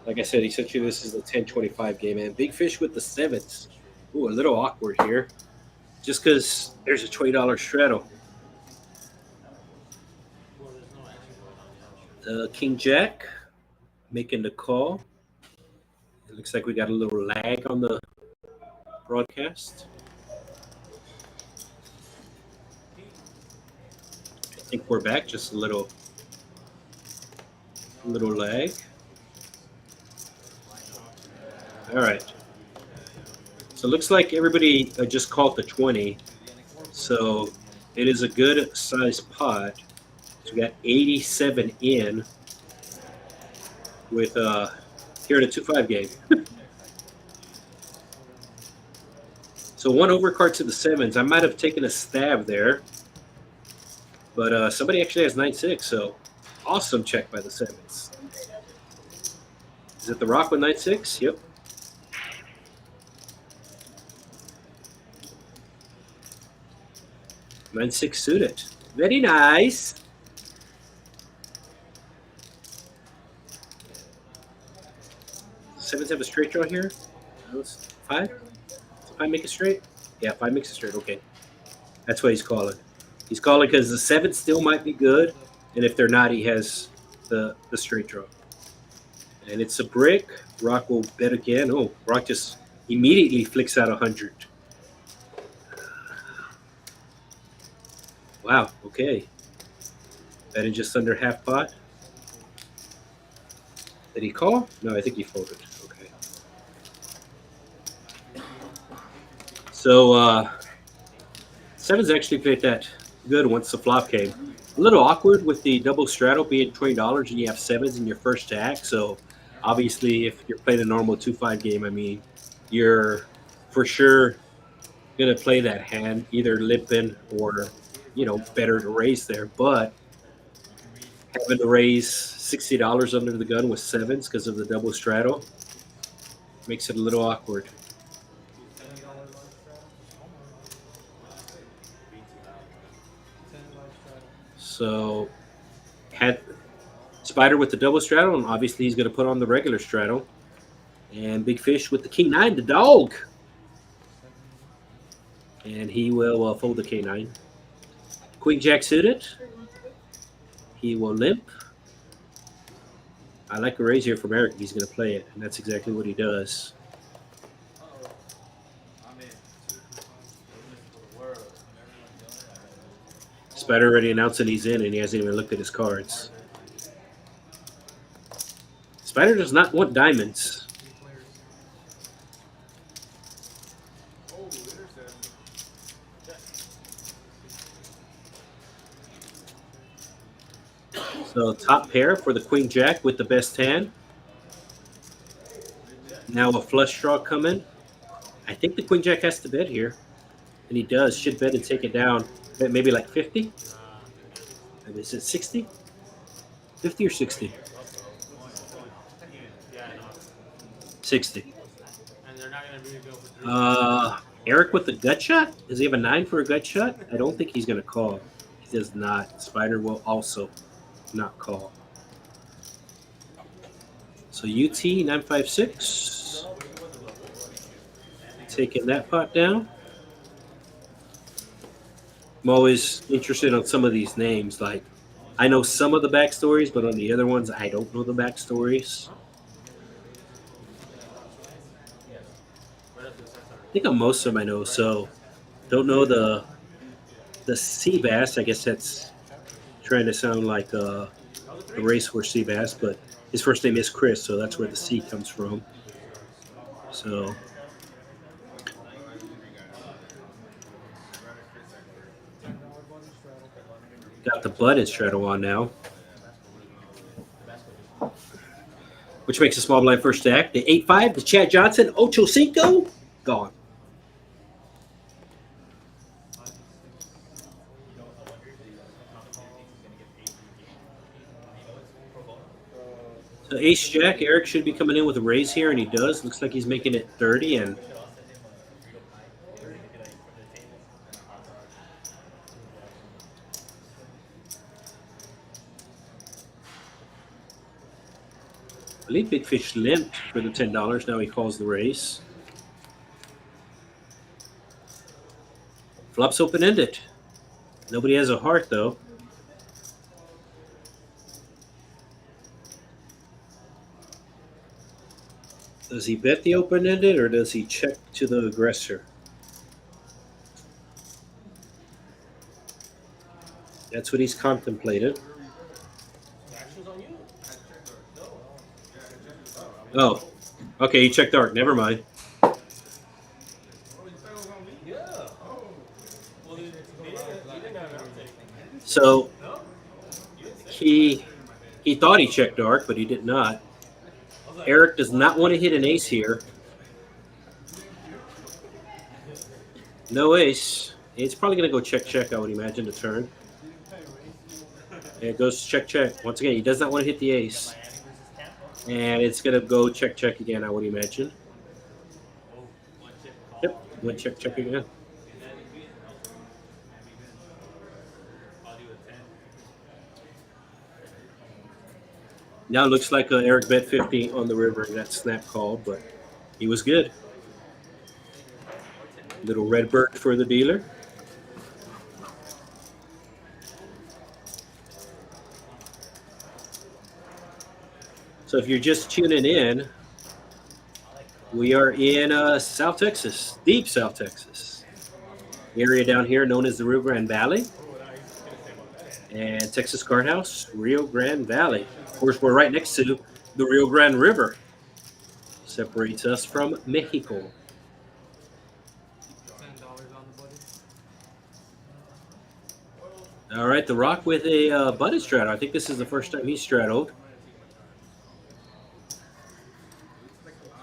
Like I said, essentially this is the 10-25 game, and Big Fish with the sevens. Ooh, a little awkward here. Just because there's a $20 straddle. King Jack making the call. It looks like we got a little lag on the broadcast. I think we're back, just a little lag. All right. So it looks like everybody just called the 20. So it is a good size pot. So we got 87 in with here in a 2-5 game. So one overcard to the sevens. I might have taken a stab there, but somebody actually has 9-6. So awesome check by the sevens. Is it the rock with 9-6? Yep. 9-6 suited. Very nice. Sevens have a straight draw here. Five? Does 5 make it straight? Yeah, 5 makes it straight. Okay. That's what he's calling. He's calling because the 7 still might be good, and if they're not, he has the straight draw. And it's a brick. Rock will bet again. Oh, Rock just immediately flicks out 100. Wow, okay. Betting just under half pot. Did he call? No, I think he folded. Okay. So sevens actually played that good once the flop came. A little awkward with the double straddle being $20 and you have sevens in your first stack. So obviously if you're playing a normal 2-5 game, I mean, you're for sure going to play that hand, either limping or, you know, better to raise there. But having to raise $60 under the gun with sevens because of the double straddle makes it a little awkward. So had Spider with the double straddle, and obviously he's going to put on the regular straddle. And Big Fish with the king 9, the dog. And he will fold the K9. Queen Jack suited. He will limp. I like a raise here from Eric. He's going to play it, and that's exactly what he does. Spider already announced that he's in, and he hasn't even looked at his cards. Spider does not want diamonds. So top pair for the Queen Jack with the best hand. Now a flush draw coming. I think the Queen Jack has to bet here. And he does. Should bet and take it down. Bet maybe like 50? Is it 60? 50 or 60? 60. And they're not going to be able to do Eric with the gut shot? Does he have a 9 for a gut shot? I don't think he's going to call. He does not. Spider will also not call. So UT 956. Taking that pot down. I'm always interested on some of these names. Like, I know some of the backstories, but on the other ones, I don't know the backstories. I think on most of them I know, so don't know the sea bass. I guess that's trying to sound like a racehorse sea bass, but his first name is Chris, so that's where the C comes from. So got the button straddle on now, which makes a small blind first stack. The 8-5, the Chad Johnson, Ocho Cinco, gone. The ace jack, Eric should be coming in with a raise here, and he does. Looks like he's making it 30, and We should all send him a free pie. Maybe like from the table. I believe Big Fish limped for the $10. Now he calls the raise. Flops open-ended. Nobody has a heart, though. Does he bet the open-ended, or does he check to the aggressor? That's what he's contemplated. Action's on you. Oh, okay, he checked dark. Never mind. Oh, you thought it was on me? Yeah. Oh. Well, he didn't have everything. So No? You didn't say he thought he checked dark, but he did not. I was like, Eric does not want to hit an ace here. No ace. It's probably going to go check, I would imagine, to turn. And it goes check. Once again, he does not want to hit the ace. Miami versus Tampa. And it's going to go check again, I would imagine. Oh, one chip call. Yep, went check again. I'll do a 10. Now it looks like Eric bet 50 on the river, and that snap called, but he was good. Little red bird for the dealer. So if you're just tuning in, we are in South Texas, deep South Texas. The area down here known as the Rio Grande Valley. And Texas Card House, Rio Grande Valley. Of course, we're right next to the Rio Grande River. Separates us from Mexico. $10 on the buddy. All right, the Rock with a butted straddle. I think this is the first time he's straddled.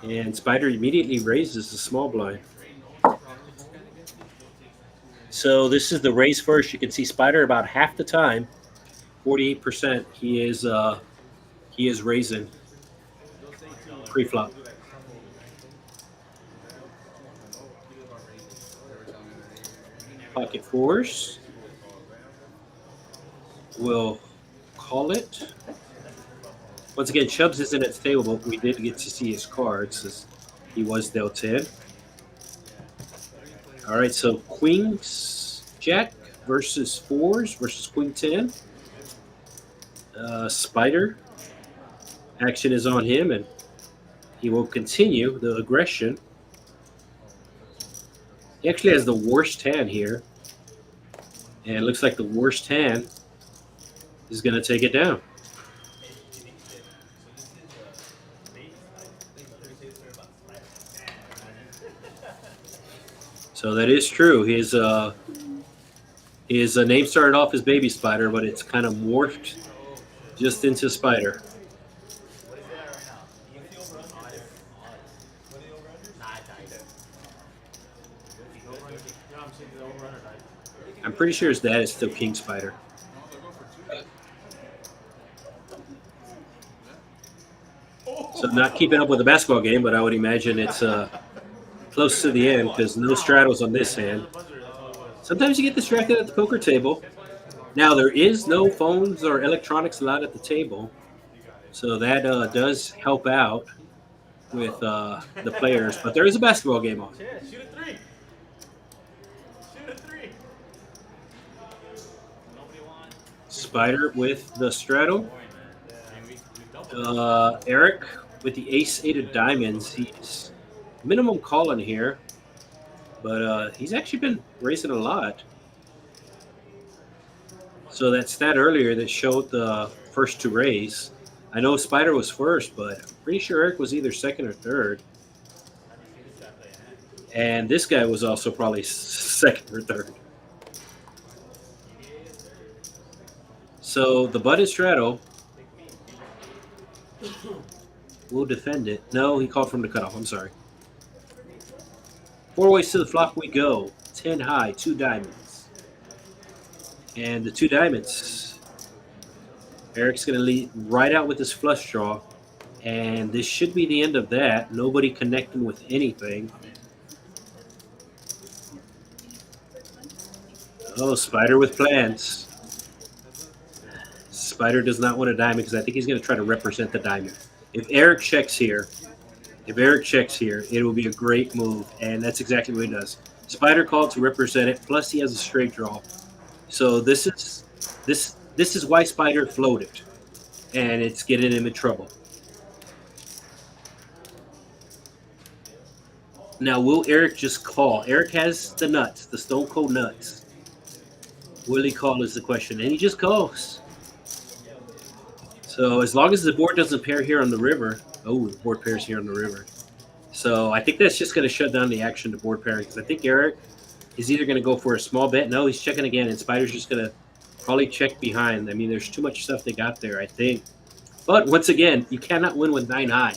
And Spider immediately raises the small blind. So this is the raise first. You can see Spider about half the time, 48%. He is raising pre-flop. Pocket fours. We'll call it. Once again, Chubbs isn't at the table, but we did get to see his cards as he was dealt 10. All right, so Queens Jack versus fours versus Queen 10. Spider. Action is on him, and he will continue the aggression. He actually has the worst hand here. And it looks like the worst hand is going to take it down. So that is true. His name started off as Baby Spider, but it's kind of morphed just into Spider. What is that right now? You can see over under? What are the over unders? Nah, it's Yeah, I'm seeing the over-runner died. I'm pretty sure his dad is still King Spider. So not keeping up with the basketball game, but I would imagine it's close to the end because no straddles on this hand. Sometimes you get distracted at the poker table. Now, there is no phones or electronics allowed at the table, so that does help out with the players. But there is a basketball game on. Yeah, shoot a three. Shoot a three. Nobody wants. Spider with the straddle. Eric with the ace-8 of diamonds. He's minimum calling here, but he's actually been racing a lot. So that stat earlier that showed the first to raise, I know Spider was first, but I'm pretty sure Eric was either second or third. And this guy was also probably second or third. So the butted straddle will defend it. No, he called from the cutoff. I'm sorry. 4 ways to the flop we go. 10 high, 2 diamonds. And the 2 diamonds. Eric's going to lead right out with his flush draw. And this should be the end of that. Nobody connecting with anything. Oh, Spider with plans. Spider does not want a diamond because I think he's going to try to represent the diamond. If Eric checks here, it will be a great move, and that's exactly what he does. Spider called to represent it. Plus, he has a straight draw. So this is why Spider floated, and it's getting him in trouble. Now, will Eric just call? Eric has the nuts, the stone cold nuts. Will he call is the question, and he just calls. So as long as the board doesn't pair here on the river, the board pairs here on the river. So I think that's just going to shut down the action to board pairing because I think Eric is either going to go for a small bet. No, he's checking again, and Spider's just going to probably check behind. I mean, there's too much stuff they got there, I think. But once again, you cannot win with 9 high.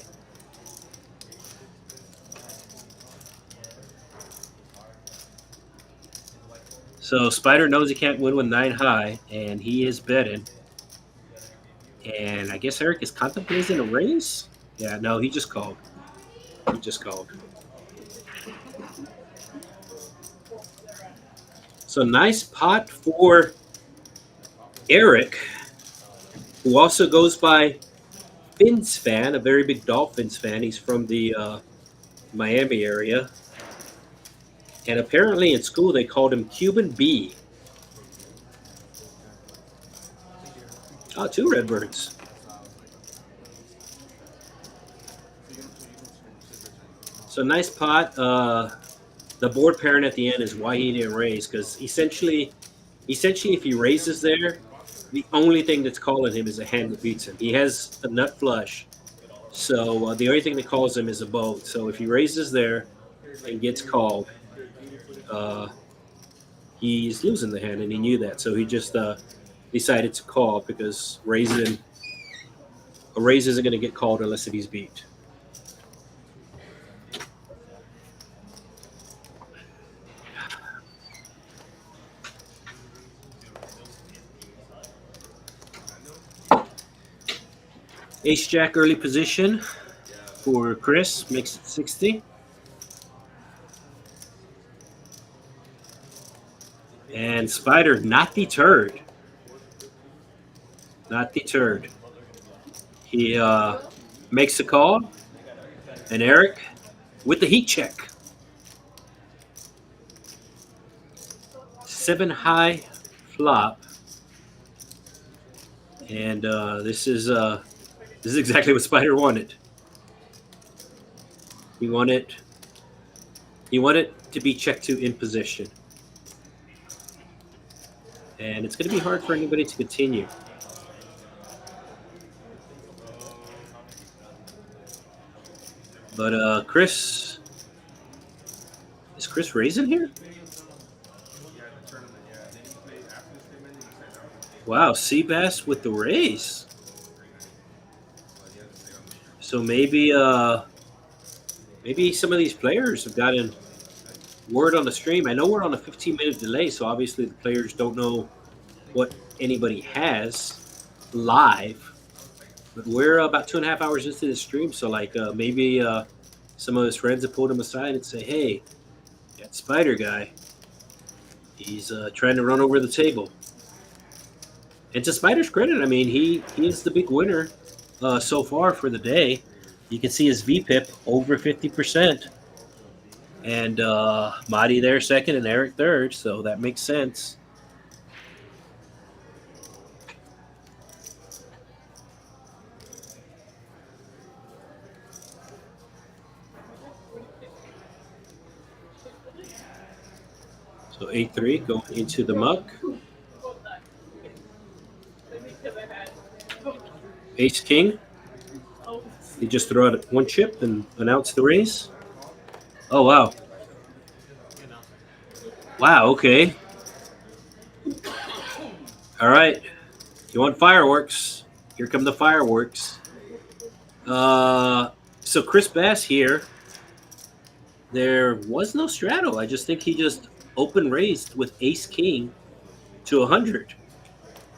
So Spider knows he can't win with 9 high, and he is betting. And I guess Eric is contemplating a raise? Yeah, no, he just called. He just called. So nice pot for Eric, who also goes by Fins fan, a very big Dolphins fan. He's from the Miami area. And apparently in school they called him Cuban B. Oh, 2 Redbirds. So nice pot. The board pairing at the end is why he didn't raise, because essentially if he raises there, the only thing that's calling him is a hand that beats him. He has a nut flush, so the only thing that calls him is a boat. So if he raises there and gets called, he's losing the hand, and he knew that. So he just decided to call because a raise isn't going to get called unless he's beat. Ace Jack early position for Chris makes it 60. And Spider not deterred. Not deterred. He makes a call. And Eric with the heat check. 7 high flop. And this is exactly what Spider wanted. He wanted to be checked to in position. And it's going to be hard for anybody to continue. But Chris, is Chris raising here? Wow, Seabass with the raise. So maybe some of these players have gotten word on the stream. I know we're on a 15-minute delay, so obviously the players don't know what anybody has live. But we're about 2.5 hours into the stream, so maybe some of his friends have pulled him aside and say, "Hey, that Spider guy, he's trying to run over the table." And to Spider's credit, I mean, he is the big winner so far for the day. You can see his VPIP over 50%. And Madi there second and Eric third, so that makes sense. So 8-3 going into the muck. Ace King. He just threw out 1 chip and announced the raise. Oh, wow. Wow, okay. All right. You want fireworks? Here come the fireworks. So Chris Bass here. There was no straddle. I just think he just open raised with Ace King to 100.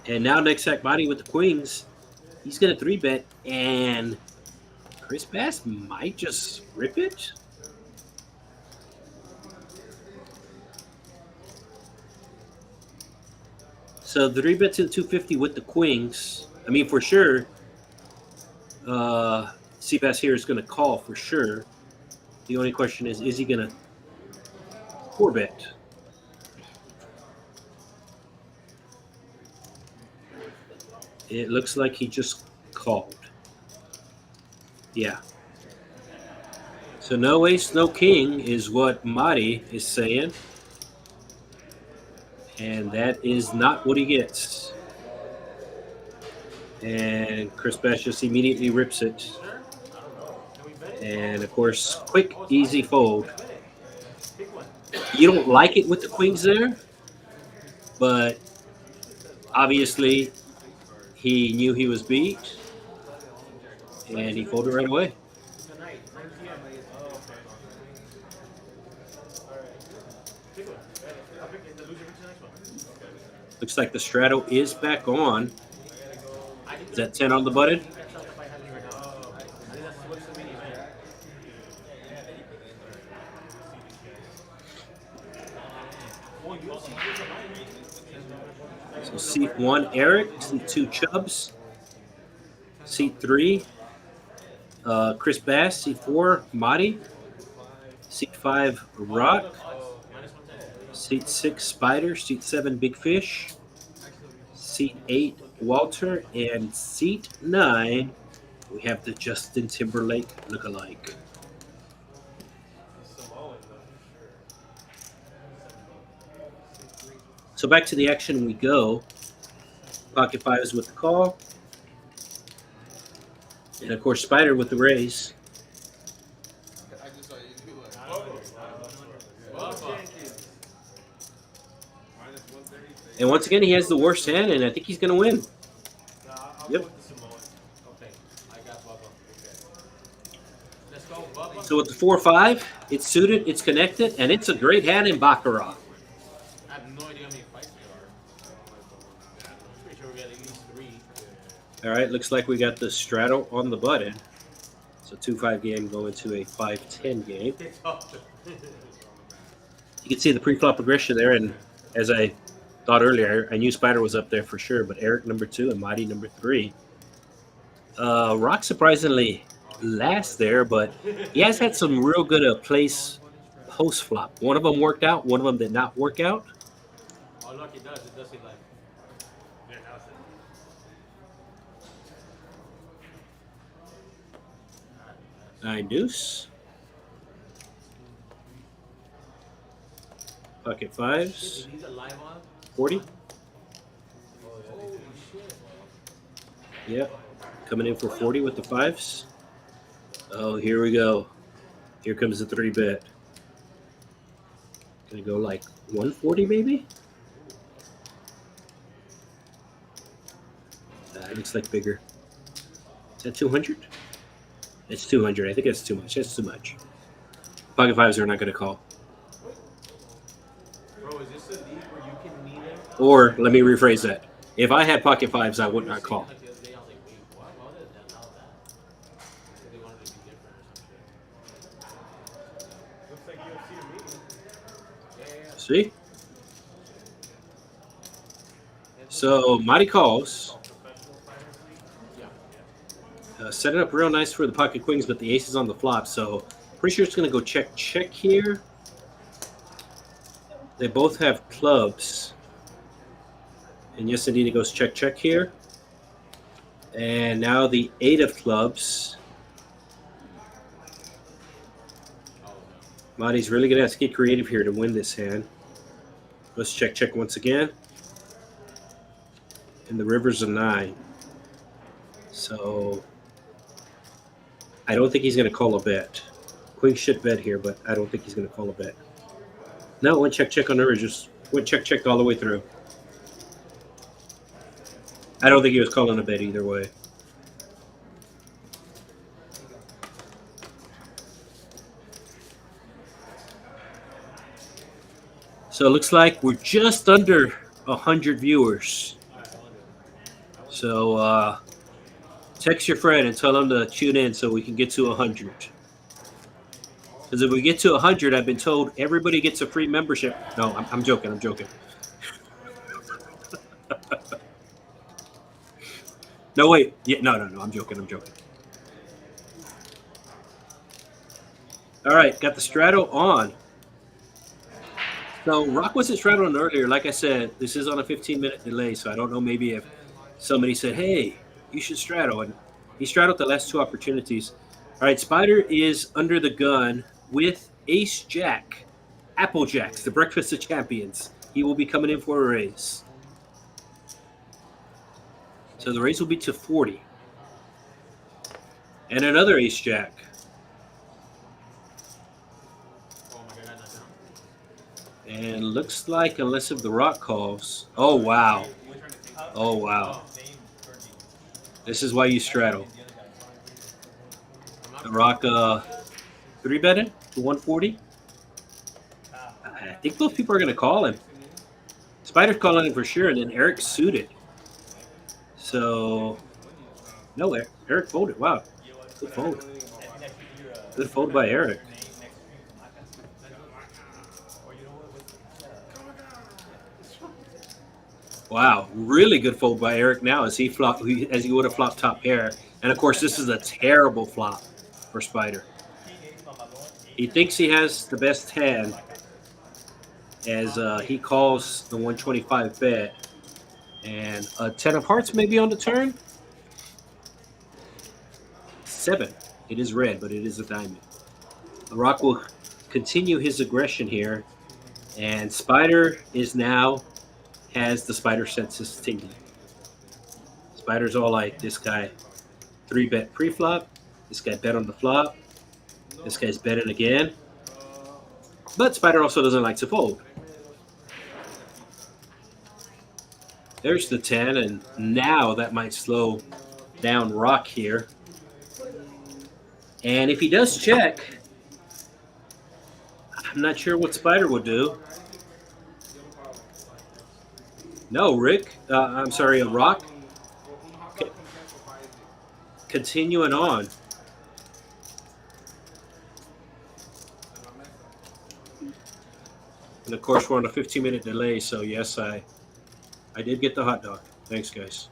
And now next sack body with the queens. He's going to 3-bet, and Chris Bass might just rip it. So the 3-bet to the 250 with the queens. I mean, for sure, Seabass here is going to call for sure. The only question is he going to 4-bet? It looks like he just called. Yeah. So no ace, no king is what Mari is saying. And that is not what he gets. And Chris Bass just immediately rips it. And of course, quick, easy fold. You don't like it with the queens there, but obviously he knew he was beat, and he folded right away. Looks like the straddle is back on. Is that 10 on the button? So seat 1, Eric. Seat 2, Chubbs. Seat 3, Chris Bass. Seat 4, Madi. Seat 5, Rock. Seat 6, Spider. Seat 7, Big Fish. Seat 8, Walter. And seat 9, we have the Justin Timberlake lookalike. So back to the action we go. Pocket fives with the call. And of course, Spider with the raise. And once again, he has the worst hand, and I think he's going to win. Yep. So with the 4-5, it's suited, it's connected, and it's a great hand in Baccarat. I have no idea how many fights there are. I'm pretty sure we got at least 3. All right, looks like we got the straddle on the button. So 2-5 game going to a 5-10 game. You can see the pre-flop progression there, and as I thought earlier, I knew Spider was up there for sure, but Eric number 2 and Mighty number 3. Rock surprisingly last there, but he has had some real good plays post-flop. One of them worked out, one of them did not work out. Oh, look, it does. It does say like. Nine deuce. Pocket fives. 40. Yep. Coming in for 40 with the fives. Oh, here we go. Here comes the 3-bet. Gonna go like 140 maybe? It looks like bigger. Is that 200? It's 200. I think that's too much. That's too much. Pocket fives are not gonna call. Bro, is this a league where you can meet him? Or let me rephrase that. If I had pocket fives, I would not call. Like the other day, I was like, wait, what? Why did that allow that? They wanted to be different or some shit. Looks like UFC to me. Yeah. See? So Mighty calls. Set it up real nice for the pocket queens, but the ace is on the flop, so pretty sure it's going to go check here. They both have clubs. And yes, indeed, it goes check here. And now the 8 of clubs. Marty's really going to have to get creative here to win this hand. Let's check once again. And the river's a 9. So I don't think he's going to call a bet. Queen should bet here, but I don't think he's going to call a bet. No, it went check on the river. Just went check all the way through. I don't think he was calling a bet either way. So it looks like we're just under 100 viewers. So Text your friend and tell him to tune in so we can get to 100. Because if we get to 100, I've been told everybody gets a free membership. No, I'm joking. I'm joking. No, wait. Yeah, no. I'm joking. I'm joking. All right, got the straddle on. So Rock wasn't straddling earlier. Like I said, this is on a 15-minute delay, so I don't know maybe if somebody said, hey, you should straddle. And he straddled the last two opportunities. All right, Spider is under the gun with Ace Jack, Apple Jacks, the breakfast of champions. He will be coming in for a raise. So the raise will be to 40. And another Ace Jack. Oh my god, not down. And looks like, unless if the Rock calls. Oh, wow. Oh, wow. This is why you straddle. The Rock 3-betting to 140. I think those people are going to call him. Spider's calling him for sure, and then Eric suited. So, no, Eric folded. Wow. Good fold. Good fold by Eric. Wow, really good fold by Eric now as he would have flopped top pair. And of course, this is a terrible flop for Spider. He thinks he has the best hand as he calls the 125 bet. And a 10 of hearts maybe on the turn. 7. It is red, but it is a diamond. The Rock will continue his aggression here. And Spider is now has the Spider senses tingling. Spider's all like, this guy 3-bet pre-flop. This guy bet on the flop. This guy's betting again. But Spider also doesn't like to fold. There's the 10, and now that might slow down Rock here. And if he does check, I'm not sure what Spider would do. No, Rock. Continuing on. And of course, we're on a 15-minute delay, so yes, I did get the hot dog. Thanks, guys.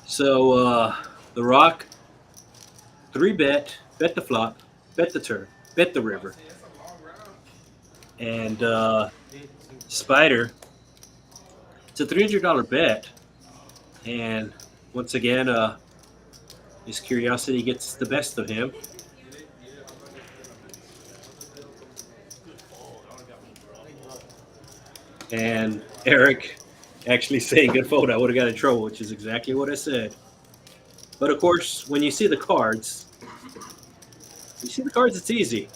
So the Rock 3-bet, bet the flop, bet the turn, bet the river. And Spider, it's a $300 bet. And once again, his curiosity gets the best of him. And Eric actually saying good fold, I would have got in trouble, which is exactly what I said. But of course, when you see the cards, it's easy.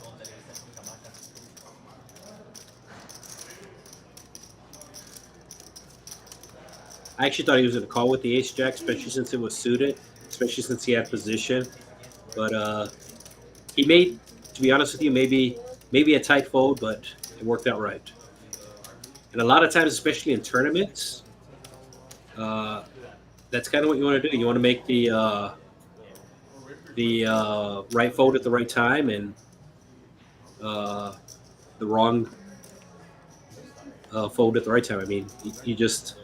I actually thought he was going to call with the Ace Jack, especially since it was suited, especially since he had position. But he made, to be honest with you, maybe a tight fold, but it worked out right. And a lot of times, especially in tournaments, that's kind of what you want to do. You want to make the right fold at the right time and the wrong fold at the right time. I mean, you just...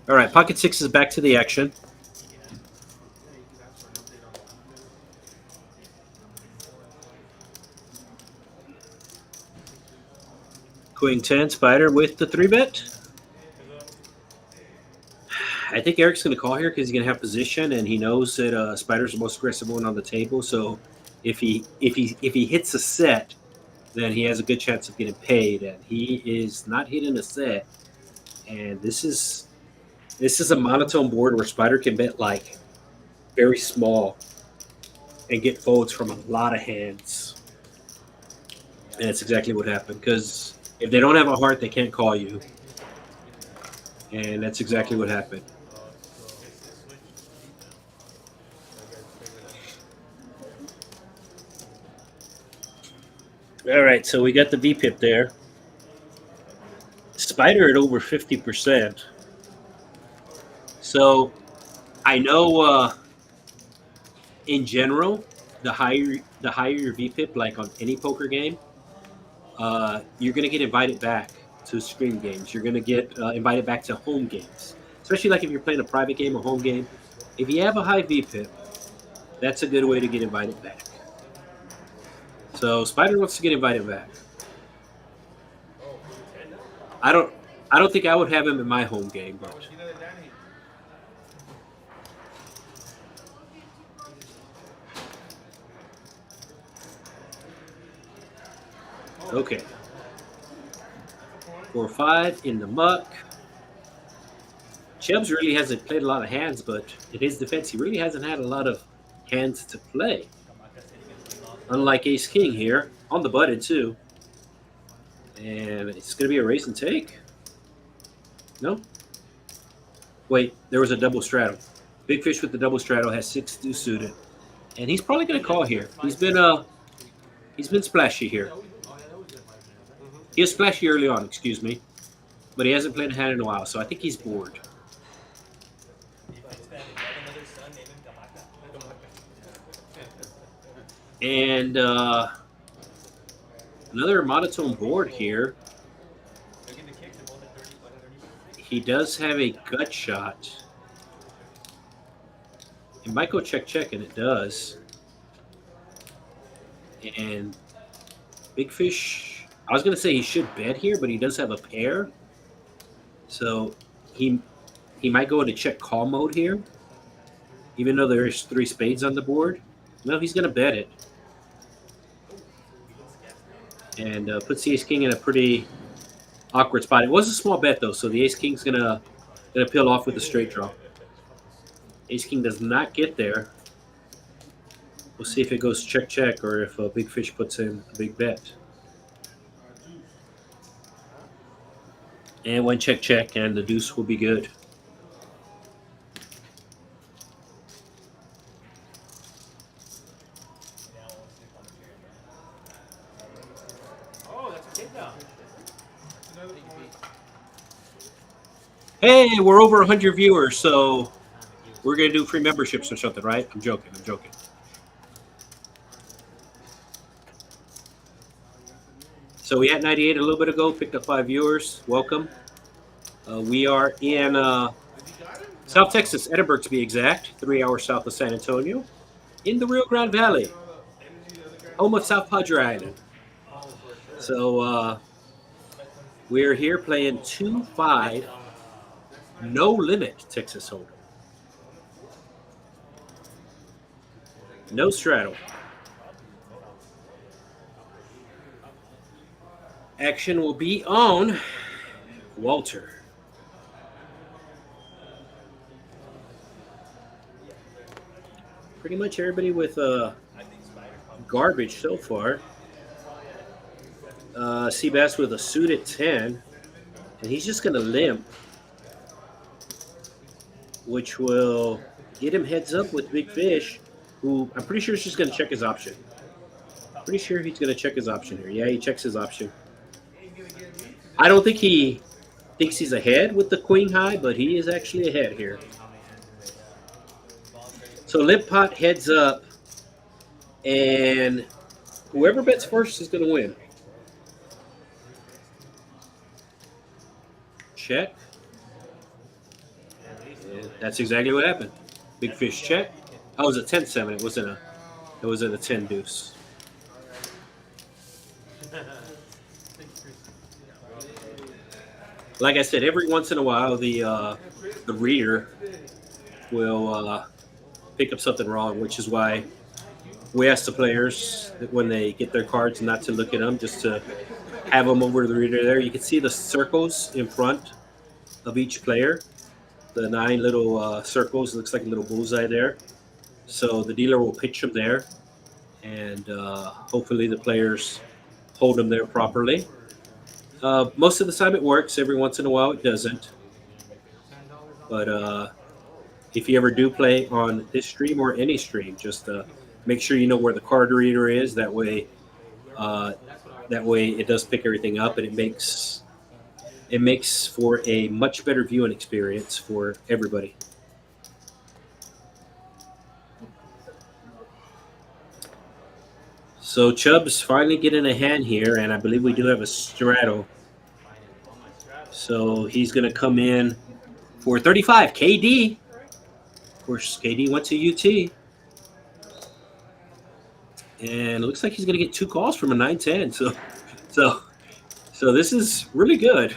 All right, pocket six is back to the action. Queen 10, Spider with the 3-bet. I think Eric's going to call here because he's going to have position, and he knows that Spider's the most aggressive one on the table. So if he hits a set, then he has a good chance of getting paid. And he is not hitting a set. And this is a monotone board where Spider can bet like very small and get folds from a lot of hands. And that's exactly what happened, because if they don't have a heart, they can't call you. And that's exactly what happened. All right, so we got the VPIP there. Spider at over 50%. So I know in general, the higher your VPIP, like on any poker game, you're gonna get invited back to stream games. You're gonna get invited back to home games, especially like if you're playing a private game, a home game. If you have a high VPIP, that's a good way to get invited back. So Spider wants to get invited back. I don't. I don't think I would have him in my home game, but okay. 4-5 in the muck. Chubbs really hasn't played a lot of hands, but in his defense, he really hasn't had a lot of hands to play. Unlike Ace King here, on the button too. And it's going to be a raise and take. No? Wait, there was a double straddle. Big Fish with the double straddle has 6-2 suited. And he's probably going to call here. He's been splashy here. He was splashy early on, excuse me. But he hasn't played a hand in a while, so I think he's bored. And another monotone board here. He does have a gut shot. It might go check, and it does. And Big Fish, I was going to say he should bet here, but he does have a pair. So he might go into check call mode here, even though there's 3 spades on the board. No, he's going to bet it. And puts the Ace King in a pretty awkward spot. It was a small bet, though, so the Ace King's gonna peel off with a straight draw. Ace King does not get there. We'll see if it goes check, or if Big Fish puts in a big bet. And when check, and the deuce will be good. Hey, we're over 100 viewers, so we're going to do free memberships or something, right? I'm joking. So we had 98 a little bit ago, picked up 5 viewers. Welcome. We are in South Texas, Edinburg to be exact, 3 hours south of San Antonio, in the Rio Grande Valley, home of South Padre Island. So we're here playing 2-5. No limit Texas Hold'em. No straddle. Action will be on Walter. Pretty much everybody with garbage so far. Seabass with a suited 10, and he's just going to limp, which will get him heads up with Big Fish, who I'm pretty sure is just going to check his option. Pretty sure he's going to check his option here. Yeah, he checks his option. I don't think he thinks he's ahead with the queen high, but he is actually ahead here. So limp pot heads up, and whoever bets first is going to win. Check. And that's exactly what happened. Big Fish check. Oh, it was a 10-7. It wasn't a 10 deuce. Like I said, every once in a while the reader will pick up something wrong, which is why we ask the players that when they get their cards not to look at them, just to have them over the reader there. You can see the circles in front of each player. The 9 little circles, looks like a little bullseye there. So the dealer will pitch them there, and hopefully the players hold them there properly. Most of the time it works. Every once in a while it doesn't. But if you ever do play on this stream or any stream, just make sure you know where the card reader is. That way That way, it does pick everything up, and it makes for a much better viewing experience for everybody. So Chubb's finally getting a hand here, and I believe we do have a straddle. So he's going to come in for 35. KD. Of course, KD went to UT. And it looks like he's going to get 2 calls from a 9-10. So, so this is really good.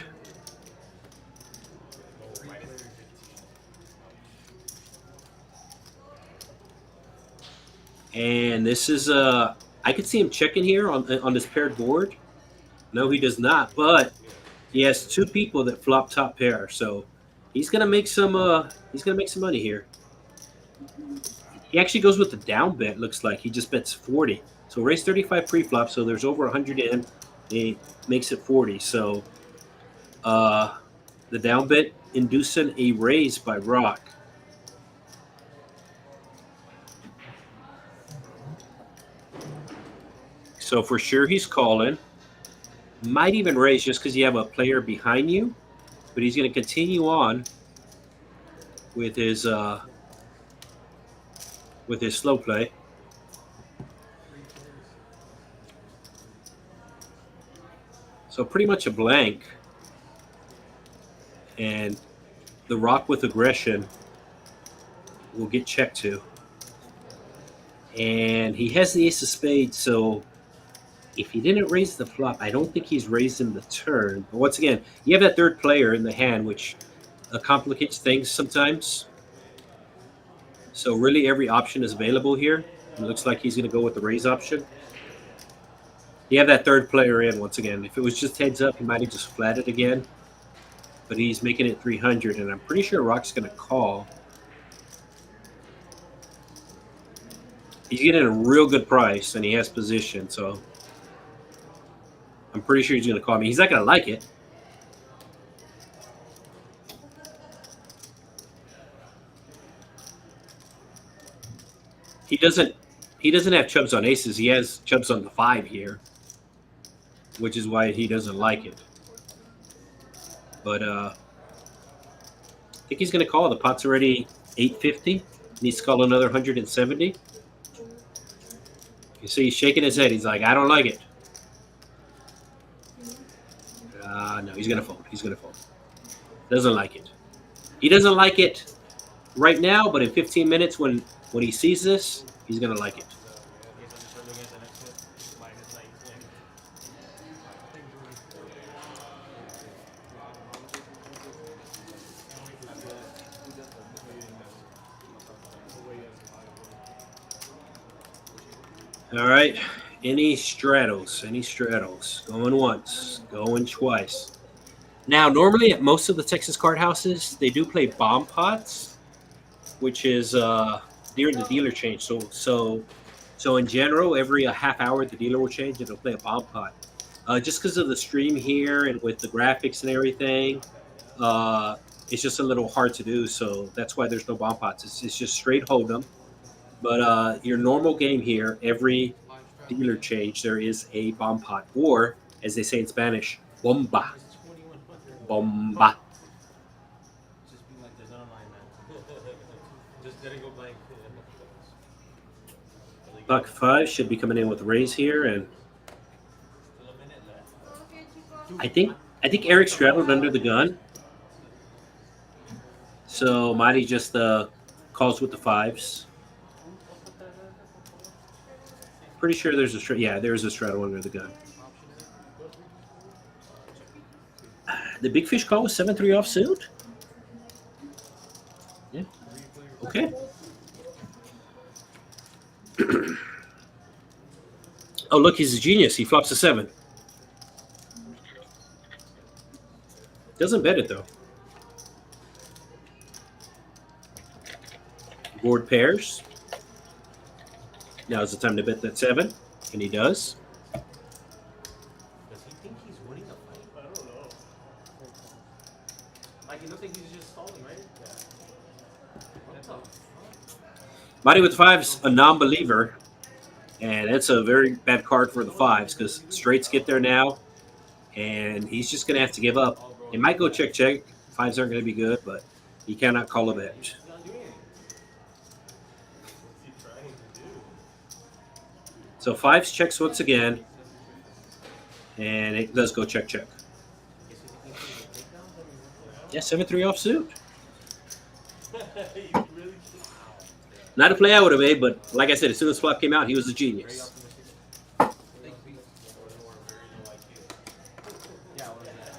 And this is I could see him checking here on this paired board. No, he does not, but he has 2 people that flop top pair, so he's gonna make some money here. He actually goes with the down bet. Looks like he just bets 40. So raise 35 pre-flop, so there's over 100 in. He makes it 40. So the down bet inducing a raise by Rock. So for sure he's calling. Might even raise just because you have a player behind you, but he's going to continue on with his slow play. So pretty much a blank, and the Rock with aggression will get checked to, and he has the ace of spades. So if he didn't raise the flop, I don't think he's raising the turn. But once again, you have that third player in the hand, which complicates things sometimes. So really every option is available here. It looks like he's going to go with the raise option. You have that third player in once again. If it was just heads up, he might have just flatted again. But he's making it 300, and I'm pretty sure Rock's going to call. He's getting a real good price, and he has position, so I'm pretty sure he's going to call me. He's not going to like it. He doesn't have chubs on aces. He has chubs on the 5 here, which is why he doesn't like it. But I think he's going to call. The pot's already 850. Needs to call another 170. You see, he's shaking his head. He's like, I don't like it. No, he's going to fold. He's going to fold. Doesn't like it. He doesn't like it right now, but in 15 minutes when he sees this, he's going to like it. All right. Any straddles? Any straddles? Going once, going twice. Now, normally at most of the Texas card houses, they do play bomb pots, which is during the dealer change. So in general, every half hour, the dealer will change and they'll play a bomb pot. Just because of the stream here and with the graphics and everything, it's just a little hard to do. So that's why there's no bomb pots. It's just straight hold'em. But your normal game here, every dealer change, there is a bomb pot, or as they say in Spanish, bomba. Bomba. Just be like, there's none of mine, man. Just didn't go blank. Buck 5 should be coming in with a raise here, and I think Eric straddled under the gun. So Marty just calls with the 5s. Pretty sure there's there's a straddle under the gun. The big fish call was 7-3 offsuit? Yeah. Okay. Oh, look, he's a genius. He flops a 7. Doesn't bet it, though. Board pairs. Now is the time to bet that 7, and he does. Does he think he's winning the fight? I don't know. Like, you don't think he's just stalling, right? Yeah. That's all. Marty with 5's a non-believer. And that's a very bad card for the fives because straights get there now, and he's just going to have to give up. It might go check check. Fives aren't going to be good, but he cannot call a bet. He's not doing anything. What's he trying to do? So fives checks once again, and it does go check check. Yeah, 7-3 offsuit. He really. Not a play I would have made, but like I said, as soon as flop came out, he was a genius. Yeah, what is that?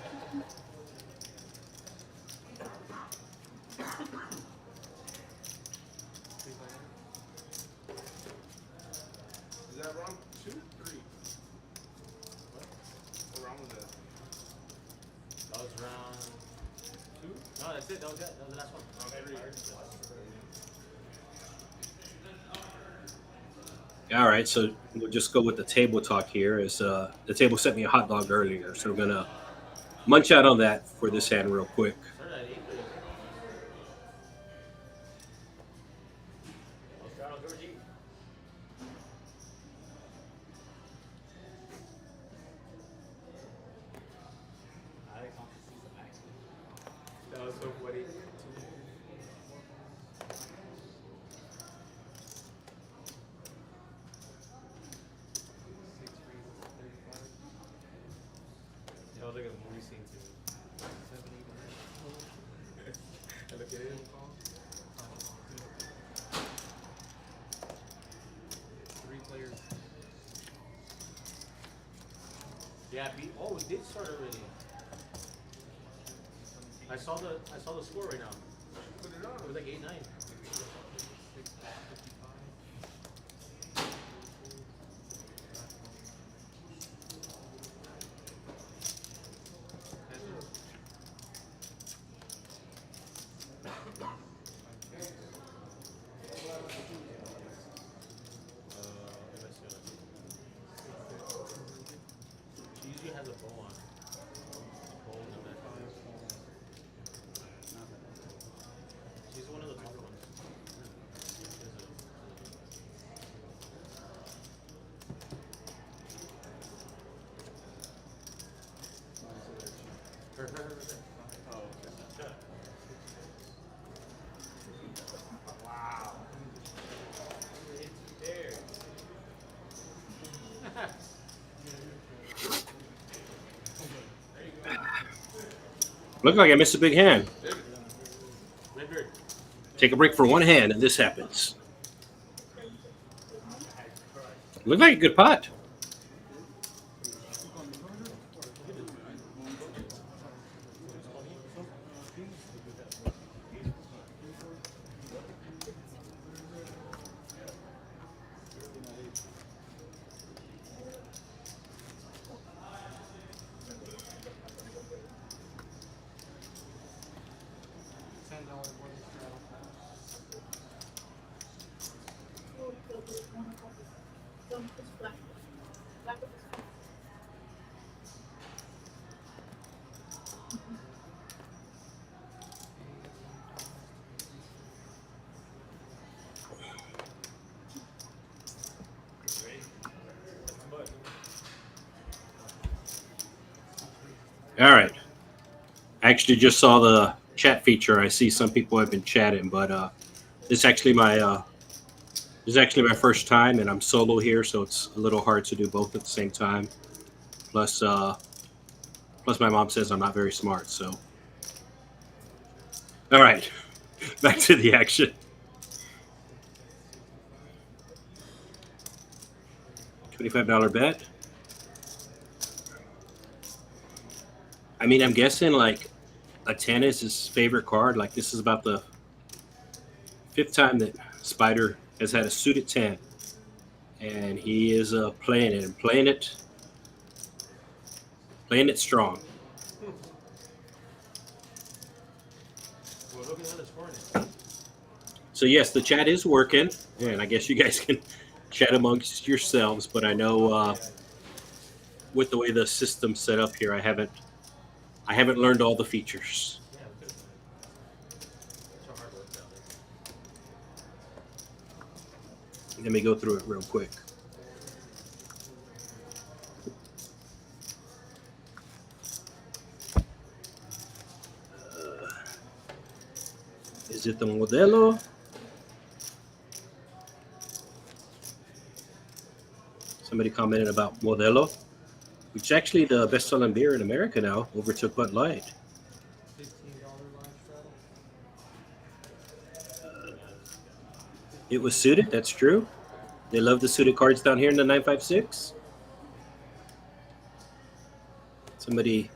Is that round 2 or 3? What round was that? That was round 2? No, that's it. That was it. That was the last one. Round 3. All right, so we'll just go with the table talk here. As the table sent me a hot dog earlier, so we're gonna munch out on that for this hand real quick. Started at 8. Showdown, Georgie. That was so funny. That was like a movie scene too. I look at it. Three players. Yeah, oh, it did start already. I saw the score right now. Put it on. It was like 8-9. She usually has a bow on. Bow in the back. She's one of the top ones. Wow. It's there. Looked like I missed a big hand. Redbird. Take a break for one hand, and this happens. Looked like a good pot. All right. I actually just saw the chat feature. I see some people have been chatting, but this is actually my first time, and I'm solo here, so it's a little hard to do both at the same time. Plus my mom says I'm not very smart. So, all right, back to the action. $25 bet. I mean, I'm guessing like a 10 is his favorite card. Like this is about the 5th time that Spider has had a suited 10, and he is playing it and playing it strong. We're looking at the scoring it. So yes, the chat is working, and I guess you guys can chat amongst yourselves. But I know with the way the system's set up here, I haven't learned all the features. Yeah, we could've done it. It's a hard work down there. Let me go through it real quick. Is it the Modelo? Somebody commented about Modelo, which is actually the best-selling beer in America now, overtook Bud Light. $15 live straddle. It was suited, that's true. They love the suited cards down here in the 956. Somebody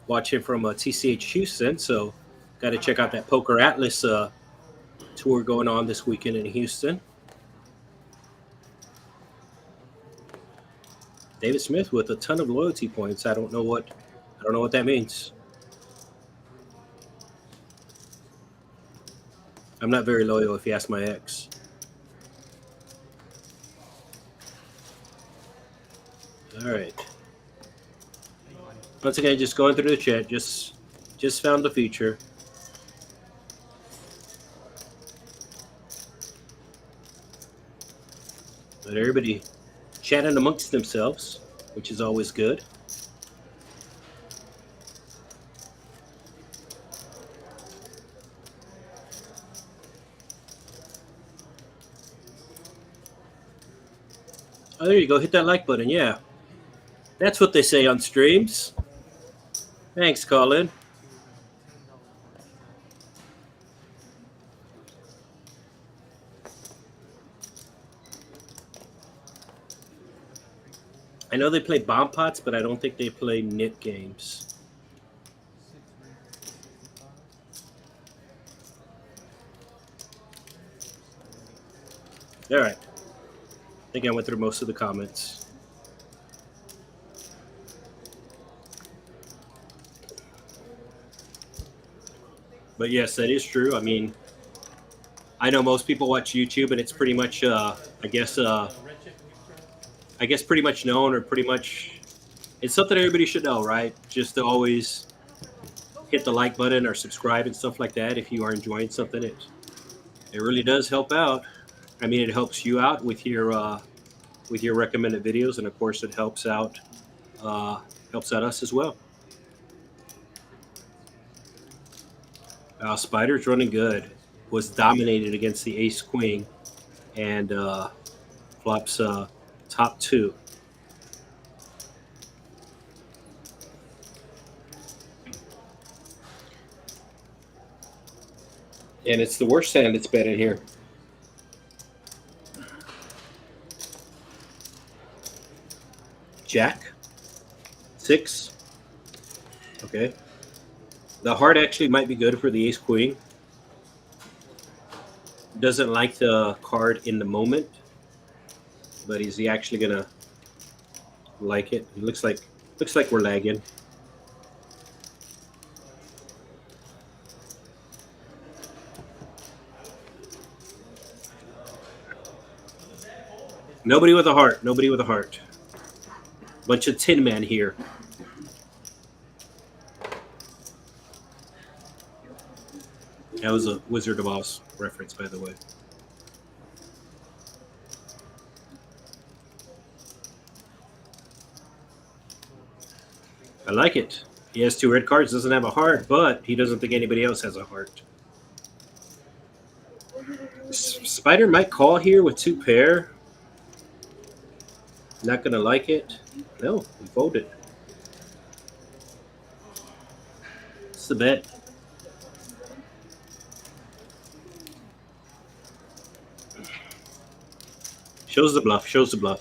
watching from TCH Houston, so got to check out that Poker Atlas tour going on this weekend in Houston. David Smith with a ton of loyalty points. I don't know what that means. I'm not very loyal if you ask my ex. All right. Once again, just going through the chat, just found the feature. But everybody chatting amongst themselves, which is always good. Oh, there you go. Hit that like button. Yeah. That's what they say on streams. Thanks, Colin. I know they play bomb pots, but I don't think they play nit games. All right. I think I went through most of the comments. But yes, that is true. I mean, I know most people watch YouTube, and it's pretty much, I guess pretty much known, or pretty much, it's something everybody should know, right? Just to always hit the like button or subscribe and stuff like that if you are enjoying something. It really does help out. I mean, it helps you out with your recommended videos, and of course, it helps out us as well. Spider's running good. Was dominated against the ace queen, and flops top two. And it's the worst hand that's been in here. Jack. 6. Okay. The heart actually might be good for the ace queen. Doesn't like the card in the moment, but is he actually gonna like it? It looks like we're lagging. Nobody with a heart. Nobody with a heart. Bunch of Tin Man here. That was a Wizard of Oz reference, by the way. I like it. He has 2 red cards, doesn't have a heart, but he doesn't think anybody else has a heart. Spider might call here with 2 pair. Not going to like it. No, he folded. It's the bet. Shows the bluff, shows the bluff.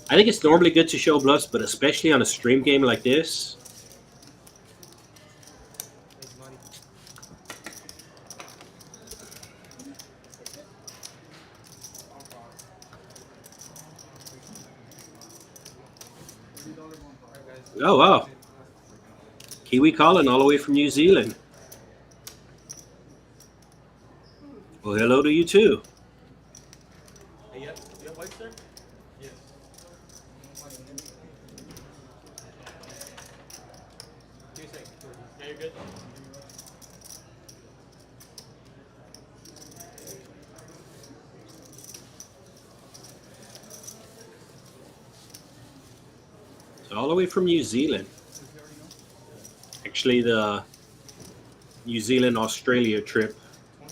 I think it's normally good to show bluffs, but especially on a stream game like this. Oh, wow. Kiwi calling all the way from New Zealand. Well, hello to you, too. Hey, you have white, sir? Yes. Give me a second. Yeah, you're good? All the way from New Zealand. Actually, the New Zealand, Australia trip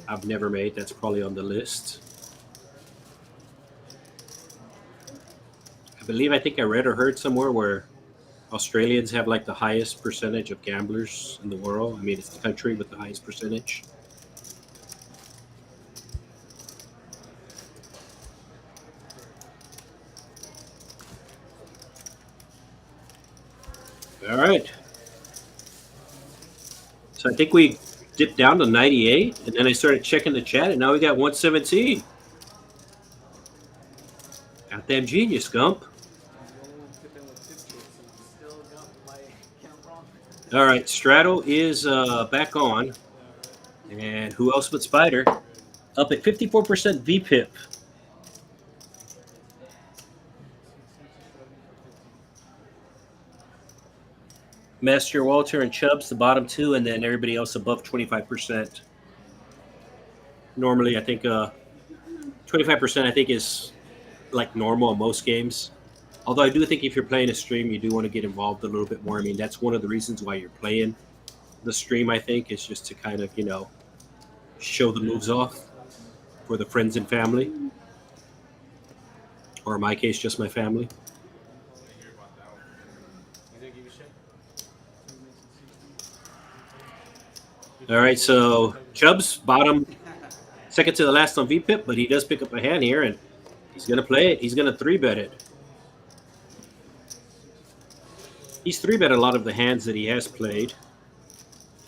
I've never made. That's probably on the list. I think I read or heard somewhere where Australians have like the highest percentage of gamblers in the world. I mean, it's the country with the highest percentage. All right. So I think we dipped down to 98, and then I started checking the chat, and now we got 117. Got them genius, Gump. All right, Strato is back on. And who else but Spider? Up at 54% VPIP. Master Walter and Chubbs, the bottom two, and then everybody else above 25%. Normally, I think 25% I think is like normal in most games. Although I do think if you're playing a stream, you do want to get involved a little bit more. I mean, that's one of the reasons why you're playing the stream, I think, is just to kind of, show the moves off for the friends and family. Or in my case, just my family. All right, so Chubbs, bottom, second to the last on VPIP, but he does pick up a hand here, and he's going to play it. He's going to 3-bet it. He's 3-bet a lot of the hands that he has played.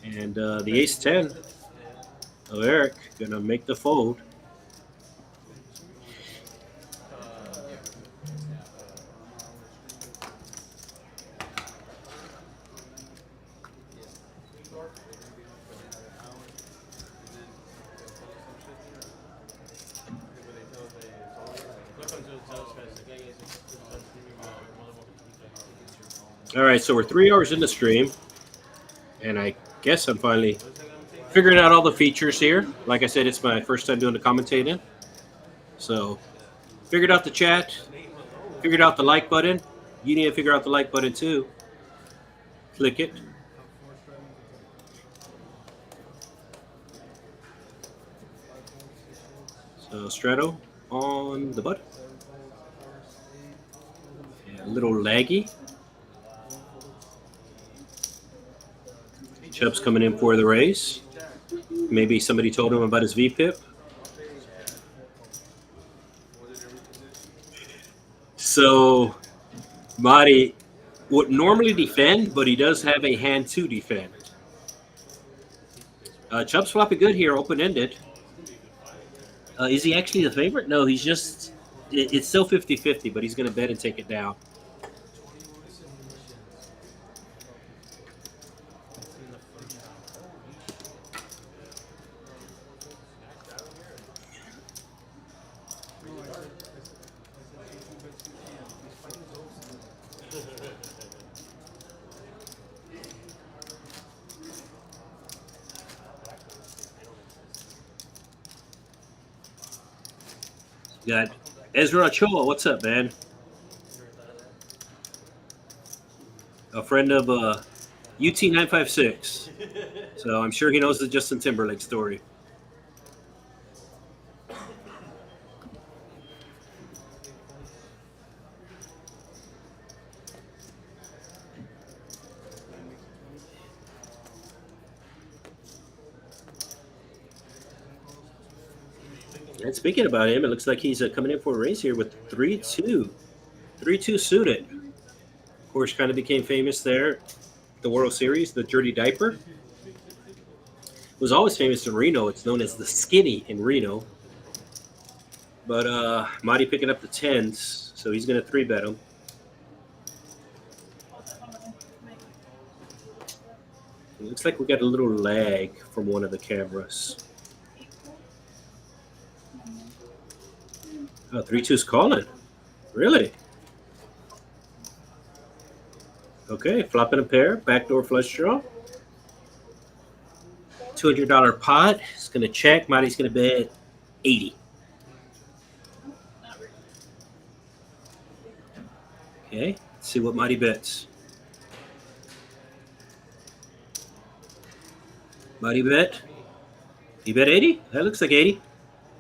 And the ace-10 of Eric going to make the fold. All right, so we're 3 hours in the stream, and I guess I'm finally figuring out all the features here. Like I said, it's my first time doing the commentating. So, figured out the chat, figured out the like button. You need to figure out the like button too. Click it. So, Strato on the button. Yeah, a little laggy. Chubb's coming in for the raise. Maybe somebody told him about his VPIP. So, Marty would normally defend, but he does have a hand to defend. Chubb's flopping good here, open-ended. Is he actually the favorite? No, he's just... It's still 50-50, but he's going to bet and take it down. Got Ezra Ochoa. What's up, man? A friend of UT956. So I'm sure he knows the Justin Timberlake story. And speaking about him, it looks like he's coming in for a race here with 3-2. 3-2 suited. Of course, kind of became famous there. The World Series, the Dirty Diaper. Was always famous in Reno. It's known as the Skinny in Reno. But Marty picking up the 10s, so he's going to 3-bet him. It looks like we got a little lag from one of the cameras. Oh, 3-2's calling. Really? Okay, flopping a pair, backdoor flush draw. $200 pot. It's going to check. Marty's going to bet 80. Okay, let's see what Marty bets. Buddy bet. You bet 80? That looks like 80.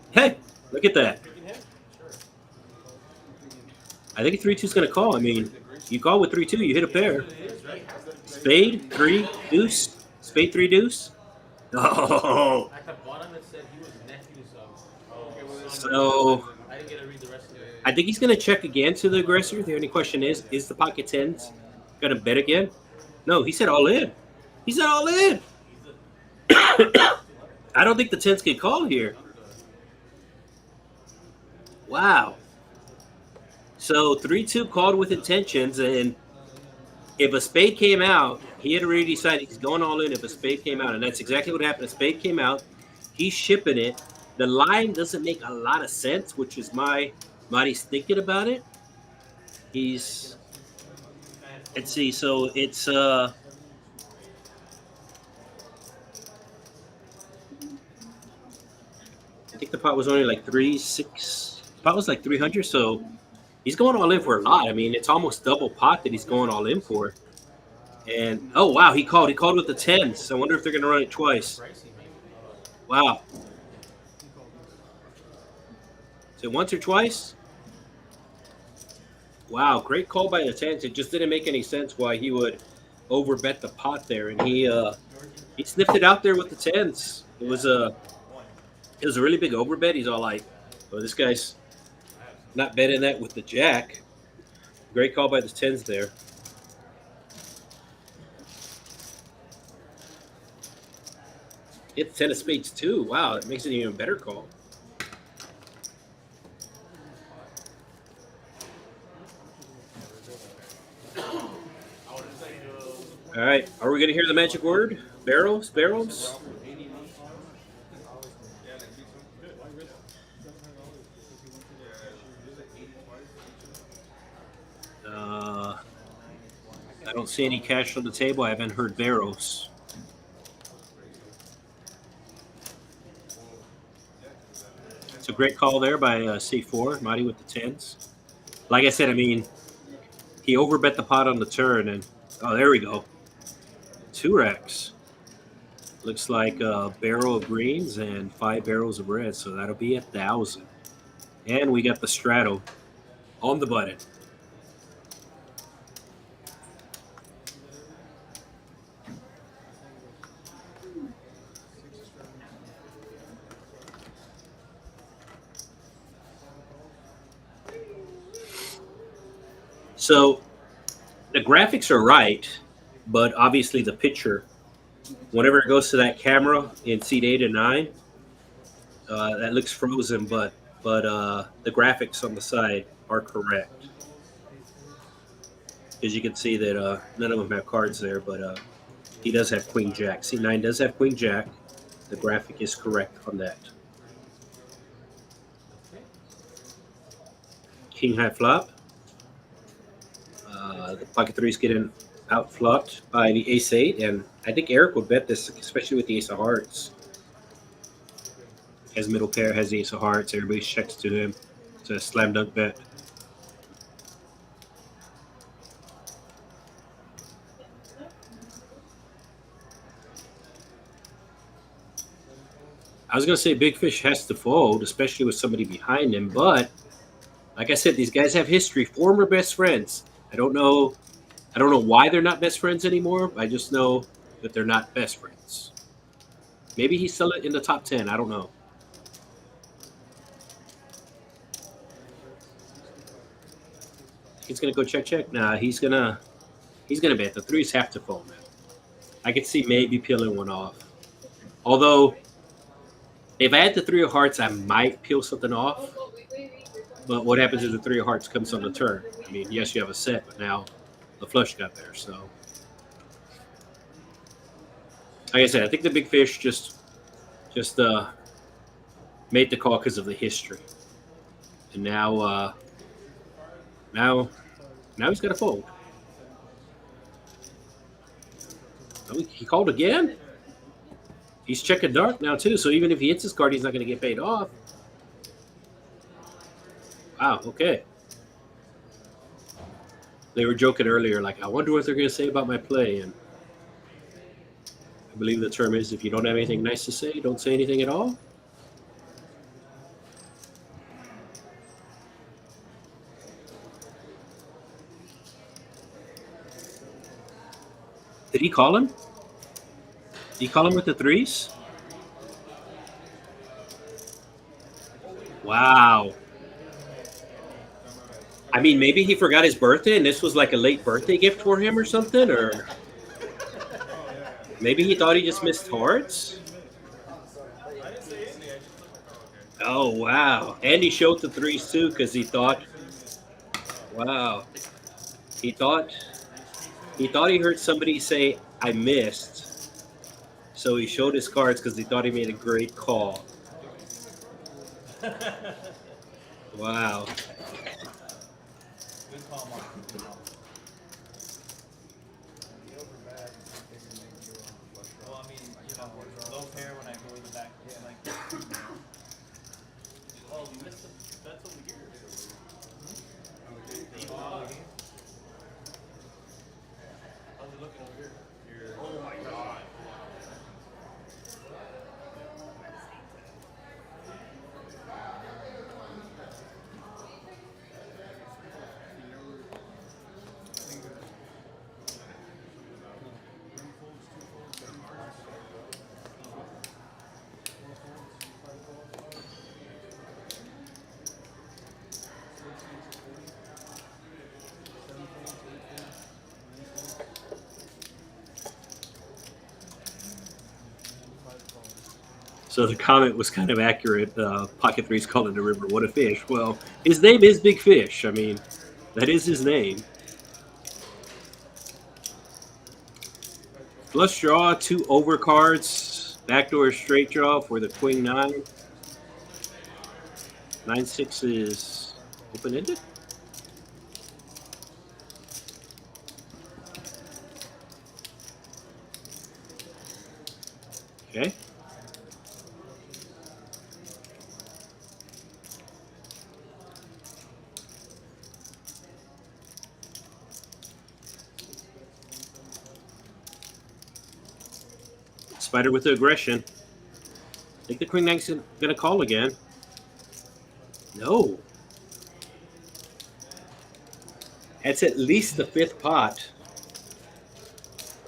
Hey, look at that. Freaking him? Sure. I think 3-2 is going to call. I mean, you call with 3-2, you hit a pair. It is, right? Spade, 3, deuce. Spade, 3, deuce. Oh. At the bottom it said he was nephews of. So I didn't get to read the rest of it. I think he's going to check again to the aggressor. The only question is the pocket tens going to bet again? No, he said all in. He said all in. I don't think the tens can call here. Wow. So 3-2 called with intentions, and if a spade came out, he had already decided he's going all in if a spade came out, and that's exactly what happened. A spade came out. He's shipping it. The line doesn't make a lot of sense, which is Marty's thinking about it. Let's see, so it's I think the pot was only like 3-6. The pot was like 300, so he's going all in for a lot. I mean, it's almost double pot that he's going all in for. And oh wow, he called with the tens. I wonder if they're gonna run it twice. Wow. Is it once or twice? Wow, great call by the tens. It just didn't make any sense why he would overbet the pot there, and he sniffed it out there with the tens. It was a really big overbet. He's all like, "Oh, this guy's not betting that with the jack." Great call by the tens there. Hit the 10 of spades too. Wow, that makes it an even better call. All right, are we going to hear the magic word? Barrels, barrels? I don't see any cash on the table. I haven't heard barrels. It's a great call there by C4, Marty with the tens. Like I said, I mean, he overbet the pot on the turn, and oh, there we go. 2 racks. Looks like a barrel of greens and 5 barrels of red, so that'll be 1,000. And we got the straddle on the button. So the graphics are right, but obviously the picture, whenever it goes to that camera in seat 8 and 9, that looks frozen, but the graphics on the side are correct. As you can see that none of them have cards there, but he does have Queen Jack. Seat 9 does have Queen Jack. The graphic is correct on that. King high flop. The pocket 3 is getting out flopped by the ace 8, and I think Eric would bet this, especially with the ace of hearts. His middle pair has the ace of hearts. Everybody checks to him. It's a slam dunk bet. I was going to say Big Fish has to fold, especially with somebody behind him, but like I said, these guys have history, former best friends. I don't know why they're not best friends anymore. I just know that they're not best friends. Maybe he's still in the top 10. I don't know. He's gonna go check. Nah, he's gonna bet. The 3s have to fold now. I could see maybe peeling one off. Although, if I had the 3 of hearts, I might peel something off. But what happens if the 3 of hearts comes on the turn? I mean, yes, you have a set, but now the flush got there. So, like I said, I think the Big Fish just made the call because of the history, and now he's got to fold. Oh, he called again. He's checking dark now too. So even if he hits his card, he's not going to get paid off. Wow, okay. They were joking earlier, like, I wonder what they're going to say about my play. And I believe the term is if you don't have anything nice to say, don't say anything at all. Did he call him? Did he call him with the threes? Wow. I mean, maybe he forgot his birthday and this was like a late birthday gift for him or something, or maybe he thought he just missed hearts. Oh, wow. And he showed the threes too because he thought, wow. He thought he heard somebody say, I missed. So he showed his cards because he thought he made a great call. Wow. Good call, Mark. Good call. Well, I mean, low pair when I go in the back. Yeah, like. Oh, you missed the bets over here. How's it looking over here? Oh my god. So the comment was kind of accurate. Pocket Three's calling the river. What a fish. Well, his name is Big Fish. I mean, that is his name. Flush draw, 2 overcards. Backdoor straight draw for the Queen 9. 9-6 is open-ended. Okay. Spider with the aggression. I think the Queen Nine's going to call again. No. That's at least the 5th pot.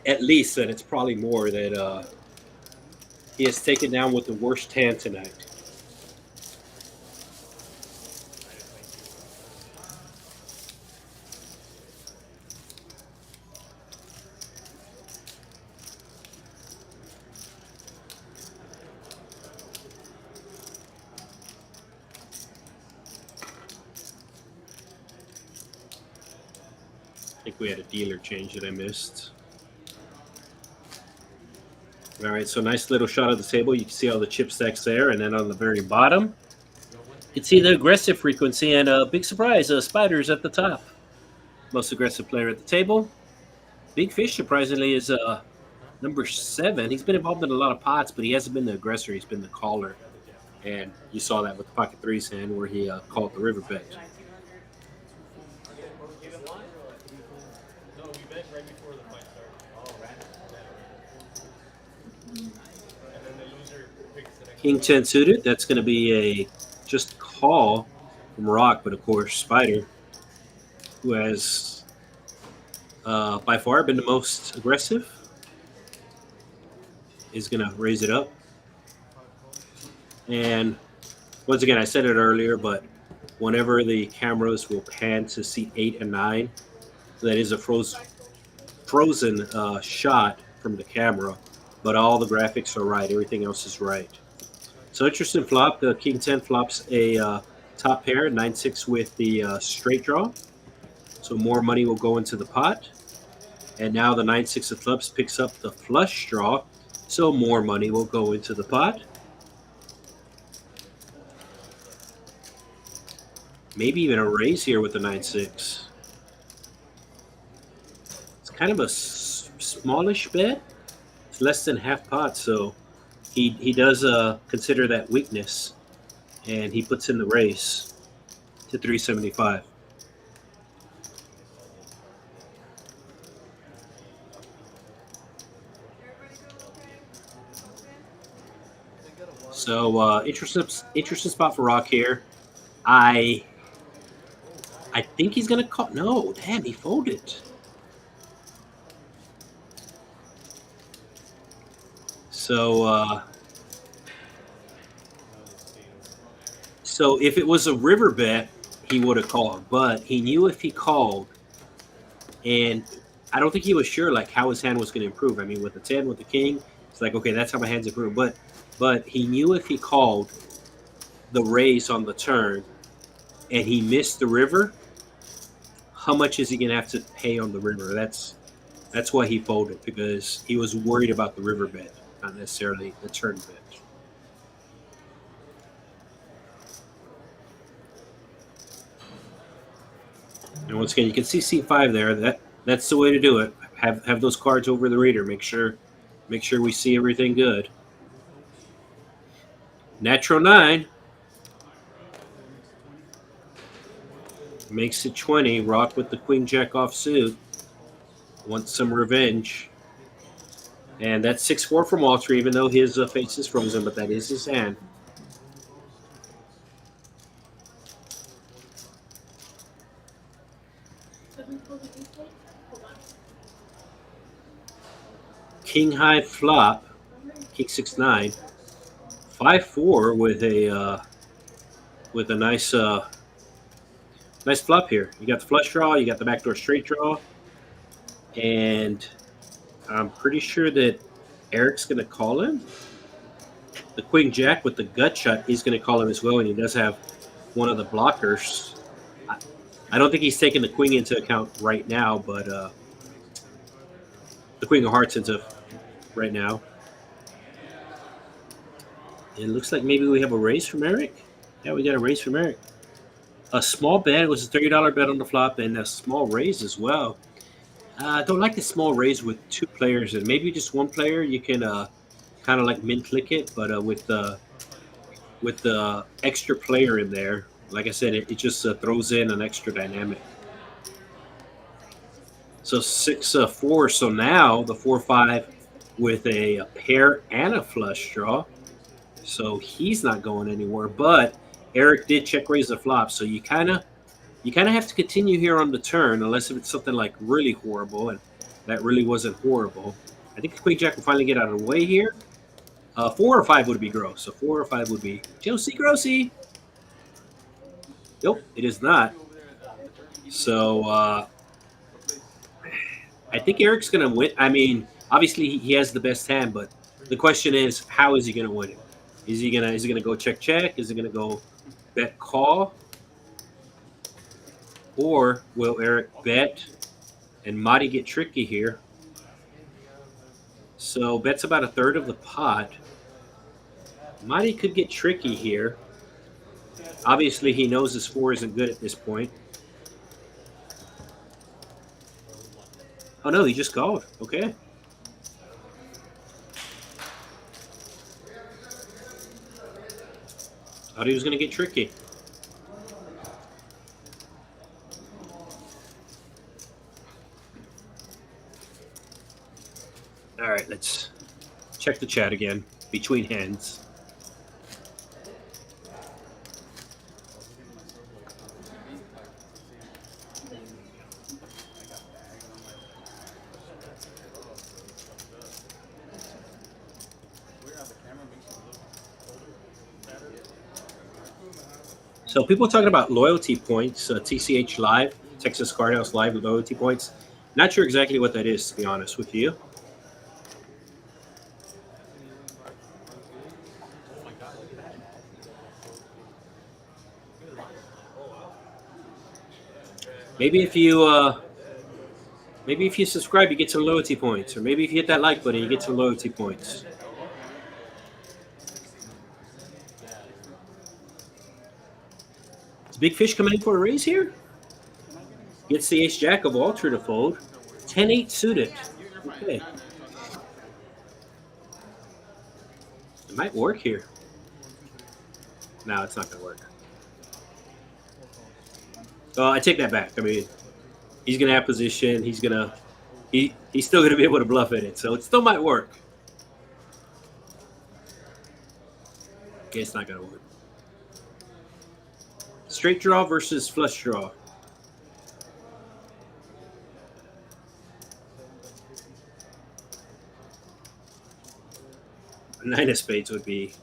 At least, and it's probably more that he has taken down with the worst hand tonight. I think we had a dealer change that I missed. All right, so nice little shot of the table. You can see all the chip stacks there, and then on the very bottom, you can see the aggressive frequency, and a big surprise, Spider's at the top. Most aggressive player at the table. Big Fish, surprisingly, is number 7. He's been involved in a lot of pots, but he hasn't been the aggressor. He's been the caller. And you saw that with the Pocket Threes hand where he called the river bet. No, we bet right before the fight started. Oh, random. And then the loser picks the next. King 10 suited. That's going to be a just call from Rock, but of course Spider, who has by far been the most aggressive, is going to raise it up. And once again, I said it earlier, but whenever the cameras will pan to seat 8 and 9, that is a frozen shot from the camera, but all the graphics are right. Everything else is right. So interesting flop. The King 10 flops a top pair, 9-6 with the straight draw. So more money will go into the pot. And now the 9-6 of clubs picks up the flush draw. So more money will go into the pot. Maybe even a raise here with the 9-6. It's kind of a smallish bet. It's less than half pot, so he does consider that weakness, and he puts in the raise to 375. So interesting spot for Rock here. I think he's gonna call. No, damn, he folded. So so if it was a river bet, he would have called. But he knew if he called, and I don't think he was sure like how his hand was going to improve. I mean, with the 10, with the king, it's like, okay, that's how my hands improve. But he knew if he called the raise on the turn and he missed the river, how much is he going to have to pay on the river? That's why he folded, because he was worried about the river bet, not necessarily the turn bet. And once again, you can see C5 there. That's the way to do it. Have those cards over the reader. Make sure we see everything good. Natural 9 makes it 20. Rock with the queen jack offsuit. Wants some revenge. And that's 6-4 from Walter, even though his face is frozen, but that is his hand. King high flop, king 6-9, 5-4 with a nice nice flop here. You got the flush draw, you got the backdoor straight draw, and I'm pretty sure that Eric's going to call him. The queen jack with the gut shot, he's going to call him as well, and he does have one of the blockers. I don't think he's taking the queen into account right now, but the queen of hearts into right now. It looks like maybe we have a raise from Eric. Yeah, we got a raise from Eric. A small bet. It was a $30 bet on the flop, and a small raise as well. I don't like the small raise with 2 players, and maybe just 1 player. You can kind of like min click it, but with the extra player in there, like I said, it just throws in an extra dynamic. So 6-4. So now the 4-5 with a pair and a flush draw. So he's not going anywhere. But Eric did check raise the flop. So you kind of have to continue here on the turn, unless it's something like really horrible, and that really wasn't horrible. I think the queen jack will finally get out of the way here. 4 or 5 would be gross. So 4 or 5 would be Josie Grossy. Nope, it is not. So I think Eric's going to win. I mean, obviously he has the best hand, but the question is, how is he going to win it? Is he gonna go check? Is he gonna go bet call? Or will Eric bet and Marty get tricky here? So bet's about 1/3 of the pot. Marty could get tricky here. Obviously he knows his 4 isn't good at this point. Oh no, he just called. Okay. Thought he was going to get tricky. All right, let's check the chat again between hands. So people are talking about loyalty points, TCH Live, Texas Card House Live loyalty points. Not sure exactly what that is, to be honest with you. Maybe if you subscribe, you get some loyalty points, or maybe if you hit that like button, you get some loyalty points. Is Big Fish coming in for a raise here? Gets the ace jack of all true to fold. 10-8 suited. Okay. It might work here. No, it's not going to work. I take that back. I mean, he's going to have position. He's still going to be able to bluff in it. So it still might work. Okay, it's not gonna work. Straight draw versus flush draw. Nine of spades would be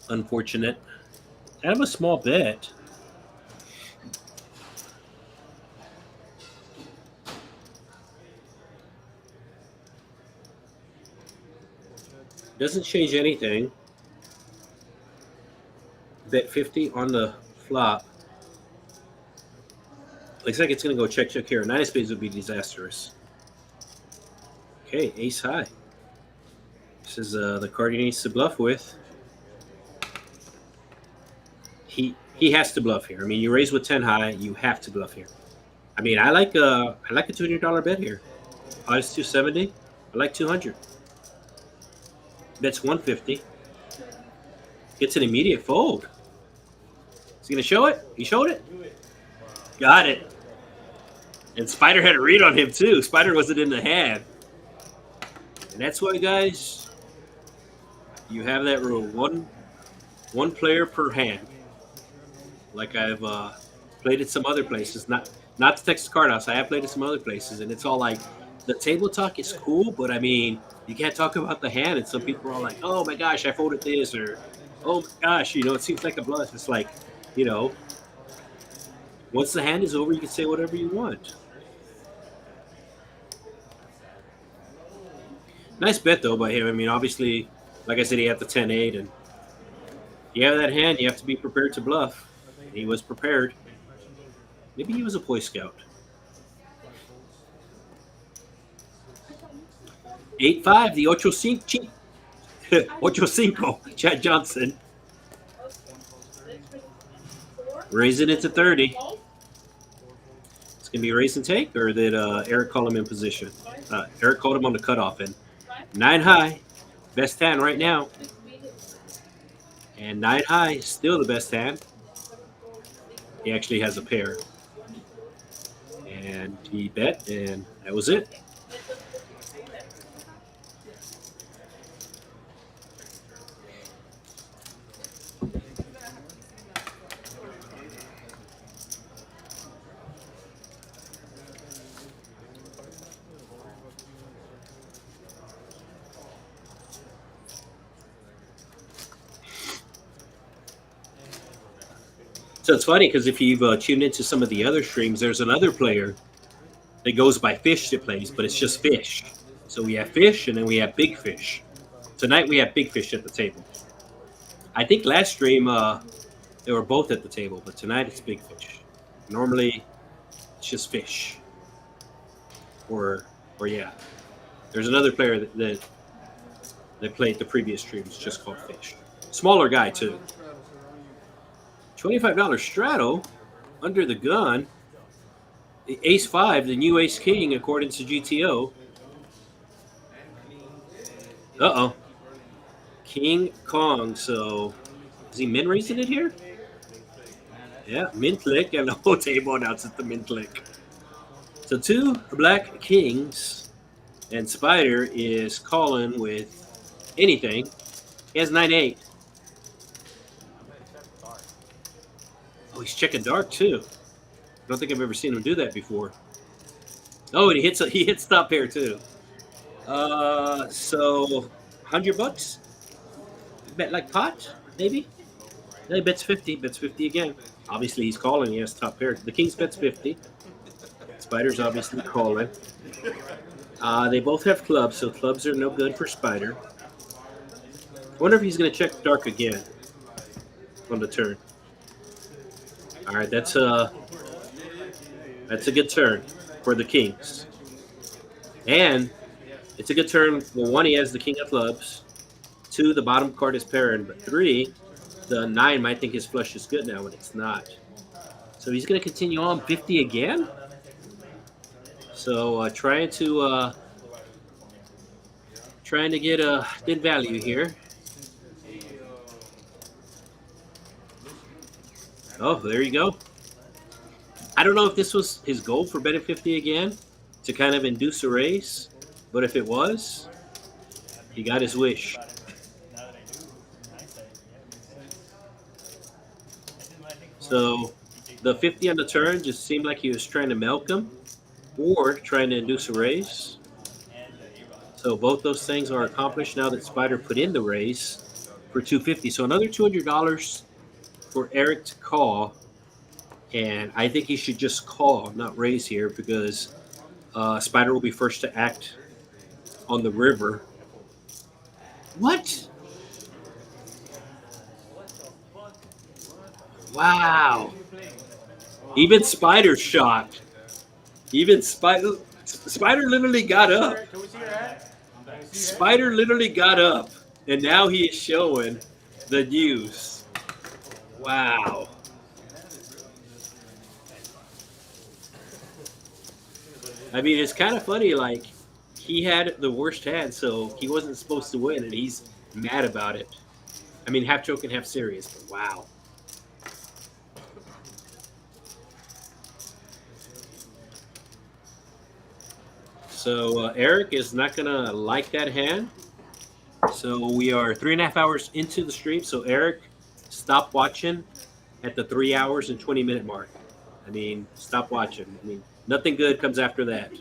unfortunate. Kind of a small bet. Doesn't change anything. Bet 50 on the flop. Looks like it's going to go check, check here. Nine of spades would be disastrous. Okay, ace high. This is the card he needs to bluff with. He has to bluff here. I mean, you raise with 10 high, you have to bluff here. I mean, I like a $200 bet here. Odds 270. I like 200. Bets 150. Gets an immediate fold. Is he gonna show it? He showed it. Got it. And Spider had a read on him too. Spider wasn't in the hand. And that's why, guys, you have that rule. One player per hand. Like I've played at some other places. Not the Texas Card House. I have played at some other places, and it's all like the table talk is cool, but I mean, you can't talk about the hand. And some people are like, "Oh my gosh, I folded this," or "Oh my gosh, it seems like a bluff." It's like, once the hand is over, you can say whatever you want. Nice bet though by him. I mean, obviously, like I said, he had the 10-8, and you have that hand, you have to be prepared to bluff. He was prepared. Maybe he was a Boy Scout. 8-5, the Ocho Cinco, Chad Johnson. Raising it to 30. It's going to be raise and take, or did Eric call him in position? Eric called him on the cutoff, and 9 high, best hand right now. And 9 high is still the best hand. He actually has a pair. And he bet, and that was it. So it's funny because if you've tuned into some of the other streams, there's another player that goes by fish that plays, but it's just fish. So we have fish and then we have big fish. Tonight we have big fish at the table. I think last stream they were both at the table, but tonight it's big fish. Normally it's just fish. Or yeah. There's another player that played the previous streams just called Fish. Smaller guy too. $25 straddle under the gun. The ace 5, the new ace king, according to GTO. Uh-oh. King Kong. So, is he min raising it here? Yeah, min click, and the whole table announces the min click. So 2 black kings, and Spider is calling with anything. He has 9-8. Oh, he's checking dark too. I don't think I've ever seen him do that before. Oh, and he hits top pair too. So $100. Bet like pot, maybe. No, he bets 50. Bets 50 again. Obviously, he's calling. He has top pair. The king's bets 50. Spider's obviously calling. They both have clubs, so clubs are no good for Spider. I wonder if he's going to check dark again on the turn. All right, that's a good turn for the kings. And it's a good turn. Well, 1, he has the king of clubs. 2, the bottom card is pairing. But 3, the 9 might think his flush is good now when it's not. So he's going to continue on 50 again. So trying to get a thin value here. Oh, there you go. I don't know if this was his goal for betting 50 again to kind of induce a race, but if it was, he got his wish. So the 50 on the turn just seemed like he was trying to milk him or trying to induce a raise. So both those things are accomplished now that Spider put in the raise for 250. So another $200 for Eric to call. And I think he should just call, not raise here, because Spider will be first to act on the river. What? Wow. Even Spider's shocked. Even Spider literally got up. Can we see your hand? Spider literally got up, and now he is showing the news. Wow. I mean, it's kind of funny. Like, he had the worst hand, so he wasn't supposed to win, and he's mad about it. I mean, half joking, half serious, but wow. So Eric is not gonna like that hand. So we are 3.5 hours into the stream. So Eric, stop watching at the 3 hours and 20-minute mark. I mean, stop watching. I mean, nothing good comes after that.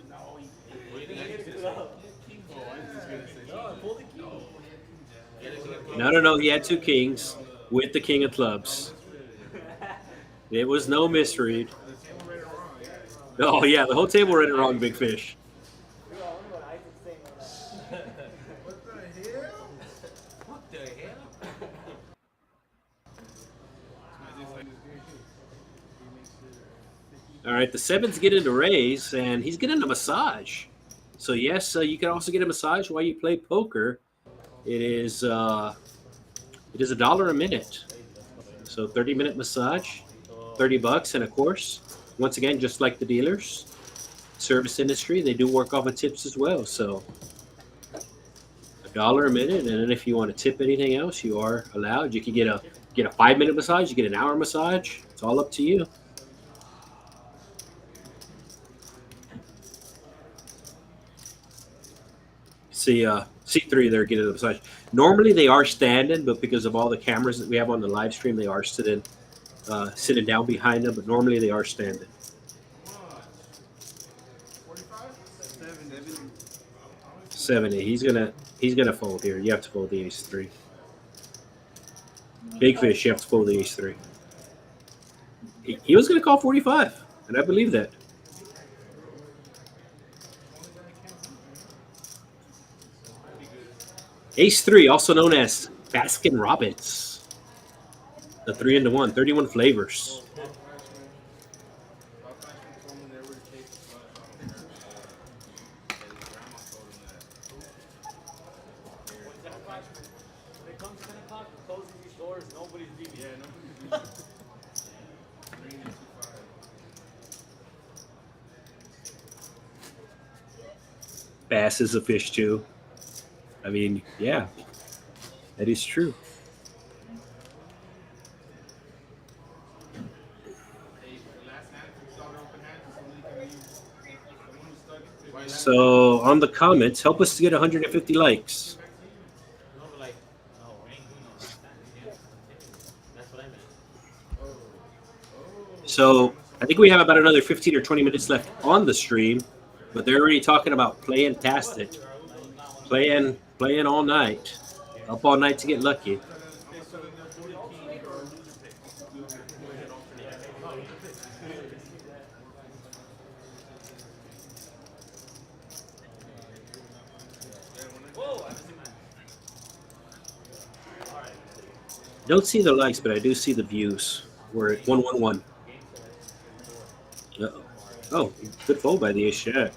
No. He had two kings with the king of clubs. It was no misread. Oh yeah, the whole table read it wrong, Big Fish. What the hell? All right, the sevens get into raise, and he's getting a massage. So yes, you can also get a massage while you play poker. It is $1 a minute. So 30-minute massage, $30, and of course, once again, just like the dealers, service industry, they do work off of tips as well. So $1 a minute, and then if you want to tip anything else, you are allowed. You can get a 5-minute massage, you get an hour massage. It's all up to you. See, C3 there getting a massage. Normally they are standing, but because of all the cameras that we have on the live stream, they are sitting down behind them. But normally they are standing. 70. He's gonna fold here. You have to fold the ace-3. Big Fish, you have to fold the ace-3. He was gonna call 45, and I believe that. Ace-3, also known as Baskin Robbins. The 3-into-1, 31 flavors. Bass is a fish too. I mean, yeah, that is true. So on the comments, help us to get 150 likes. So I think we have about another 15 or 20 minutes left on the stream, but they're already talking about playing past it, playing all night, up all night to get lucky. Don't see the likes, but I do see the views. We're at 111. Uh-oh. Oh, good fold by the ace jack.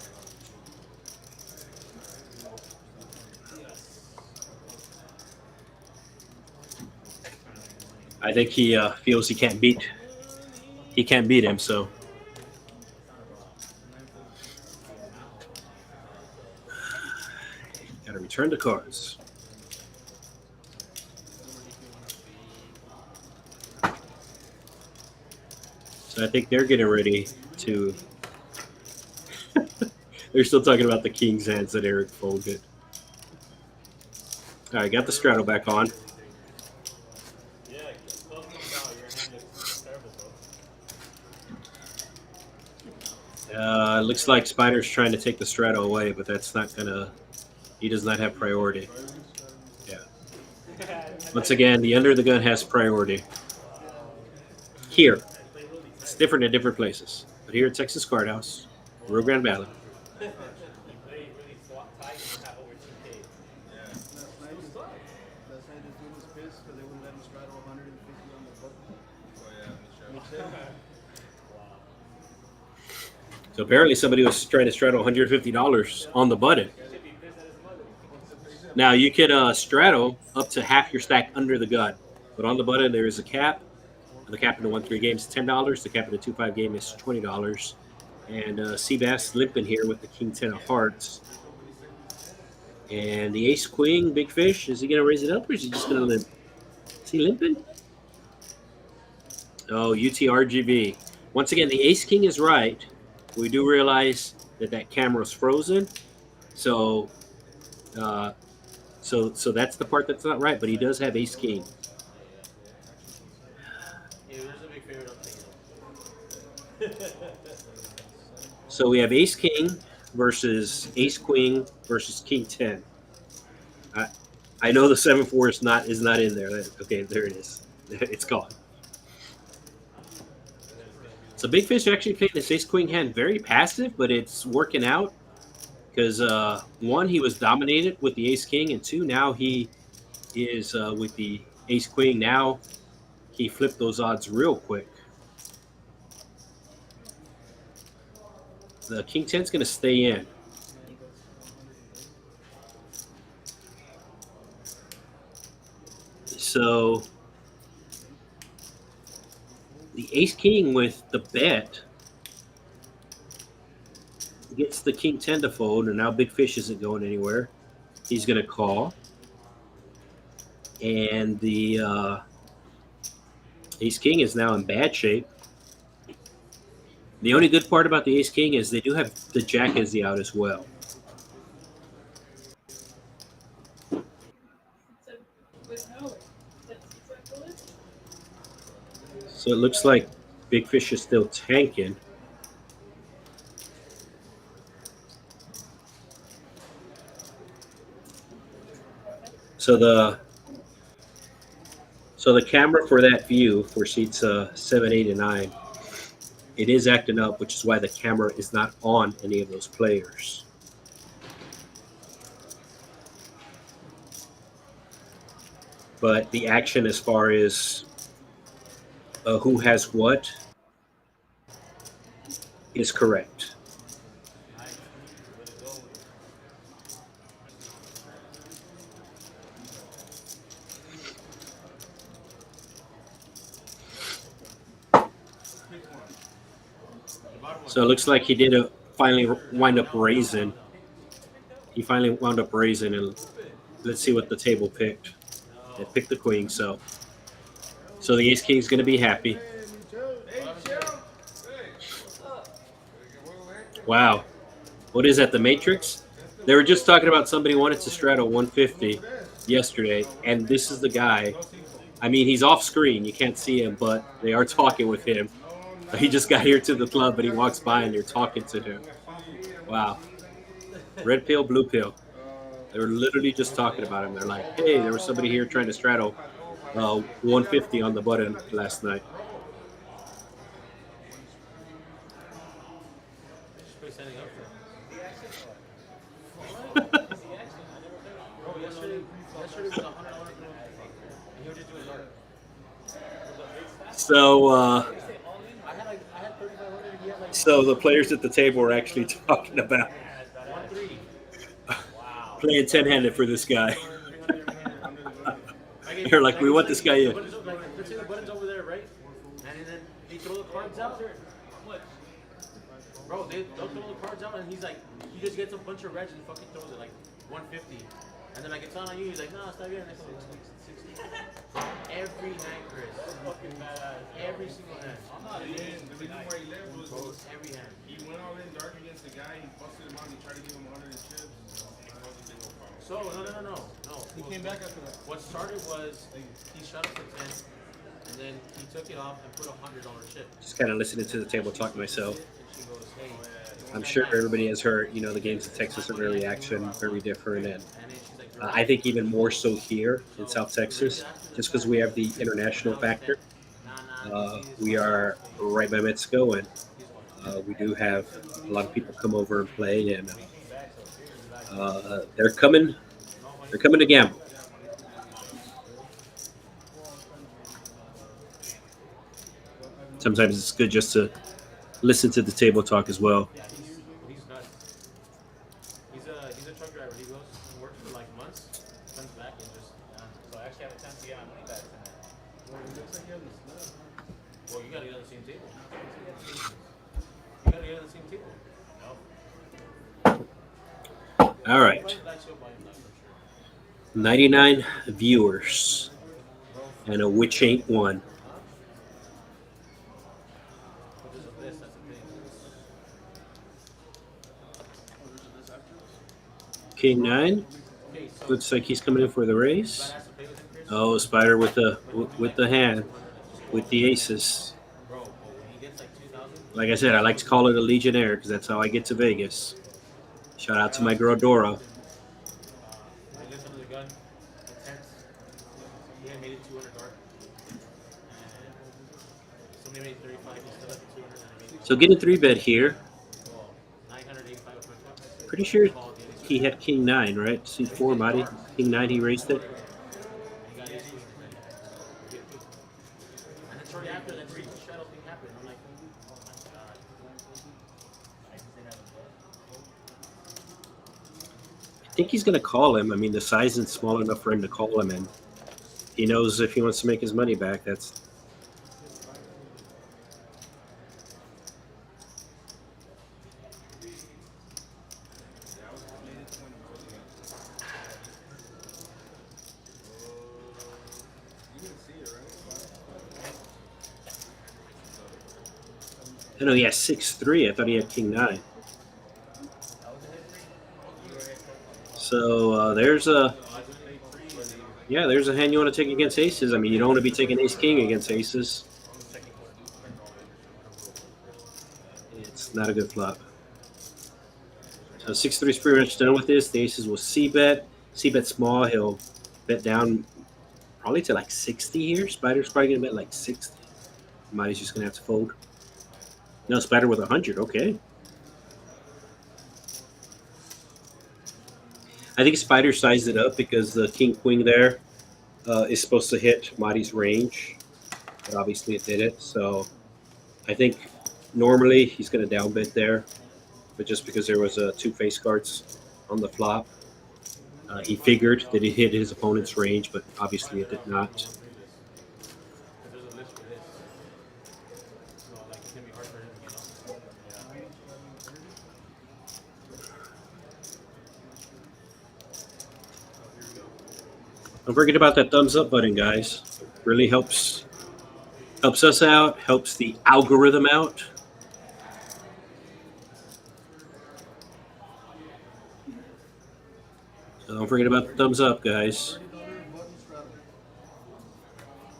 I think he feels he can't beat him, so gotta return the cards. So I think they're getting ready to. They're still talking about the king's hands that Eric folded. All right, got the straddle back on. Looks like Spider's trying to take the straddle away, but that's not gonna. He does not have priority. Yeah. Once again, the under the gun has priority. Here, it's different in different places, but here at Texas Card House, Rio Grande Valley. You play really tight and you have over 2K. Yeah. Last night this dude was pissed because they wouldn't let him straddle 150 on the button. Oh yeah, I'm sure. So apparently somebody was trying to straddle $150 on the button. Now you could straddle up to half your stack under the gun, but on the button there is a cap. The cap in the 1-3 game is $10. The cap in the 2-5 game is $20. And Seabass limping here with the King 10 of Hearts. And the Ace Queen, Big Fish, is he going to raise it up or is he just going to limp? Is he limping? Oh, UTRGB. Once again, the Ace King is right. We do realize that that camera's frozen. So that's the part that's not right, but he does have Ace King. Yeah, there's a big favorite I'm thinking of. So we have Ace King versus Ace Queen versus King 10. I know the 7-4 is not in there. Okay, there it is. It's gone. So Big Fish actually played this Ace Queen hand very passive, but it's working out because one, he was dominated with the Ace King, and two, now he is with the Ace Queen. Now he flipped those odds real quick. The King 10 is going to stay in. So the Ace King with the bet gets the King 10 to fold, and now Big Fish isn't going anywhere. He's going to call. And the Ace King is now in bad shape. The only good part about the Ace King is they do have the Jack as the out as well. So it looks like Big Fish is still tanking. So the camera for that view for seats 7, 8, and 9, it is acting up, which is why the camera is not on any of those players. But the action as far as who has what is correct. So it looks like he did finally wind up raising. He finally wound up raising, and let's see what the table picked. It picked the queen, so the Ace King is going to be happy. Wow, what is that? The Matrix? They were just talking about somebody wanted to straddle 150 yesterday, and this is the guy. I mean, he's off screen, you can't see him, but they are talking with him. He just got here to the club, but he walks by and they're talking to him. Wow. Red pill, blue pill. They were literally just talking about him. They're like, hey, there was somebody here trying to straddle 150 on the button last night. Standing up for him. Bro, yesterday was $100. And he was just doing dark. So the players at the table were actually talking about 1-3. playing 10-handed for this guy. They're like, we want this guy in. Let's say the button's over there, right? And then they throw the cards out. Bro, they'll throw the cards out, and he's like, he just gets a bunch of reds and fucking throws it like 150. And then like it's on you, he's like, no, it's not here. And it's 60. Every night, Chris. Fucking badass. Every single hand. I'm not in. The reason why he left was Every hand. he went all in dark against the guy. He busted him out. He tried to give him 100 chips. So no. He came back after that. What started was he shot up for 10, and then he took it off and put $100 chip. Just kind of listening to the table talk to myself. And she goes, hey, I'm sure everybody has heard, the games in Texas are very action, very different, and I think even more so here in South Texas, just because we have the international factor. We are right by Mexico, and we do have a lot of people come over and play, and they're coming. They're coming to gamble. Sometimes it's good just to listen to the table talk as well. Yeah, he's nuts. He's a truck driver. He goes and works for like months, comes back and just so I actually have a chance to get my money back tonight. Well, it looks like you have the snub. Well, you gotta get on the same table. You gotta get on the same table. No. All right, Black show by black for sure. 99 viewers and a which ain't one. But there's a list, that's the thing. Oh, there's a list after this? King 9 Okay, so looks like he's coming in for the raise. Spider has to play with him, Chris. Oh, Spider with the hand with the aces. Bro, but when he gets like 2,000, Like I said, I like to call it a Legionnaire because that's how I get to Vegas. Shout out to my girl Dora. he gets under the gun, intense. He had made it 200 dark. And somebody made 35, he still left it 200, and I made So getting 3-bet here. well, 985 of my Pretty sure he had King 9, right? C4, Marty. King 9, he raised it. And he got his queen. And then shortly after, that three shadow thing happened. I'm like, oh my god. I think he's going to call him. I mean, the size is small enough for him to call him, and he knows if he wants to make his money back, that's. I know he has 6-3. I thought he had King 9. So there's a. Yeah, there's a hand you want to take against aces. I mean, you don't want to be taking ace king against aces. It's not a good flop. So 6-3 is pretty much done with this. The aces will c-bet. C-bet small. He'll bet down probably to like 60 here. Spider's probably going to bet like 60. Marty's just going to have to fold. No, Spider with 100. Okay. I think Spider sized it up because the king queen there is supposed to hit Marty's range, but obviously it didn't. So I think normally he's going to downbet there, but just because there was two face cards on the flop, he figured that it hit his opponent's range, but obviously it did not. There's a list for this. So, like, it's gonna be hard for him to get on. Don't forget about that thumbs up button, guys. Really helps us out, helps the algorithm out. So don't forget about the thumbs up, guys.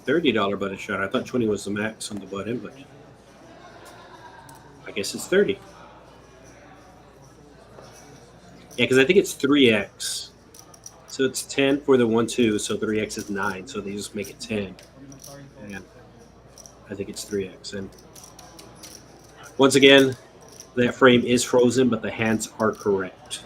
$30 button shot. I thought 20 was the max on the button, but I guess it's 30. Yeah, because I think it's 3x. So it's 10 for the 1-2, so 3x is 9, so they just make it 10. And I think it's 3x. And once again, that frame is frozen, but the hands are correct.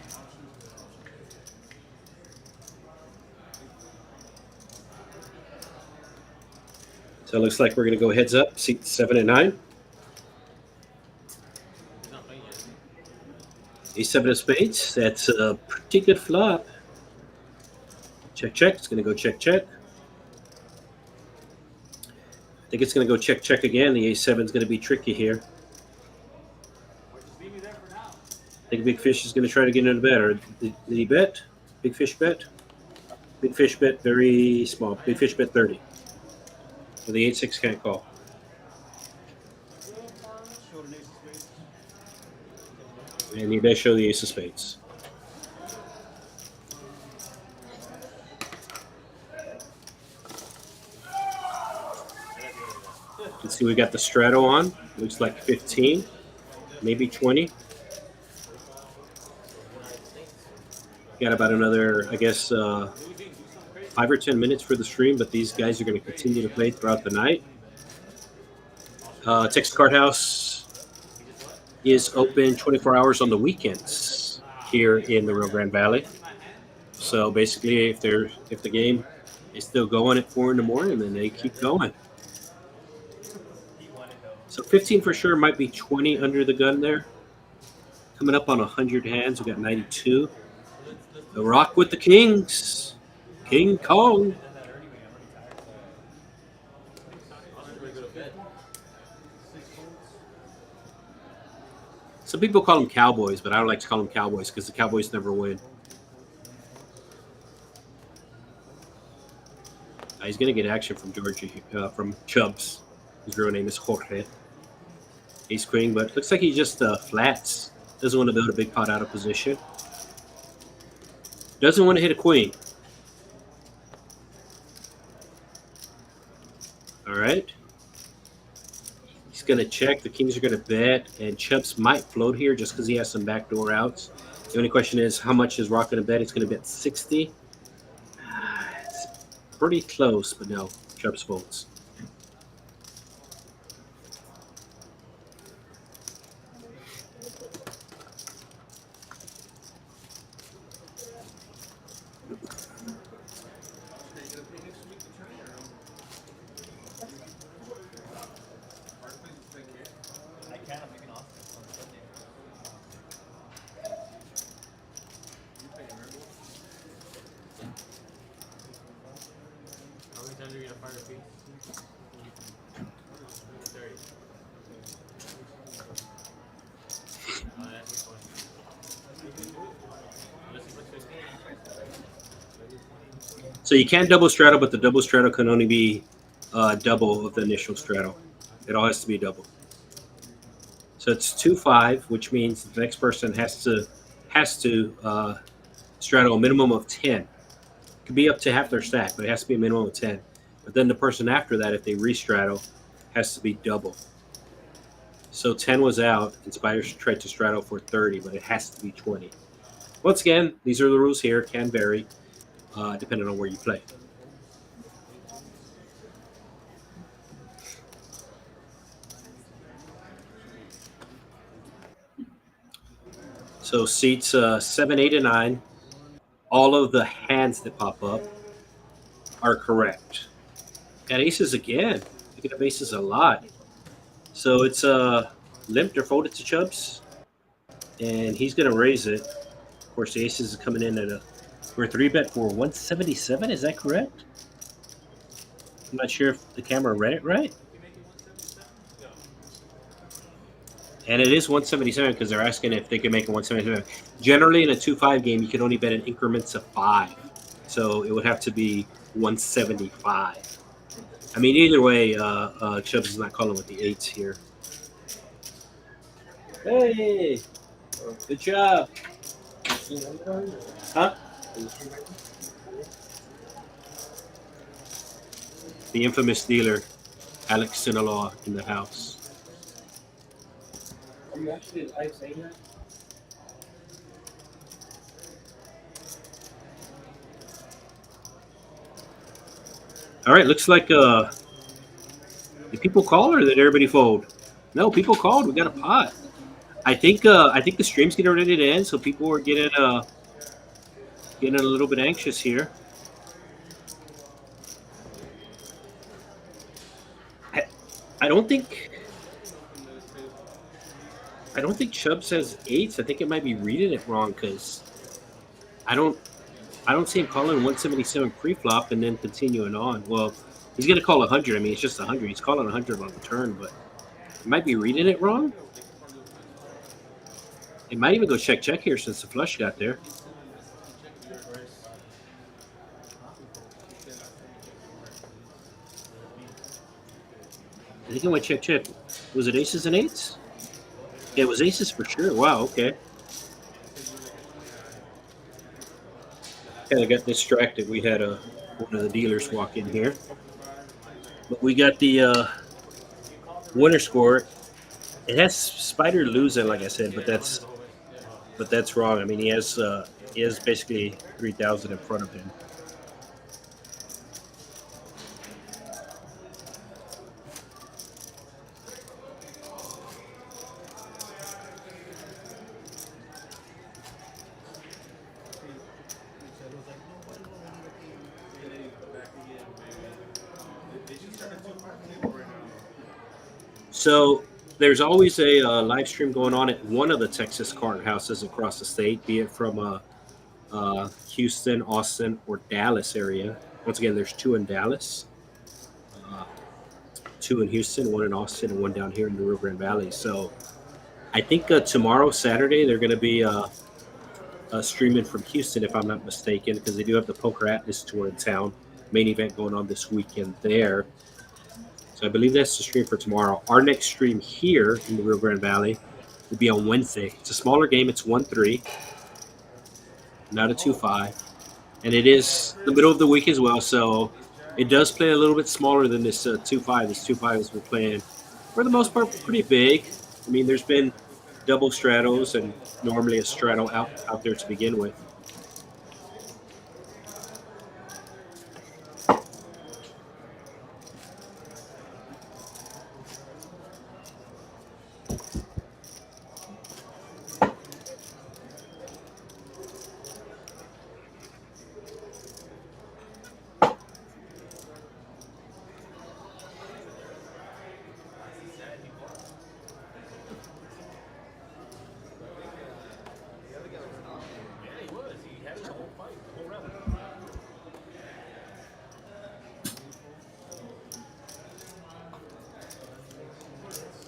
So it looks like we're going to go heads up, seat 7 and 9. He's not playing yet. A7 of spades. That's a pretty good flop. Check, check. It's going to go check, check. I think it's going to go check, check again. The A7 is going to be tricky here. I think Big Fish is going to try to get into the bet. Or did he bet? Big Fish bet? Big Fish bet very small. Big Fish bet 30. So the 8-6 can't call. And he does show the ace of spades. Let's see, we got the straddle on. Looks like 15, maybe 20. Got about another, I guess, 5 or 10 minutes for the stream, but these guys are going to continue to play throughout the night. Texas Card House is open 24 hours on the weekends here in the Rio Grande Valley. So basically, if the game is still going at 4 in the morning, then they keep going. So 15 for sure, might be 20 under the gun there. Coming up on 100 hands, we got 92. The Rock with the Kings, King Kong. Some people call them Cowboys, but I don't like to call them Cowboys because the Cowboys never win. He's going to get action from Georgie, from Chubbs. His real name is Jorge. Ace Queen, but looks like he just flats. Doesn't want to build a big pot out of position. Doesn't want to hit a queen. All right. He's going to check. The Kings are going to bet, and Chubbs might float here just because he has some backdoor outs. The only question is, how much is Rock going to bet? It's going to bet 60. It's pretty close, but no. Chubbs folds. So you can double straddle, but the double straddle can only be double of the initial straddle. It all has to be double. So it's 2-5, which means the next person has to straddle a minimum of 10. It could be up to half their stack, but it has to be a minimum of 10. But then the person after that, if they restraddle, has to be double. So 10 was out, and Spiders tried to straddle for 30, but it has to be 20. Once again, these are the rules here. Can vary depending on where you play. So seats 7, 8, and 9, all of the hands that pop up are correct. Got aces again. Picking up aces a lot. So it's limped or folded to Chubbs, and he's going to raise it. Of course, the aces is coming in at we're 3-bet for 177. Is that correct? I'm not sure if the camera read it right. And it is 177 because they're asking if they can make a 177. Generally, in a 2-5 game, you can only bet in increments of 5. So it would have to be 175. I mean, either way, Chubbs is not calling with the 8s here. Hey! Good job. Huh? The infamous dealer, Alex Sinaloa, in the house. Are you actually live saying that? All right, looks like did people call or did everybody fold? No, people called. We got a pot. I think the stream's getting ready to end, so people are getting a little bit anxious here. I don't think Chubbs has 8s. I think it might be reading it wrong because I don't see him calling 177 pre-flop and then continuing on. Well, he's going to call 100. I mean, it's just 100. He's calling 100 on the turn, but he might be reading it wrong. It might even go check here since the flush got there. I think it went check. Was it aces and 8s? Yeah, it was aces for sure. Wow, okay. Kind of got distracted. We had one of the dealers walk in here. But we got the winner score. It has Spider losing, like I said, but that's but that's wrong. I mean, he has basically 3,000 in front of him. So there's always a live stream going on at one of the Texas card houses across the state, be it from Houston, Austin, or Dallas area. Once again, there's two in Dallas, uh, two in Houston, one in Austin, and one down here in the Rio Grande Valley. So I think tomorrow, Saturday, they're going to be streaming from Houston, if I'm not mistaken, because they do have the Poker Atlas Tour in town. Main event going on this weekend there. So I believe that's the stream for tomorrow. Our next stream here in the Rio Grande Valley will be on Wednesday. It's a smaller game. It's 1-3, not a 2-5. And it is the middle of the week as well. So it does play a little bit smaller than this 2-5. This 2-5 has been playing, for the most part, pretty big. I mean, there's been double straddles and normally a straddle out there to begin with.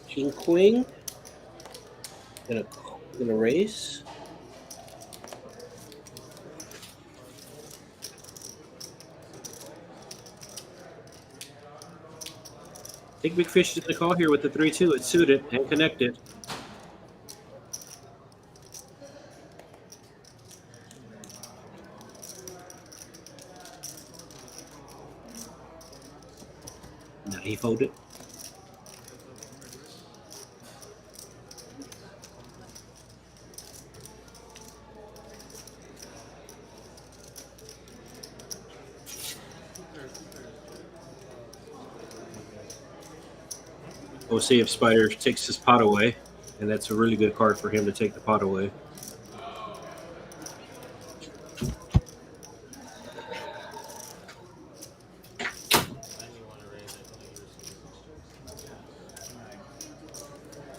King Queen. Gonna raise. I think Big Fish is the call here with the 3-2. It's suited and connected. Now he folded. We'll see if Spider takes his pot away, and that's a really good card for him to take the pot away.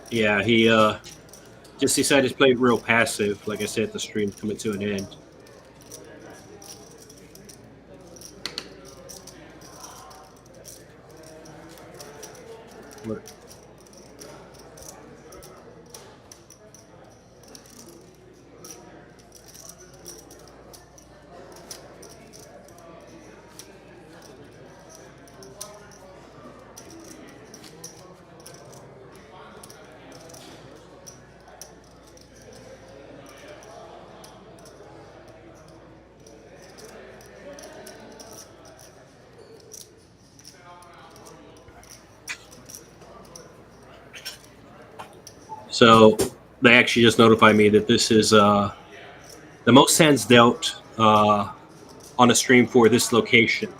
Yeah, he just decided to play real passive. Like I said, the stream's coming to an end. What? So they actually just notified me that this is the most hands dealt on a stream for this location.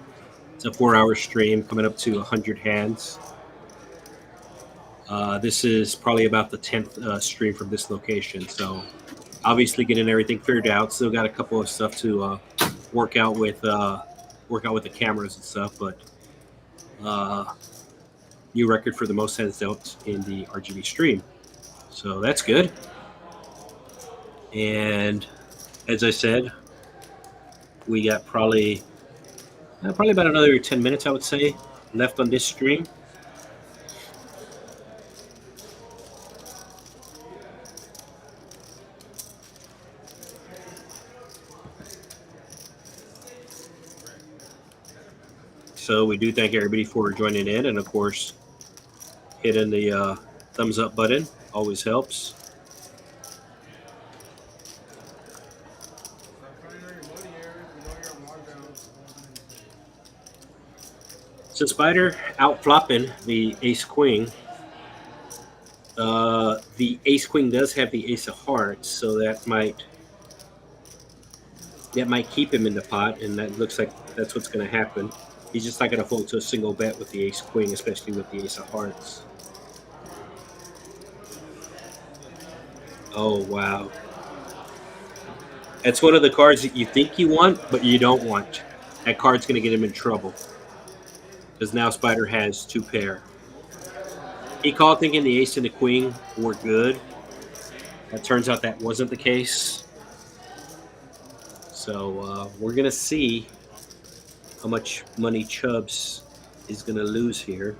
It's a 4-hour stream coming up to 100 hands. This is probably about the 10th stream from this location. So obviously getting everything figured out. Still got a couple of stuff to work out with the cameras and stuff, but new record for the most hands dealt in the RGB stream. So that's good. And as I said, we got probably about another 10 minutes, I would say, left on this stream. So we do thank everybody for joining in, and of course, hitting the thumbs up button always helps. So Spider out flopping the ace queen. the ace queen does have the ace of hearts, so that might keep him in the pot, and that looks like that's what's going to happen. He's just not going to fold to a single bet with the ace queen, especially with the ace of hearts. Oh wow, that's one of the cards that you think you want, but you don't want. That card's going to get him in trouble because now Spider has 2 pair. He called thinking the ace and the queen were good. That turns out that wasn't the case. So we're going to see how much money Chubbs is going to lose here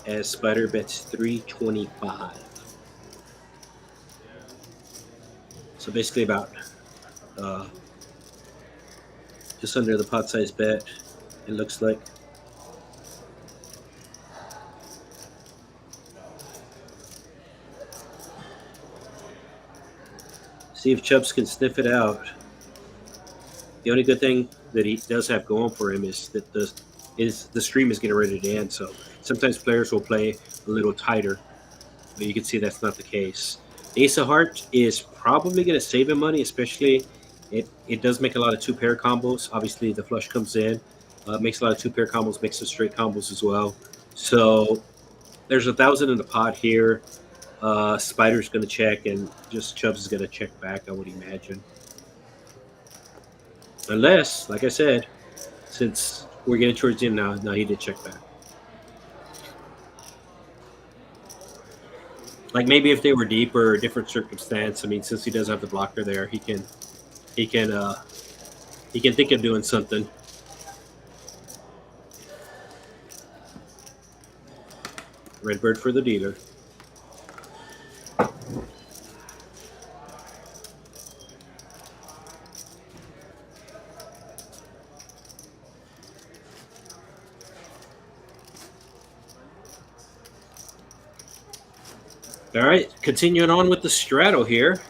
as Spider bets 325. So basically about just under the pot size bet, it looks like. See if Chubbs can sniff it out. The only good thing that he does have going for him is that the stream is getting ready to end. So sometimes players will play a little tighter, but you can see that's not the case. The ace of heart is probably going to save him money, especially it does make a lot of 2 pair combos. Obviously, the flush comes in, makes a lot of 2 pair combos, makes some straight combos as well. So there's 1,000 in the pot here. Spider's going to check, and just Chubbs is going to check back, I would imagine. Unless, like I said, since we're getting towards the end now, no, he did check back. Like maybe if they were deeper or a different circumstance, I mean, since he does have the blocker there, he can think of doing something. Redbird for the dealer. All right, continuing on with the straddle here.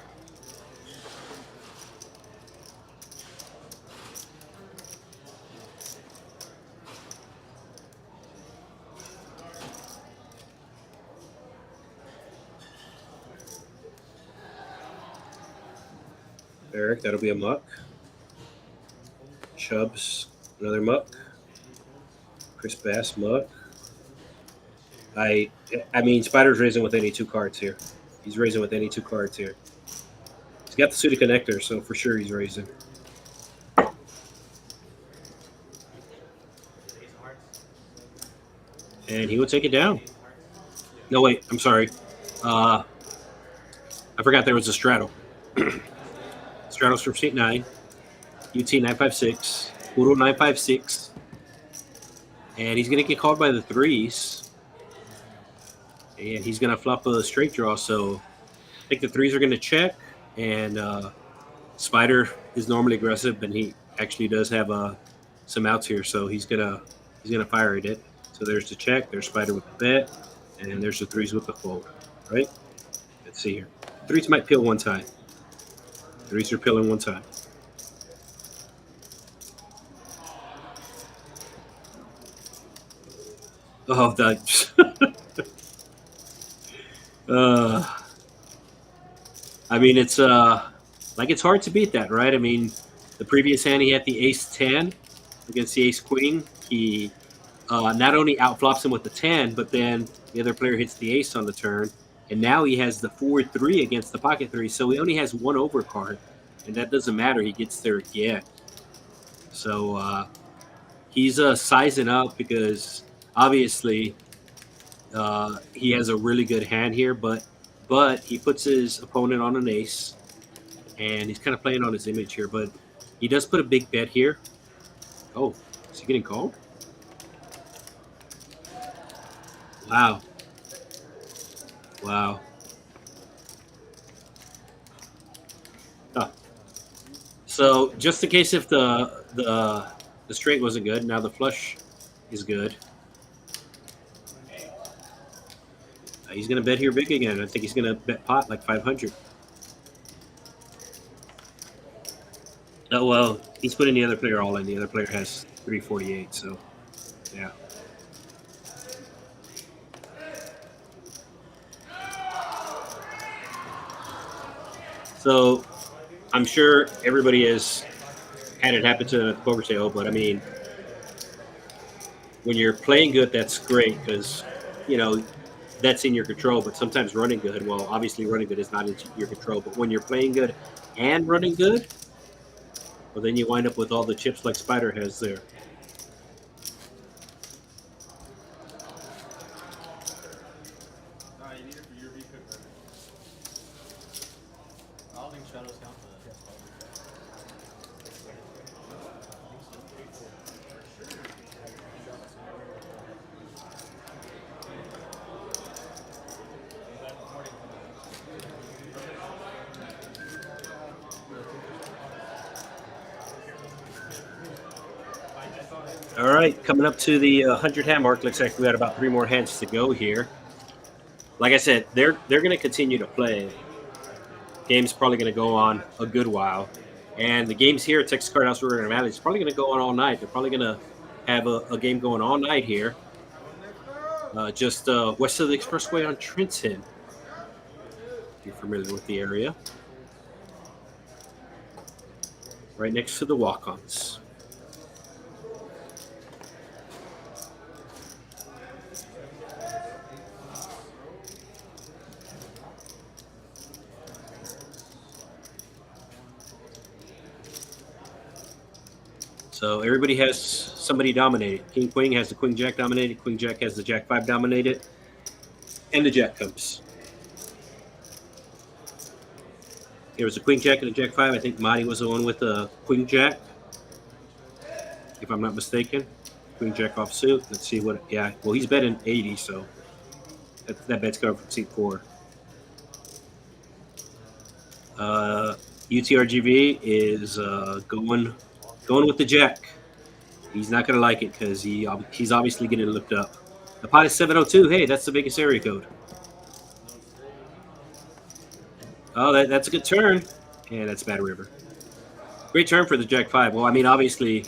Eric, that'll be a muck. Chubbs, another muck. Chris Bass, muck. I mean, Spider's raising with any 2 cards here. He's raising with any 2 cards here. He's got the suited connector, so for sure he's raising. And he will take it down. No, wait, I'm sorry. I forgot there was a straddle. Straddles from State 9, UT 956, Poodle 956. And he's going to get called by the 3s. And he's going to flop a straight draw, so I think the 3s are going to check. And Spider is normally aggressive, but he actually does have some outs here, so he's gonna fire at it. So there's the check, there's Spider with the bet, and there's the 3s with the fold, right? Let's see here. 3s might peel one time. 3s are peeling one time. Oh, that. I mean, it's it's hard to beat that, right? I mean, the previous hand he had the ace 10 against the ace queen. He not only outflops him with the 10, but then the other player hits the ace on the turn, and now he has the 4-3 against the pocket 3. So he only has 1 overcard, and that doesn't matter. He gets there again. So he's sizing up because obviously he has a really good hand here, but he puts his opponent on an ace, and he's kind of playing on his image here. But he does put a big bet here. Oh, is he getting called? Wow. Wow. Oh. So just in case if the straight wasn't good, now the flush is good. He's going to bet here big again. I think he's going to bet pot like 500. Oh, well, he's putting the other player all in. The other player has 348, so, yeah. So I'm sure everybody has had it happen to them at the poker table, but I mean, when you're playing good, that's great because, you know, that's in your control. But sometimes running good, well, obviously running good is not in your control. But when you're playing good and running good, well, then you wind up with all the chips like Spider has there. Nah, you need it for your recook. I don't think shadows count for that. All right, coming up to the 100 hand mark. Looks like we got about 3 more hands to go here. Like I said, they're going to continue to play. Game's probably going to go on a good while, and the games here at Texas Card House Rio Grande Valley is probably going to go on all night. They're probably going to have a game going all night here, just west of the Expressway on Trenton. If you're familiar with the area, right next to the walk-ons. So everybody has somebody dominated. King Queen has the Queen Jack dominated. Queen Jack has the Jack 5 dominated. And the Jack comes. There was a Queen Jack and a Jack 5. I think Marty was the one with the Queen Jack, if I'm not mistaken. Queen Jack off suit. Let's see what. Yeah, well, he's betting 80, so that bet's coming from seat 4. UTRGV is going with the Jack. He's not going to like it because he's obviously getting looked up. The pot is 702. Hey, that's the biggest area code. Oh, that's a good turn. Yeah, that's Bad River. Great turn for the Jack 5. Well, I mean, obviously,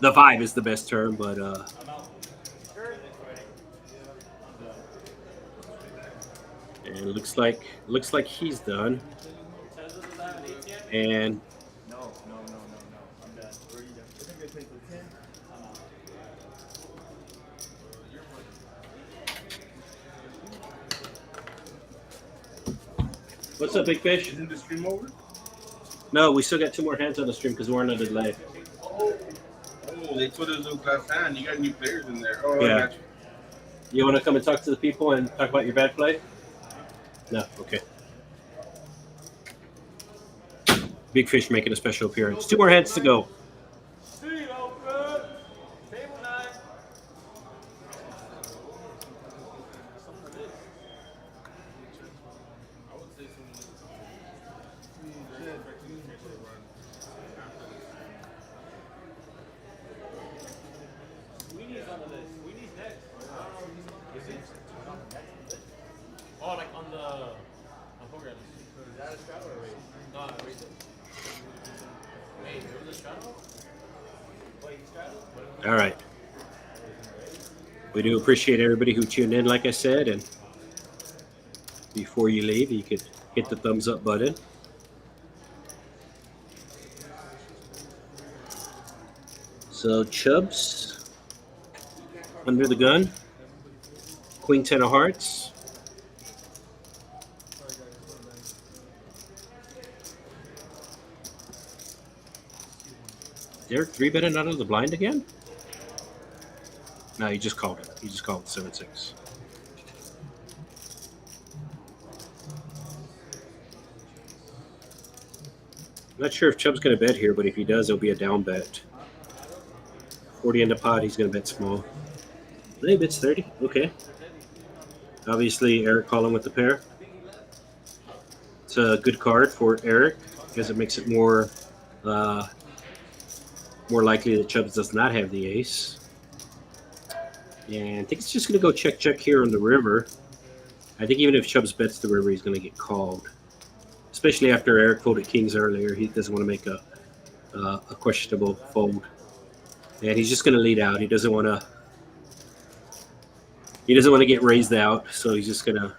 the 5 is the best turn, but and it looks like he's done. And No. I'm done. Where are you done? I think I played for 10. what's up, Big Fish? Isn't the stream over? No, we still got 2 more hands on the stream because we're on a delay. Oh, they told us it was last hand. You got new players in there. Oh, Yeah. I got you. You want to come and talk to the people and talk about your bad play? No, okay. Big Fish making a special appearance. 2 more hands to go. Street open. Table 9. Sweeney's on the list. Sweeney's next. Is it? Oh, like on program. Is that a straddle or wait? No, I raised it. Wait, there was a straddle? Wait, straddle? All right. We do appreciate everybody who tuned in, like I said, and before you leave, you could hit the thumbs up button. So Chubbs under the gun, Queen 10 of Hearts. Derek 3-betting out of the blind again? No, he just called it. He just called it 7-6. Not sure if Chubb's going to bet here, but if he does, it'll be a down bet. 40 in the pot, he's going to bet small. He bets 30. Okay. Obviously, Eric calling with the pair. It's a good card for Eric because it makes it more likely that Chubbs does not have the ace. And I think it's just going to go check here on the river. I think even if Chubbs bets the river, he's going to get called. Especially after Eric folded kings earlier. He doesn't want to make a questionable fold. And he's just going to lead out. He doesn't want to get raised out, so he's just going to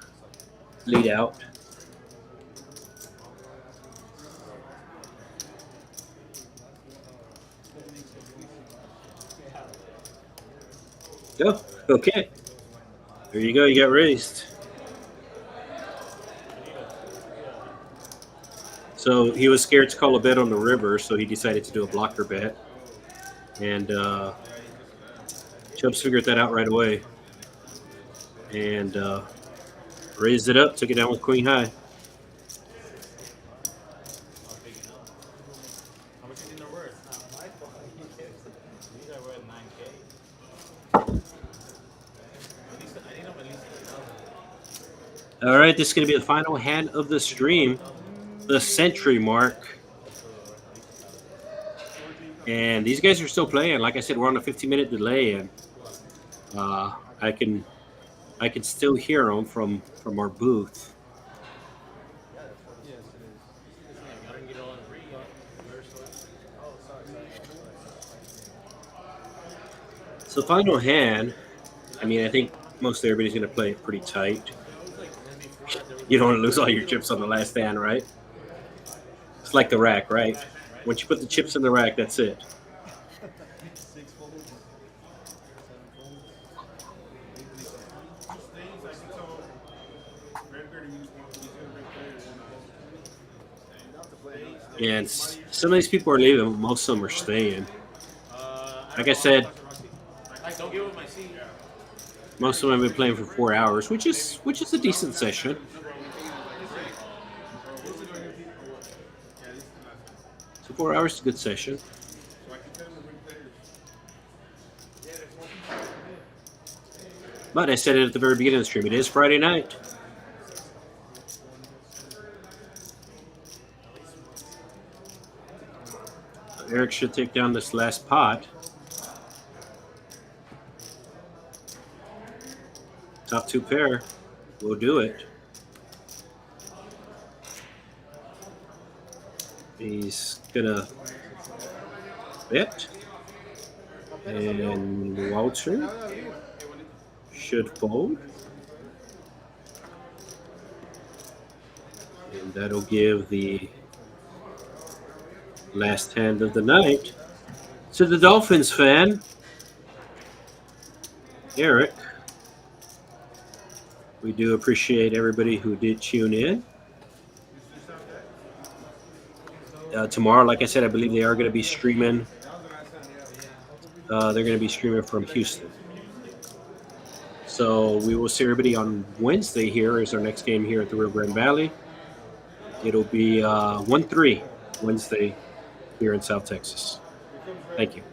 lead out. Go. Okay. There you go. You got raised. So he was scared to call a bet on the river, so he decided to do a blocker bet. And Chubbs figured that out right away. And raised it up, took it down with queen high. How much you think they're worth? These are worth 9K. At least, I need them at least 8,000. All right, this is going to be the final hand of the stream, the century mark. And these guys are still playing. Like I said, we're on a 15-minute delay, and I can still hear them from our booth. So final hand, I mean, I think most everybody's going to play it pretty tight. You don't want to lose all your chips on the last hand, right? It's like the rack, right? Once you put the chips in the rack, that's it. 6 folds, 7 folds. And some of these people are leaving, but most of them are staying. Like I said, Don't give up my seat. most of them have been playing for 4 hours, which is a decent session. So 4 hours is a good session. But I said it at the very beginning of the stream. It is Friday night. Eric should take down this last pot. Top 2 pair will do it. He's gonna bet. And Walter should fold. And that'll give the last hand of the night to the Dolphins fan, Eric. We do appreciate everybody who did tune in. Tomorrow, like I said, I believe they are going to be streaming. They're going to be streaming from Houston. So we will see everybody on Wednesday. Here is our next game here at the Rio Grande Valley. It'll be 1-3 Wednesday here in South Texas. Thank you.